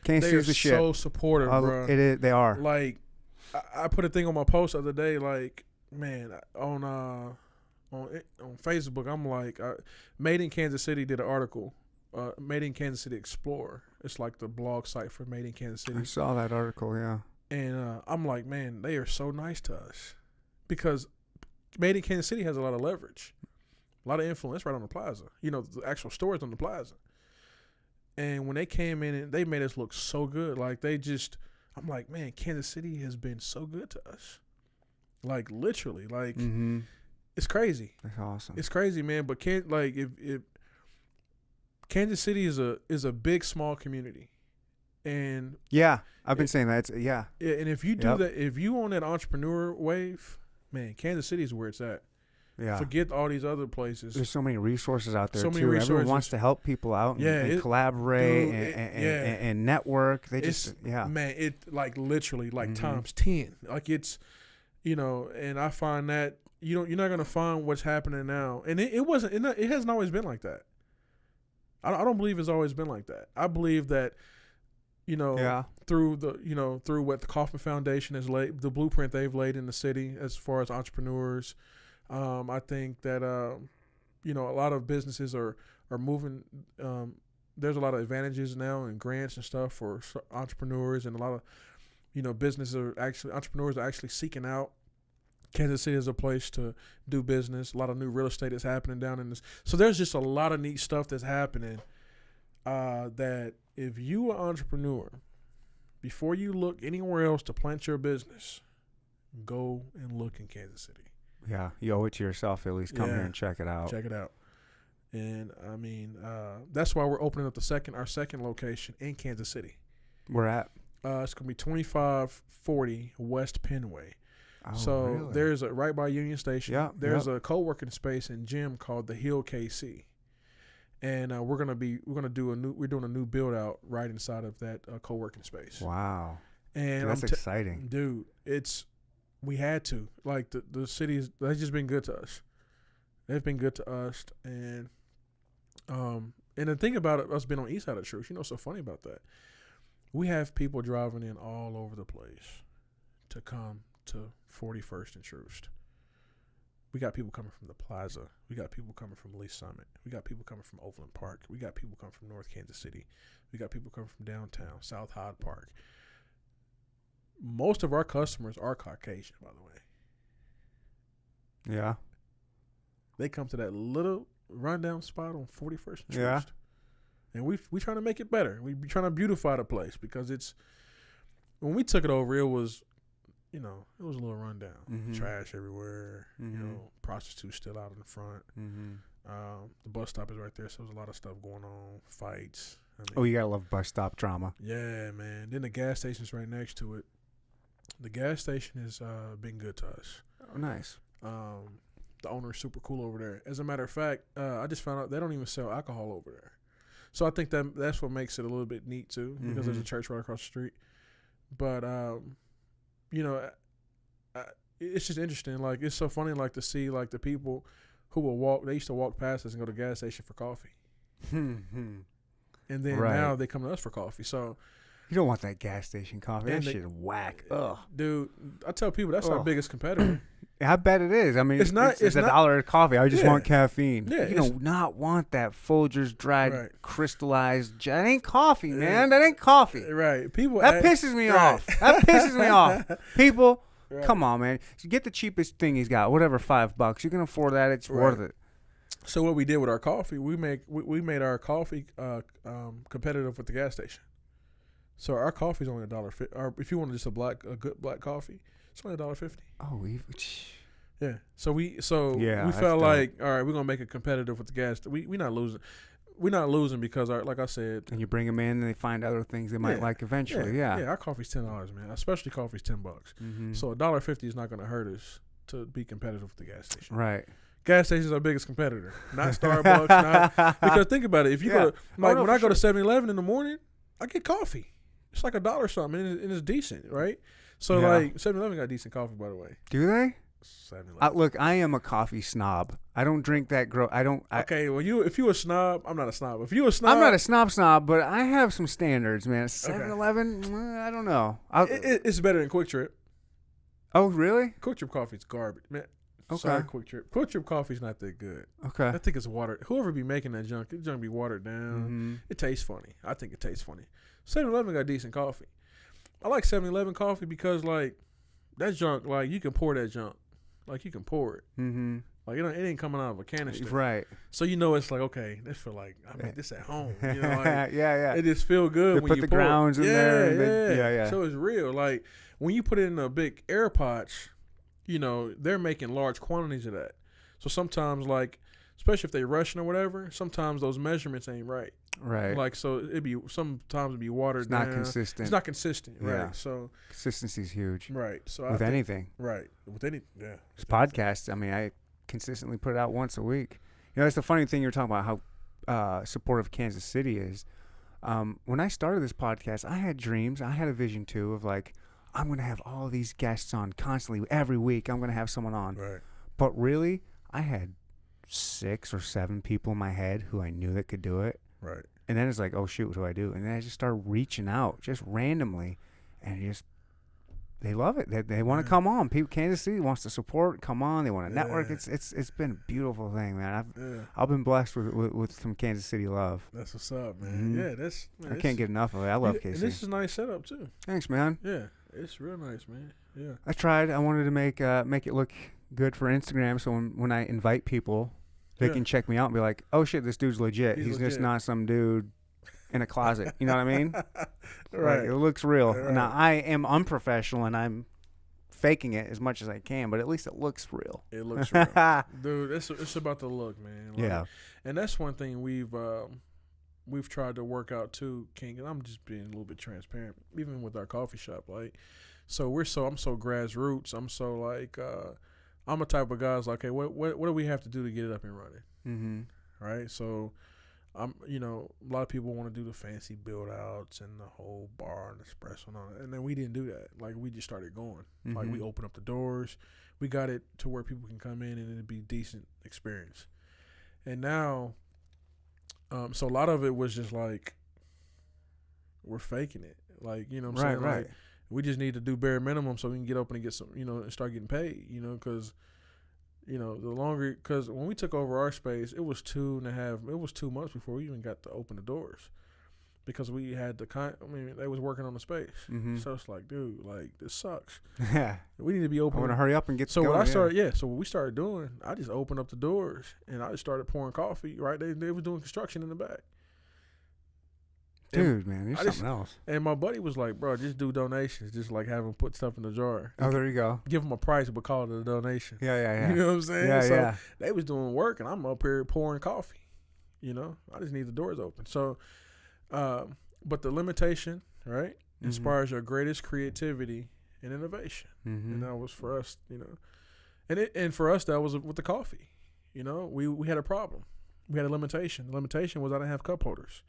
Kansas City's the shit. So supportive, bro. It is. They are. Like, I put a thing on my post the other day. Like, man, on Facebook, I'm like, Made in Kansas City did an article. Made in Kansas City Explorer. It's like the blog site for Made in Kansas City. I saw that article. Yeah. And I'm like, man, they are so nice to us because Made in Kansas City has a lot of leverage, a lot of influence right on the plaza. You know, the actual stores on the plaza. And when they came in and they made us look so good, like I'm like, man, Kansas City has been so good to us. Like literally, like it's crazy. That's awesome. It's crazy, man. But if Kansas City is a big small community, and yeah, I've been saying that. Yeah. And if you do that, if you on that entrepreneur wave, man, Kansas City is where it's at. Yeah. Forget all these other places. There's so many resources out there, so many too. resources. Everyone wants to help people out and collaborate and network. Man, it like literally like times 10. Like it's, and I find that you're not going to find what's happening now. And it hasn't always been like that. I don't believe it's always been like that. I believe that, through what the Kauffman Foundation has laid, the blueprint they've laid in the city as far as entrepreneurs. I think that a lot of businesses are moving. There's a lot of advantages now and grants and stuff for entrepreneurs, and a lot of entrepreneurs are actually seeking out Kansas City as a place to do business. A lot of new real estate is happening down in this. So there's just a lot of neat stuff that's happening. That if you are an entrepreneur, before you look anywhere else to plant your business, go and look in Kansas City. Yeah, you owe it to yourself at least. Come here and check it out. Check it out. And I mean, that's why we're opening up our second location in Kansas City. Where at? It's gonna be 2540 West Penway. Oh, so really? There's right by Union Station. Yeah. There's a co-working space and gym called the Hill KC, and we're doing a new build out right inside of that co-working space. Wow. And dude, that's exciting, dude. We had to, like, the cities, they've just been good to us. They've been good to us. And the thing about it, us being on east side of Troost, what's so funny about that? We have people driving in all over the place to come to 41st and Troost. We got people coming from the plaza. We got people coming from Lee Summit. We got people coming from Overland Park. We got people coming from North Kansas City. We got people coming from downtown, South Hyde Park. Most of our customers are Caucasian, by the way. Yeah. They come to that little rundown spot on 41st and Troost. Yeah. And we trying to make it better. We trying to beautify the place because when we took it over, it was, it was a little rundown. Mm-hmm. Trash everywhere. Mm-hmm. Prostitutes still out in the front. Mm-hmm. The bus stop is right there, so there's a lot of stuff going on. Fights. You gotta love bus stop drama. Yeah, man. Then the gas station's right next to it. The gas station has been good to us. Oh, nice. The owner is super cool over there. As a matter of fact, I just found out they don't even sell alcohol over there. So I think that's what makes it a little bit neat too, because there's a church right across the street. But it's just interesting. Like, it's so funny, like, to see, like, the people who will walk. They used to walk past us and go to the gas station for coffee, and then now they come to us for coffee. So. You don't want that gas station coffee. That shit is whack. Ugh. Dude, I tell people that's our biggest competitor. I bet it is. I mean, it's not $1 coffee. I just want caffeine. Yeah, you do not want that Folgers dried, crystallized. That ain't coffee, man. That ain't coffee. Right. People. That pisses me off. That pisses me off. People, come on, man. Get the cheapest thing he's got. Whatever, $5. You can afford that. It's worth it. So what we did with our coffee, we made our coffee competitive with the gas station. So our coffee's only $1.50. Or if you want just a good black coffee, it's only $1.50. Oh, yeah. So we felt like, all right, we're gonna make it competitive with the gas. We're not losing. We're not losing because like I said. And you bring them in, and they find other things they might like eventually. Yeah. Our coffee's $10, man. Especially coffee's $10. Mm-hmm. So $1.50 is not gonna hurt us. to be competitive with the gas station. Right. Gas stations are our biggest competitor, not Starbucks. Not because think about it. If you go to, when I go to 7-Eleven in the morning, I get coffee. It's like $1 something, and it's decent, right? So like 7-Eleven got decent coffee, by the way. Do they? 7-Eleven. Look, I am a coffee snob. I don't drink that. Okay, well, if you a snob, I'm not a snob. If you a snob, I'm not a snob, but I have some standards, man. 7-Eleven, I don't know. It's better than Quick Trip. Oh, really? Quick Trip coffee is garbage, man. Okay. Sorry, Quick Trip. Quick Trip coffee's not that good. Okay. I think it's watered. Whoever be making that junk be watered down. Mm-hmm. It tastes funny. I think it tastes funny. 7-Eleven got decent coffee. I like 7-Eleven coffee because like that junk, like you can pour that junk, like you can pour it. Mm-hmm. Like it ain't coming out of a canister, right? So you know it's like okay, this feel like I make this at home. You know, like, yeah. It just feel good they when put you the pour grounds it. in there. Yeah. So it's real. Like when you put it in a big air potch, you know they're making large quantities of that. So sometimes like, especially if they rushing or whatever, sometimes those measurements ain't right. Right. Like so sometimes it'd be watered down. It's not consistent. It's not consistent. Right. Yeah. So consistency is huge. Right. So with anything. Right. With any. Yeah. This podcast. I mean, I consistently put it out once a week. You know, that's the funny thing you're talking about how supportive Kansas City is. When I started this podcast, I had dreams. I had a vision too of like, I'm going to have all these guests on constantly every week. I'm going to have someone on. Right. But really, I had 6 or 7 people in my head who I knew that could do it. Right. And then it's like, oh shoot, what do I do? And then I just started reaching out just randomly, and they love it. They want to come on. People, Kansas City wants to support. Come on, they want to network. It's been a beautiful thing, man. I've been blessed with some Kansas City love. That's what's up, man. Mm-hmm. Yeah, I can't get enough of it. I love KC. And this is a nice setup too. Thanks, man. Yeah, it's real nice, man. Yeah. I tried. I wanted to make it look good for Instagram, so when I invite people, they can check me out and be like, oh shit, this dude's legit. He's just not some dude in a closet. You know what I mean? Right. Like, it looks real. Right. Now, I am unprofessional and I'm faking it as much as I can, but at least it looks real. It looks real. Dude, it's about the look, man. Like, yeah. And that's one thing we've tried to work out too, King, and I'm just being a little bit transparent, even with our coffee shop. Like, so I'm so grassroots. I'm so like, I'm a type of guy that's like, okay, what do we have to do to get it up and running? Mm-hmm. Right. So a lot of people want to do the fancy build outs and the whole bar and espresso and all that. And then we didn't do that. Like we just started going. Mm-hmm. Like we opened up the doors. We got it to where people can come in and it'd be decent experience. And now, so a lot of it was just like, we're faking it. Like, you know what I'm saying? Right. Like, we just need to do bare minimum so we can get open and get some, and start getting paid, because, because when we took over our space, it was 2 months before we even got to open the doors because we had they was working on the space. Mm-hmm. So it's like, dude, like this sucks. Yeah. We need to be open. I want to hurry up and get so going. So what we started doing, I just opened up the doors and I just started pouring coffee, right? They were doing construction in the back. Dude, man, you're something else. And my buddy was like, bro, just do donations. Just like have them put stuff in the jar. Oh, there you go. Give them a price, but call it a donation. Yeah. You know what I'm saying? Yeah, so they was doing work, and I'm up here pouring coffee. I just need the doors open. So, but the limitation, right, inspires your greatest creativity and innovation. Mm-hmm. And that was for us, and for us, that was with the coffee. We had a problem. We had a limitation. The limitation was I didn't have cup holders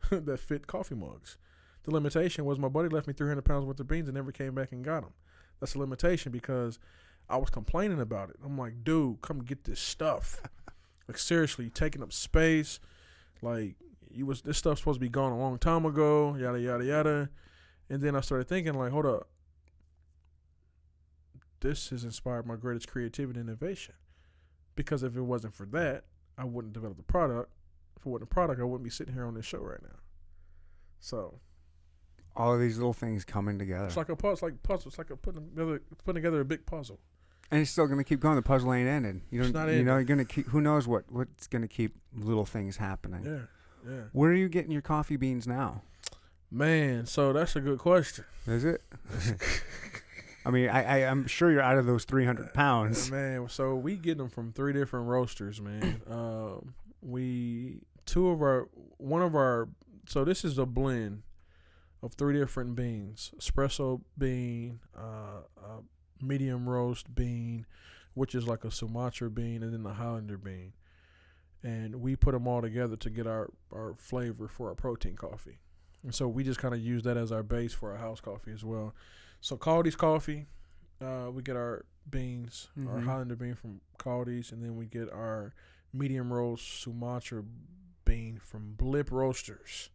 that fit coffee mugs. The limitation was my buddy left me 300 pounds worth of beans and never came back and got them. That's a limitation because I was complaining about it. I'm like, dude, come get this stuff. Like seriously, taking up space. Like this stuff's supposed to be gone a long time ago. Yada yada yada. And then I started thinking, like, hold up. This has inspired my greatest creativity and innovation. Because if it wasn't for that, I wouldn't develop the product. If it wasn't a product, I wouldn't be sitting here on this show right now. So, all of these little things coming together. It's like a puzzle. It's like putting together a big puzzle. And it's still going to keep going. The puzzle ain't ending. It's not ending. You're going to keep. Who knows what's going to keep little things happening? Yeah. Where are you getting your coffee beans now? Man, so that's a good question. Is it? I mean, I'm sure you're out of those 300 pounds. Man, so we get them from 3 different roasters, man. So this is a blend of 3 different beans: espresso bean, medium roast bean, which is like a Sumatra bean and then the Highlander bean. And we put them all together to get our flavor for our protein coffee. And so we just kind of use that as our base for our house coffee as well. So Caldi's coffee, we get our beans, our Highlander bean from Caldi's, and then we get our medium roast Sumatra bean from Blip Roasters.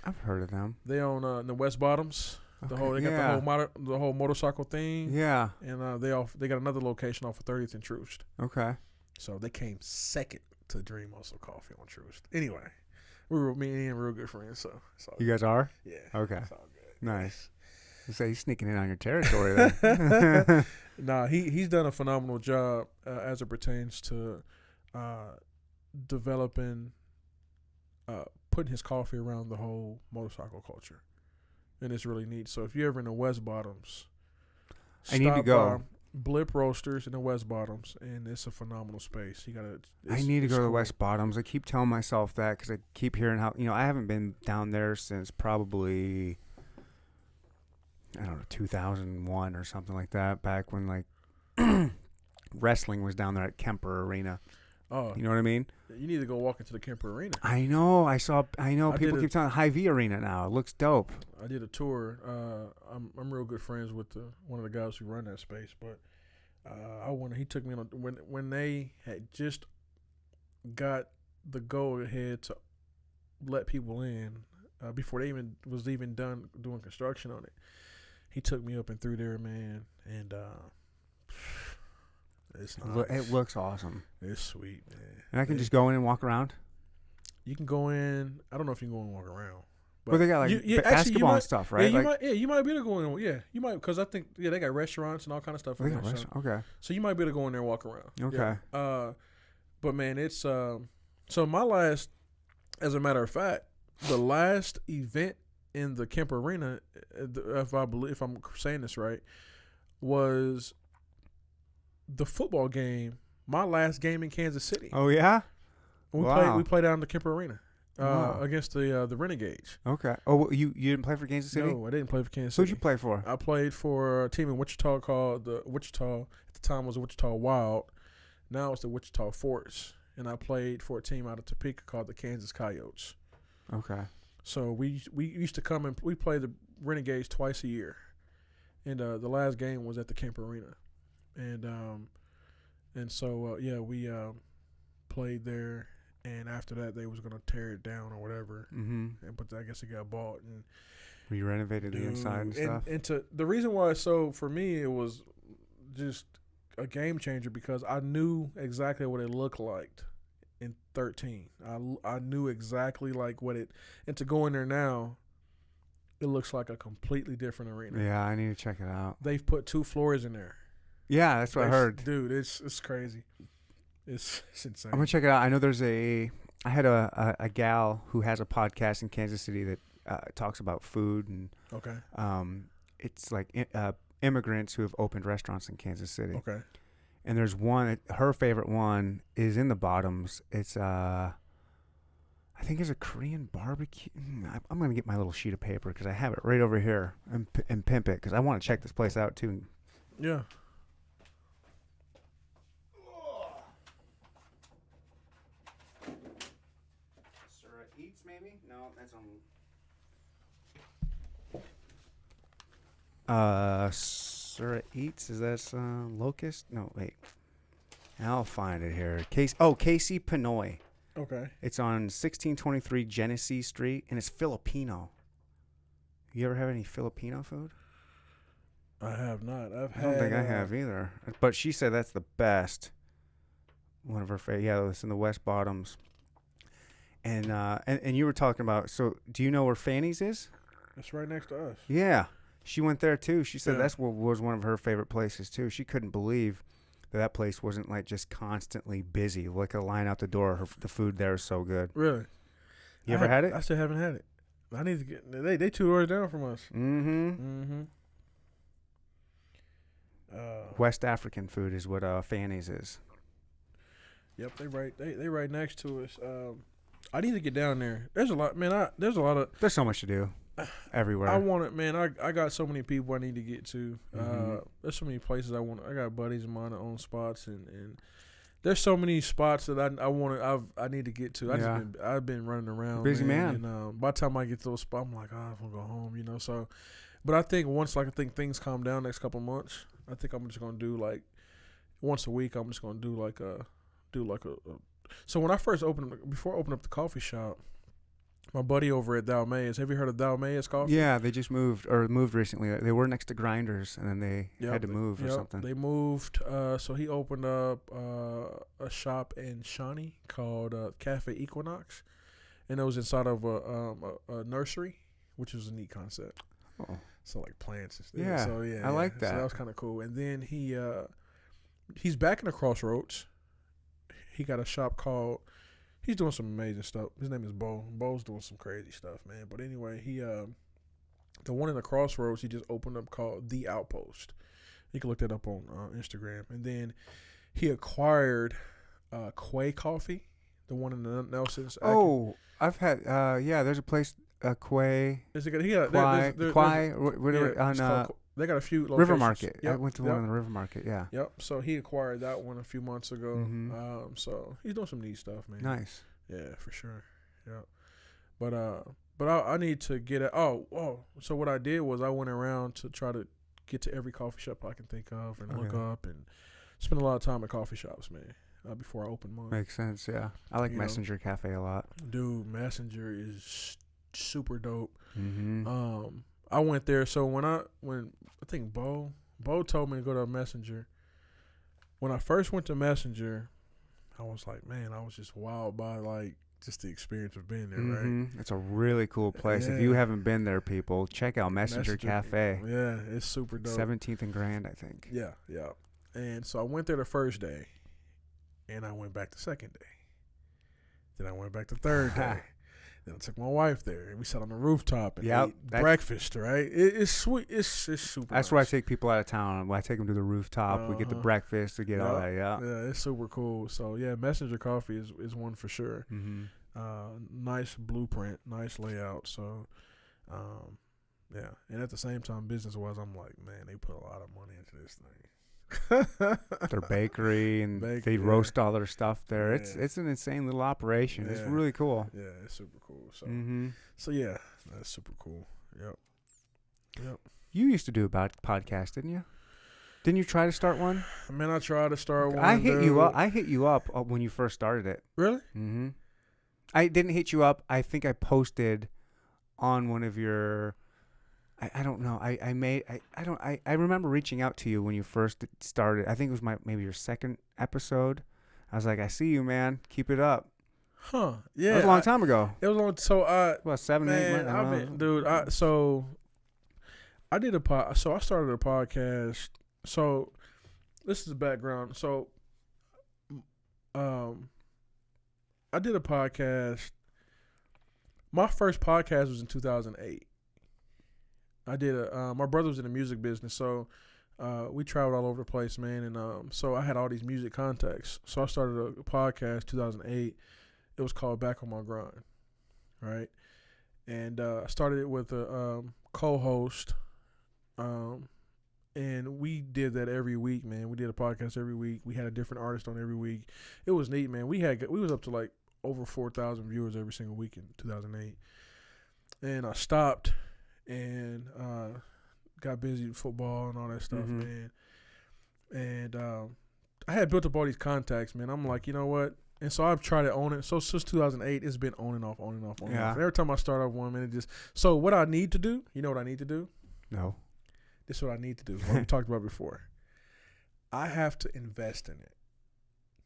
I've heard of them. They own the West Bottoms. Okay. They got the whole motorcycle thing. Yeah. And they got another location off of 30th and Troost. Okay. So they came second to Dream Muscle Coffee on Troost. Anyway, me and real good friends. So you guys are? Yeah. Okay. It's all good. Nice. You say he's sneaking in on your territory then. Nah, he's done a phenomenal job as it pertains to developing, putting his coffee around the whole motorcycle culture, and it's really neat. So if you're ever in the West Bottoms, I need to go. by Blip Roasters in the West Bottoms, and it's a phenomenal space. I need to go to the West Bottoms. I keep telling myself that because I keep hearing how I haven't been down there since probably, I don't know, 2001 or something like that. Back when like wrestling was down there at Kemper Arena. Oh, you know what I mean? You need to go walk into the Kemper Arena. I know. People keep telling Hy-Vee Arena now. It looks dope. I did a tour. I'm real good friends with one of the guys who run that space, but he took me on when they had just got the go ahead to let people in before they was even done doing construction on it. He took me up and through there, man, and it's nice. It looks awesome. It's sweet, man. And I can just go in and walk around. You can go in. I don't know if you can go in and walk around. But they got like basketball and stuff, right? You might be able to go in. Yeah, you might, because I think they got restaurants and all kind of stuff. Okay. So you might be able to go in there and walk around. Okay. Yeah. But man, it's so my last, as a matter of fact, the last event in the Kemper Arena, if I'm saying this right, was the football game. My last game in Kansas City. Oh yeah. We played out in the Kemper Arena. Wow. Against the Renegades. Okay. Oh, well, you didn't play for Kansas City? No, I didn't play for Kansas City. Who'd you play for? I played for a team in Wichita called the Wichita. At the time, was the Wichita Wild. Now it's the Wichita Force. And I played for a team out of Topeka called the Kansas Coyotes. Okay. So we used to come and we played the Renegades twice a year. And the last game was at the Kemper Arena. And so we played there. And after that, they was gonna tear it down or whatever. Mm-hmm. But I guess it got bought and re-renovated the inside and stuff. And the reason why, so for me, it was just a game changer because I knew exactly what it looked like in 13. I knew exactly like what it, and to go in there now, it looks like a completely different arena. Yeah, I need to check it out. They've put 2 floors in there. Yeah, that's what I heard. Dude, it's crazy. It's insane. I'm gonna check it out. I know I had a gal who has a podcast in Kansas City that talks about food and okay. It's like immigrants who have opened restaurants in Kansas City. Okay. And there's one. Her favorite one is in the Bottoms. It's I think it's a Korean barbecue. I'm gonna get my little sheet of paper because I have it right over here and pimp it because I want to check this place out too. Yeah. Maybe? No, that's on. Sura Eats, is that Locust? No, wait. I'll find it here. Casey Pinoy. Okay. It's on 1623 Genesee Street, and it's Filipino. You ever have any Filipino food? I have not. I don't think I have either. But she said that's the best. One of her favorite. Yeah, it's in the West Bottoms. And you were talking about, so do you know where Fanny's is? It's right next to us. Yeah. She went there too. She said that's what was one of her favorite places too. She couldn't believe that place wasn't like just constantly busy, like a line out the door. The food there is so good. Really? You ever had it? I still haven't had it. I need to get, they 2 doors down from us. Mm-hmm. West African food is what Fanny's is. Yep, they right next to us. I need to get down there. There's a lot, man. There's so much to do. everywhere. I want it, man. I got so many people I need to get to. Mhm. There's so many places I want. I got buddies of mine that own spots, and there's so many spots that I need to get to. Yeah. I've been running around, Busy man. And by the time I get to those spots, I'm like, I want to go home, So, but I think once things calm down next couple months, I think I'm just gonna do like once a week. I'm just gonna do like a. So when I first before I opened up the coffee shop, my buddy over at Dalmayas. Have you heard of Dalmayas Coffee? Yeah, they just moved recently. They were next to Grinders, and then they had to move or something. They moved. So he opened up a shop in Shawnee called Cafe Equinox, and it was inside of a nursery, which was a neat concept. Oh. So like plants and stuff. Yeah, So yeah, I like that. So that was kind of cool. And then he's back in the Crossroads. He got a shop called. He's doing some amazing stuff. His name is Bo. Bo's doing some crazy stuff, man. But anyway, the one in the Crossroads he just opened up called The Outpost. You can look that up on Instagram. And then he acquired Quay Coffee, the one in the Nelson's. Oh, I've had. There's a place, Quay. Is it? Quay, whatever on. They got a few locations. River Market. Yep, I went to one in the River Market. Yeah. Yep. So he acquired that one a few months ago. Mhm. So he's doing some neat stuff, man. Nice. Yeah, for sure. Yeah. But I need to get it. So what I did was I went around to try to get to every coffee shop I can think of and look up and spend a lot of time at coffee shops, man. Before I open mine. Makes sense. Yeah, I like Messenger Cafe a lot. Dude, Messenger is super dope. Mm-hmm. I went there. So when I think Bo told me to go to Messenger. When I first went to Messenger, I was like, man, I was just wowed by like just the experience of being there, right? It's a really cool place. If you haven't been there, people, check out Messenger Cafe. Yeah, it's super dope. 17th and Grand, I think. Yeah. And so I went there the first day, and I went back the second day. Then I went back the third day. Then I took my wife there, and we sat on the rooftop and ate breakfast, right? It's sweet. It's super That's nice. where I take people out of town. When I take them to the rooftop, we get the breakfast, we get all that, Yeah, it's super cool. So, yeah, Messenger Coffee is one for sure. Mm-hmm. Nice blueprint, nice layout. So, yeah. And at the same time, business-wise, I'm like, man, they put a lot of money into this thing. Their bakery and they roast all their stuff there. Yeah. It's an insane little operation. It's really cool. Yeah, it's super cool. So so yeah, that's super cool. Yep. You used to do a podcast, didn't you? Didn't you try to start one? Man, I tried to start one. I hit you up when you first started it. Really? Mm-hmm. I didn't hit you up. I think I posted on one of your. I don't know. I remember reaching out to you when you first started. I think it was maybe your second episode. I was like, I see you, man. Keep it up. Huh? Yeah. That was a long time ago. It was long. So Well, 7, 8 months. I did So I started a podcast. So this is the background. So, I did a podcast. My first podcast was in 2008. I did my brother was in the music business, so we traveled all over the place, man. And so I had all these music contacts. So I started a podcast 2008. It was called Back on My Grind, right? And I started it with a was and we did that every week, man. We did a podcast every week. We had a different artist on every week. It was neat, man. We was up to like over 4,000 viewers every single week in 2008. And I stopped and got busy with football and all that stuff, man. And I had built up all these contacts, man. I'm like, you know what? And so I've tried to own it. So since 2008, it's been on and off. And every time I start off one, man, it just. So what I need to do, you know what I need to do? No. This is what I need to do. What we talked about before. I have to invest in it,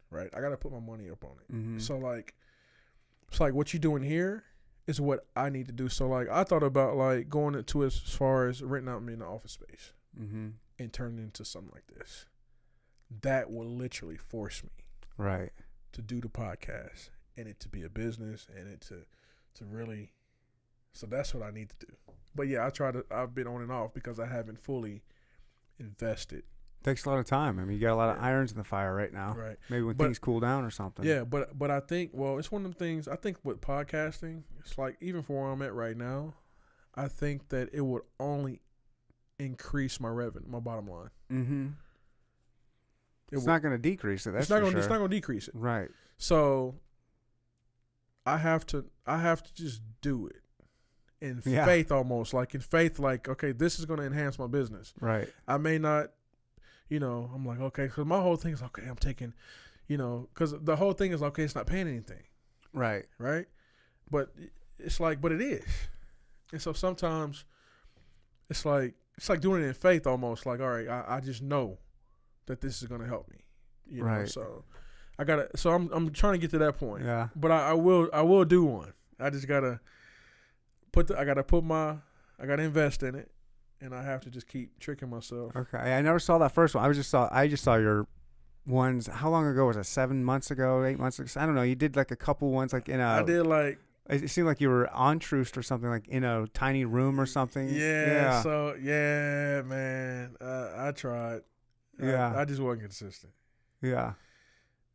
right? I got to put my money up on it. Mm-hmm. So like, it's like what you doing here is what I need to do. So like, I thought about like going into as far as renting out me in the office space and turning it into something like this. That will literally force me, to do the podcast and it to be a business and it to really. So that's what I need to do. But yeah, I've been on and off because I haven't fully invested. Takes a lot of time. I mean, you got a lot of irons in the fire right now. Right. Maybe when things cool down or something. Yeah, but I think, well, it's one of the things, I think with podcasting, it's like even for where I'm at right now, I think that it would only increase my revenue, my bottom line. Mm-hmm. It's not going to decrease it. That's it's not for gonna, sure. It's not going to decrease it. Right. So I have to just do it in Yeah. faith, almost like in faith. Like, okay, this is going to enhance my business. Right. I may not, I'm like, okay, because my whole thing is, okay, I'm taking, because the whole thing is, okay, it's not paying anything. Right. Right. But it's like, but it is. And so sometimes it's like doing it in faith, almost like, all right, I just know that this is going to help me. Right. So I'm trying to get to that point. Yeah. But I will do one. I just gotta I gotta invest in it, and I have to just keep tricking myself. Okay. I never saw that first one. I just saw your ones. How long ago was it? 7 months ago, 8 months ago? I don't know. You did like a couple ones like in a. I did like. It seemed like you were on Troost or something, like in a tiny room or something. Yeah. So yeah, man. I tried. Yeah. I just wasn't consistent. Yeah.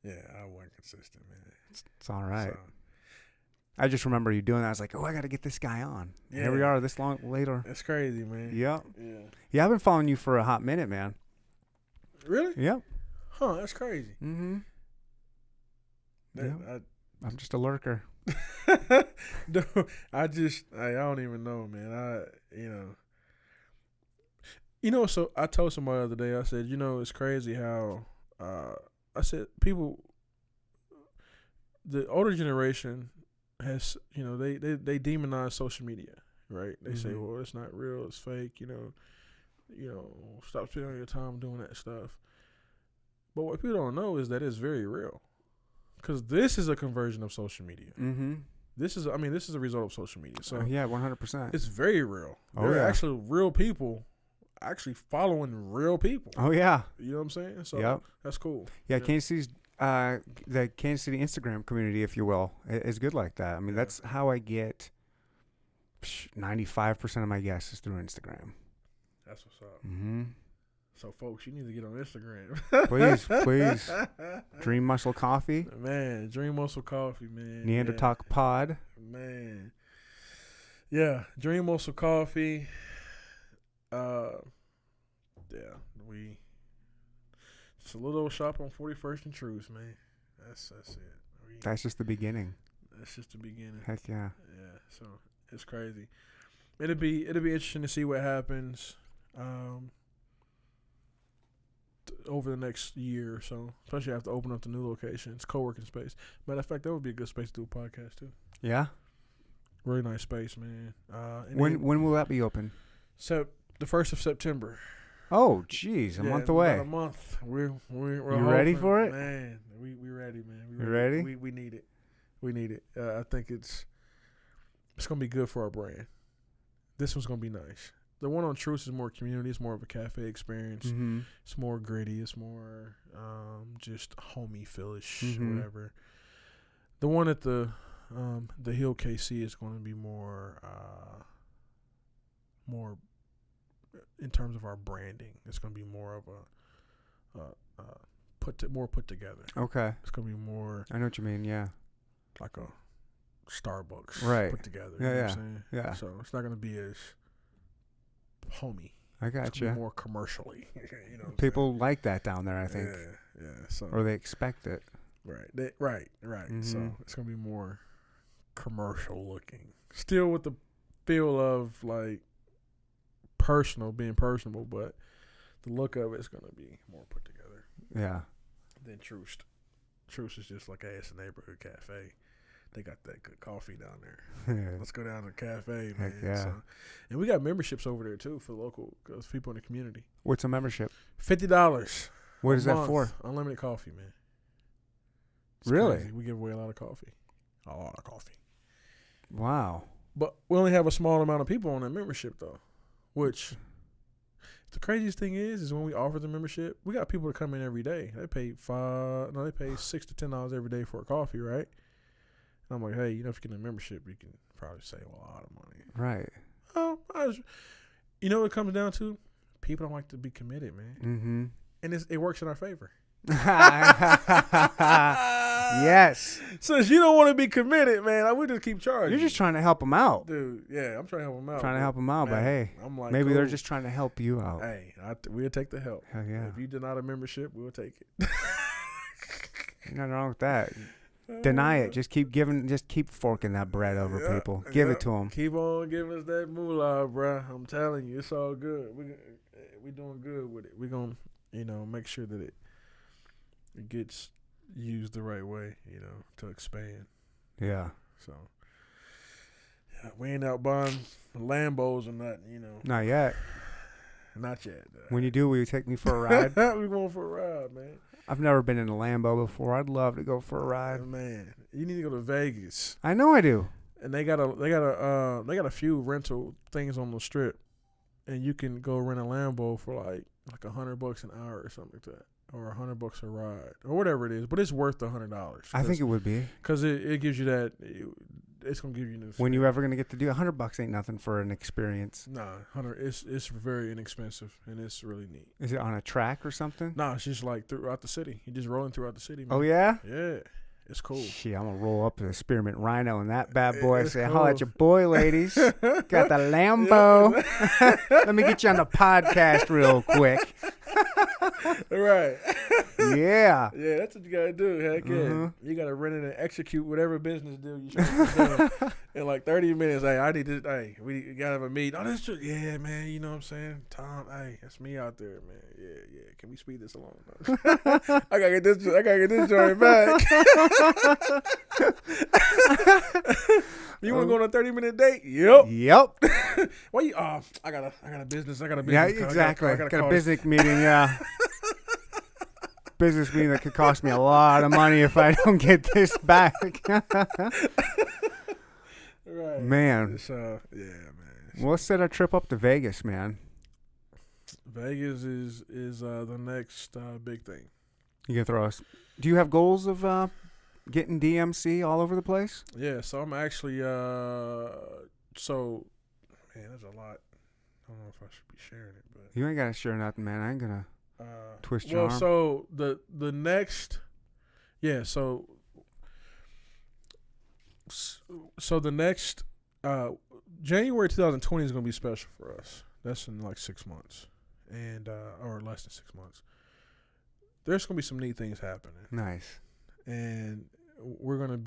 Yeah, I wasn't consistent, man. It's all right. So, I just remember you doing that. I was like, oh, I got to get this guy on. Yeah. Here we are this long later. It's crazy, man. Yep. Yeah. Yeah, I've been following you for a hot minute, man. Really? Yep. Huh, that's crazy. Mm-hmm. That, I'm just a lurker. No, I don't even know, man. So I told somebody the other day, I said, it's crazy how, I said, the older generation has, they demonize social media, right? They say, well, it's not real, it's fake, stop spending your time doing that stuff. But what people don't know is that it's very real. Because this is a conversion of social media. Mm-hmm. This is a result of social media. So yeah, 100%. it's very real. Oh, There are yeah. actually real people actually following real people. Oh, yeah. You know what I'm saying? So Yep. that's cool. Yeah, Kansas City's, the Kansas City Instagram community, if you will, is good like that. I mean, that's how I get 95% of my guests is through Instagram. That's what's up. Mm-hmm. So, folks, you need to get on Instagram. Please. Dream Muscle Coffee. Man, Dream Muscle Coffee, man. Neanderthal Pod. Man. Yeah, Dream Muscle Coffee. It's a little old shop on 41st and Troost, man. That's it. That's just the beginning. That's just the beginning. Heck yeah. Yeah, so it's crazy. It'll be interesting to see what happens over the next year or so, especially after open up the new locations, co-working space. Matter of fact, that would be a good space to do a podcast too. Yeah? Really nice space, man. When will that be open? So the 1st of September. Oh, geez, a month away. About a month. We're You ready for it? Man, we ready, man. You ready? We need it. We need it. I think it's gonna be good for our brand. This one's gonna be nice. The one on Troost is more community. It's more of a cafe experience. Mm-hmm. It's more gritty. It's more just homey feelish, Mm-hmm. whatever. The one at the Hill KC is going to be more in terms of our branding. It's going to be more of a more put together. Okay. It's going to be more I know what you mean, yeah. like a Starbucks Right. put together. Yeah, you know yeah. what I'm saying? Yeah. So it's not going to be as homey. I It's got gonna be you. more commercially. You know what I'm People like that down there, I think. Yeah. So Or they expect it. right. Right. So Mhm. it's gonna be more commercial looking. Still with the feel of like being personable, but the look of it's gonna be more put together Yeah. than Troost. Troost is just like it's a neighborhood cafe. They got that good coffee down there. Let's go down to the cafe, man. Heck yeah. So, and we got memberships over there too for local people in the community. What's a membership? $50. What is that for? Unlimited coffee, man. It's Really? crazy. We give away a lot of coffee. A lot of coffee. Wow. But we only have a small amount of people on that membership, though. Which the craziest thing is when we offer the membership, we got people that come in every day. They pay $6 to $10 every day for a coffee, right? And I'm like, hey, if you get a membership, you can probably save a lot of money. Right. Oh, what it comes down to? People don't like to be committed, man. Mm-hmm. And it works in our favor. Yes. Since you don't want to be committed, man, I would just keep charging. You're just trying to help them out. Dude, yeah, I'm trying to help them out. Trying to help them out, man, but hey, I'm like, maybe they're cool. just trying to help you out. Hey, we'll take the help. Hell yeah. If you deny a membership, we'll take it. Nothing wrong with that. Deny it. Just keep forking that bread over people. Give it to them. Keep on giving us that moolah, bruh. I'm telling you, it's all good. We doing good with it. We're going to, make sure that it gets used the right way, to expand. Yeah. So, yeah, we ain't out buying Lambos or nothing, Not yet. Not yet. When you do, will you take me for a ride? We going for a ride, man. I've never been in a Lambo before. I'd love to go for a ride. Man, you need to go to Vegas. I know I do. And they got a few rental things on the strip, and you can go rent a Lambo for like $100 an hour or something like that, or $100 a ride, or whatever it is. But it's worth $100. I think it would be. Because it gives you that. It's gonna give you new. When you ever gonna get to do $100 ain't nothing for an experience. Nah, it's very inexpensive and it's really neat. Is it on a track or something? Nah, it's just like throughout the city. You're just rolling throughout the city, man. Oh yeah. Yeah, it's cool. Shit, I'm gonna roll up to the Spearmint Rhino and that bad boy. It's Say, cool. holla at your boy, ladies. Got the Lambo. Let me get you on the podcast real quick. Right. Yeah. Yeah, that's what you gotta do. Heck yeah. Mm-hmm. You gotta run it and execute whatever business deal you're trying to do. In like 30 minutes, hey, I need this. Hey, we gotta have a meeting. Oh, that's true. Yeah, man. You know what I'm saying? Tom, hey, that's me out there, man. Yeah. Can we speed this along? I gotta get this joint back. You want to go on a 30-minute date? Yep. Why you? I got a business. Yeah, exactly. Got a business meeting. Yeah. Business meeting that could cost me a lot of money if I don't get this back. Right. Man. So yeah, man. We'll set a trip up to Vegas, man. Vegas is the next big thing. You can throw us. Do you have goals of getting DMC all over the place? Yeah, so I'm actually man, there's a lot. I don't know if I should be sharing it, but You ain't gotta share nothing, man. I ain't gonna twist your well, arm. so the next, yeah, so the next January 2020 is gonna be special for us. That's in like 6 months, and or less than 6 months. There's gonna be some neat things happening. Nice. And we're gonna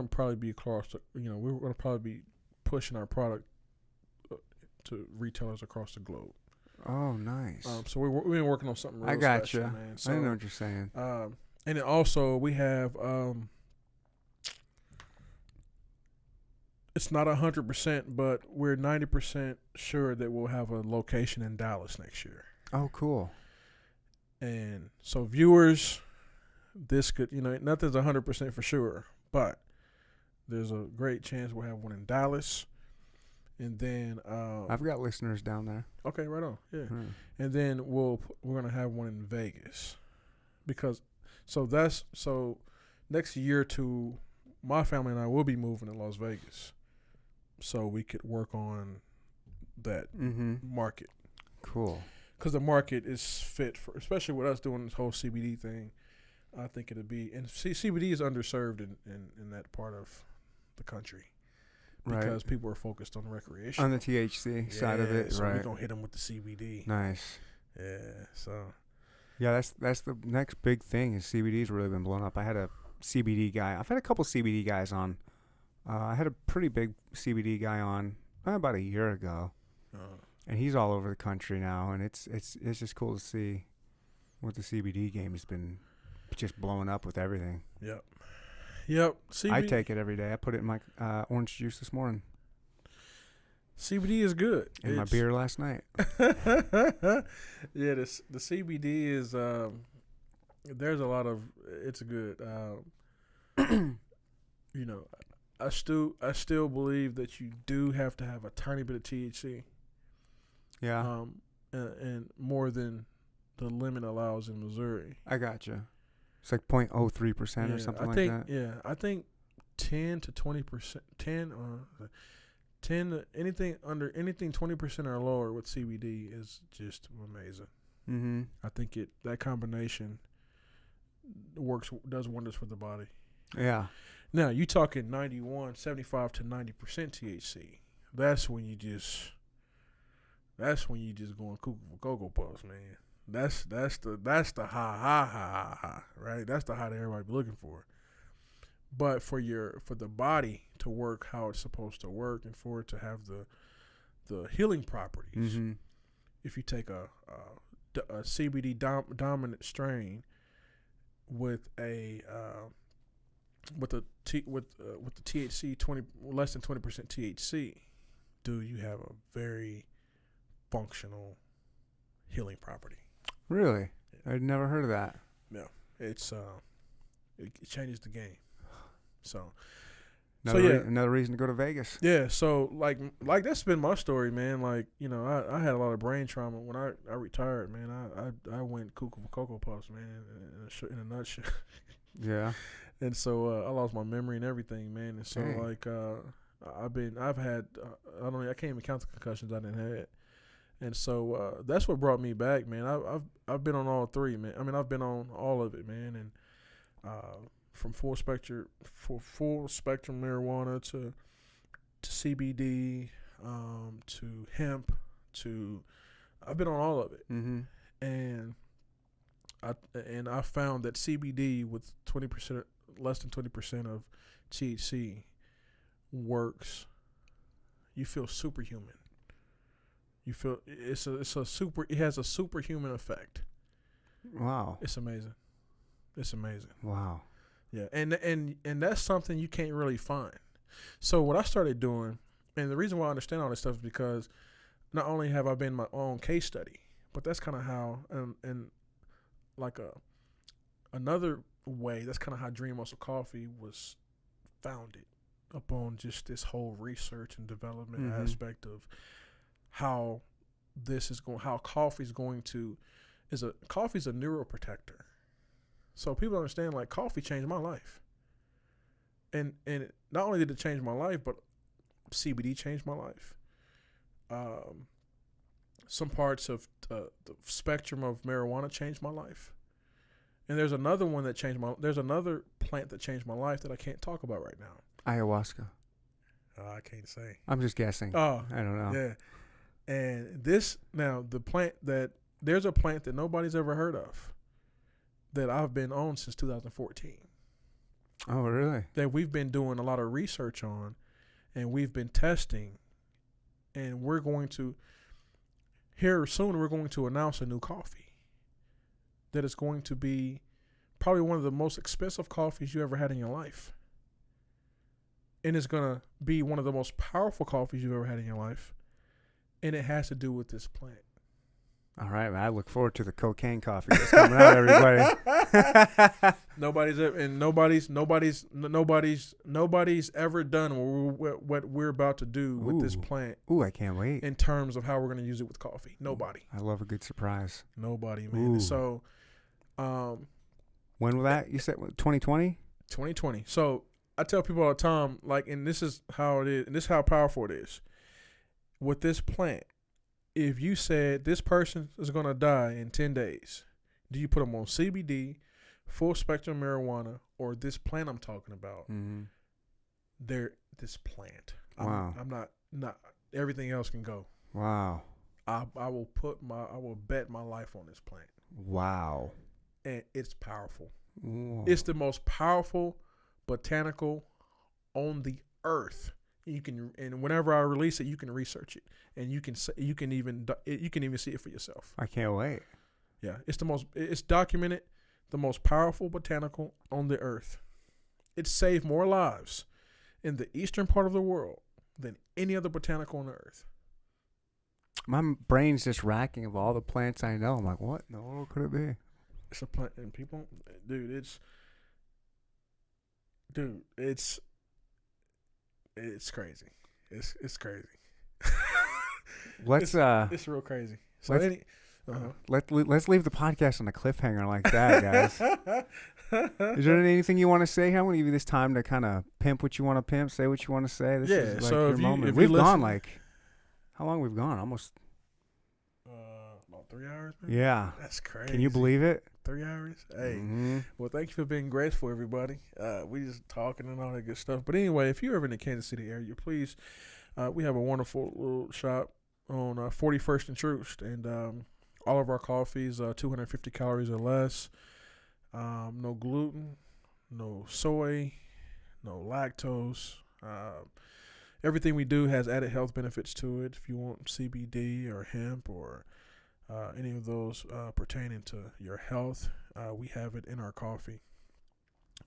probably be across. We're gonna probably be pushing our product to retailers across the globe. Oh, nice. So we've been working on something. Real I got special, you. man. So, I know what you're saying. and then also we have. It's not 100%, but we're 90% sure that we'll have a location in Dallas next year. Oh, cool. And so viewers, this could, nothing's 100% for sure, but there's a great chance we'll have one in Dallas. And then I've got listeners down there. Okay, right on. Yeah. And then we're going to have one in Vegas. So next year or two, my family and I will be moving to Las Vegas. So we could work on that market. Cool. Because the market is fit for, especially with us doing this whole CBD thing. I think it'll be, and CBD is underserved in that part of the country. Because people are focused on recreation. On the THC side of it, so right. we're going to hit them with the CBD. Nice. Yeah, so. Yeah, that's the next big thing is CBD's really been blown up. I had a CBD guy. I've had a couple CBD guys on. I had a pretty big CBD guy on about a year ago. And he's all over the country now, and it's just cool to see what the CBD game has been just blowing up with everything. Yep. I take it every day. I put it in my orange juice this morning. CBD is good. In my beer last night. Yeah, the CBD is there's a lot of it's good. I still believe that you do have to have a tiny bit of THC. Yeah. And more than the limit allows in Missouri. I gotcha. It's like 0.03% or something like that. Yeah, I think 10 to 20%, 10 to anything 20% or lower with CBD is just amazing. Mm-hmm. I think that combination does wonders for the body. Yeah. Now you talking 75 to 90% THC. That's when you just going cuckoo for Cocoa Puffs, man. That's the high, right? That's the high that everybody be looking for. But for the body to work how it's supposed to work, and for it to have the healing properties, if you take a CBD dominant strain with the THC less than 20% THC, dude, you have a very functional healing property. Really? Yeah. I'd never heard of that. Yeah, it's it changes the game. So another reason to go to Vegas. Yeah, so like that's been my story, man. Like, you know, I had a lot of brain trauma when I retired, man. I went cuckoo for Cocoa Puffs, man, in a nutshell. Yeah. And so I lost my memory and everything, man. And so like I've had I can't even count the concussions I didn't have. And so that's what brought me back, man. I've been on all three, man. I mean, I've been on all of it, man. And from full spectrum marijuana to CBD, to hemp, I've been on all of it. And I found that CBD with 20%, less than 20% of THC works. You feel superhuman. You feel it has a superhuman effect. Wow. It's amazing. Wow. Yeah, and that's something you can't really find. So what I started doing, and the reason why I understand all this stuff is because not only have I been my own case study, but that's kind of how, and like another way, that's kind of how Dream Muscle Coffee was founded, upon just this whole research and development aspect of how coffee's a neuroprotector. So people understand, like, coffee changed my life. And not only did it change my life, but CBD changed my life. Some parts of the spectrum of marijuana changed my life. And there's another plant that changed my life that I can't talk about right now. Ayahuasca. I can't say. I'm just guessing. Oh, I don't know. Yeah. And there's a plant that nobody's ever heard of that I've been on since 2014. Oh, really? That we've been doing a lot of research on, and we've been testing, and we're going to announce a new coffee that is going to be probably one of the most expensive coffees you ever had in your life. And it's going to be one of the most powerful coffees you've ever had in your life. And it has to do with this plant. All right, man. I look forward to the cocaine coffee that's coming out, everybody. Nobody's ever done what we're about to do with this plant. Ooh, I can't wait. In terms of how we're going to use it with coffee. Nobody. I love a good surprise. Nobody, man. Ooh. So, when will that? You said 2020? 2020. So, I tell people all the time, like, and this is how it is, and this is how powerful it is. With this plant, if you said this person is going to die in 10 days, do you put them on CBD, full spectrum marijuana, or this plant I'm talking about? They're this plant. Wow. I'm not everything else can go. Wow. I will bet my life on this plant. Wow. And it's powerful. Whoa. It's the most powerful botanical on the earth. And whenever I release it, you can research it, and you can even see it for yourself. I can't wait. Yeah, it's documented, the most powerful botanical on the earth. It saved more lives in the eastern part of the world than any other botanical on the earth. My brain's just racking of all the plants I know. I'm like, what in the world could it be? It's a plant, and people, it's crazy. It's crazy. It's real crazy. So let's leave the podcast on a cliffhanger like that, guys. Is there anything you want to say? I want to give you this time to kind of pimp what you want to pimp, say what you want to say. This is like so your moment. We've gone like, how long we've gone? Almost about 3 hours, man. Yeah. That's crazy. Can you believe it? 3 hours? Hey. Mm-hmm. Well, thank you for being graceful, everybody. We just talking and all that good stuff. But anyway, if you're ever in the Kansas City area, please, we have a wonderful little shop on 41st and Troost. And all of our coffees, 250 calories or less. No gluten, no soy, no lactose. Everything we do has added health benefits to it. If you want CBD or hemp or any of those pertaining to your health, we have it in our coffee.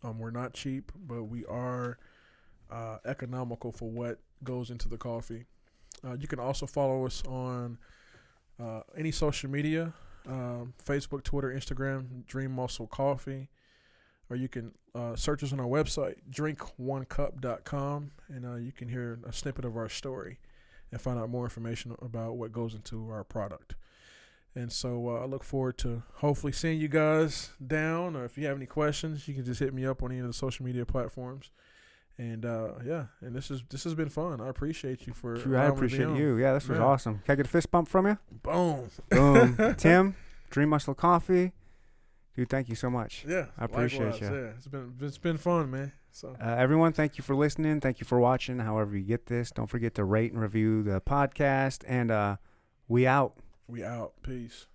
We're not cheap, but we are economical for what goes into the coffee. You can also follow us on any social media, Facebook, Twitter, Instagram, Dream Muscle Coffee. Or you can search us on our website, drinkonecup.com, and you can hear a snippet of our story and find out more information about what goes into our product. And so I look forward to hopefully seeing you guys down, or if you have any questions, you can just hit me up on any of the social media platforms. And and this has been fun. I appreciate you for. I appreciate you. Yeah, this was awesome. Can I get a fist bump from you? Boom. Boom. Tim, Dream Muscle Coffee. Dude, thank you so much. Yeah, I appreciate you. Yeah, it's been fun, man. So everyone, thank you for listening. Thank you for watching. However you get this, don't forget to rate and review the podcast. And we out. We out. Peace.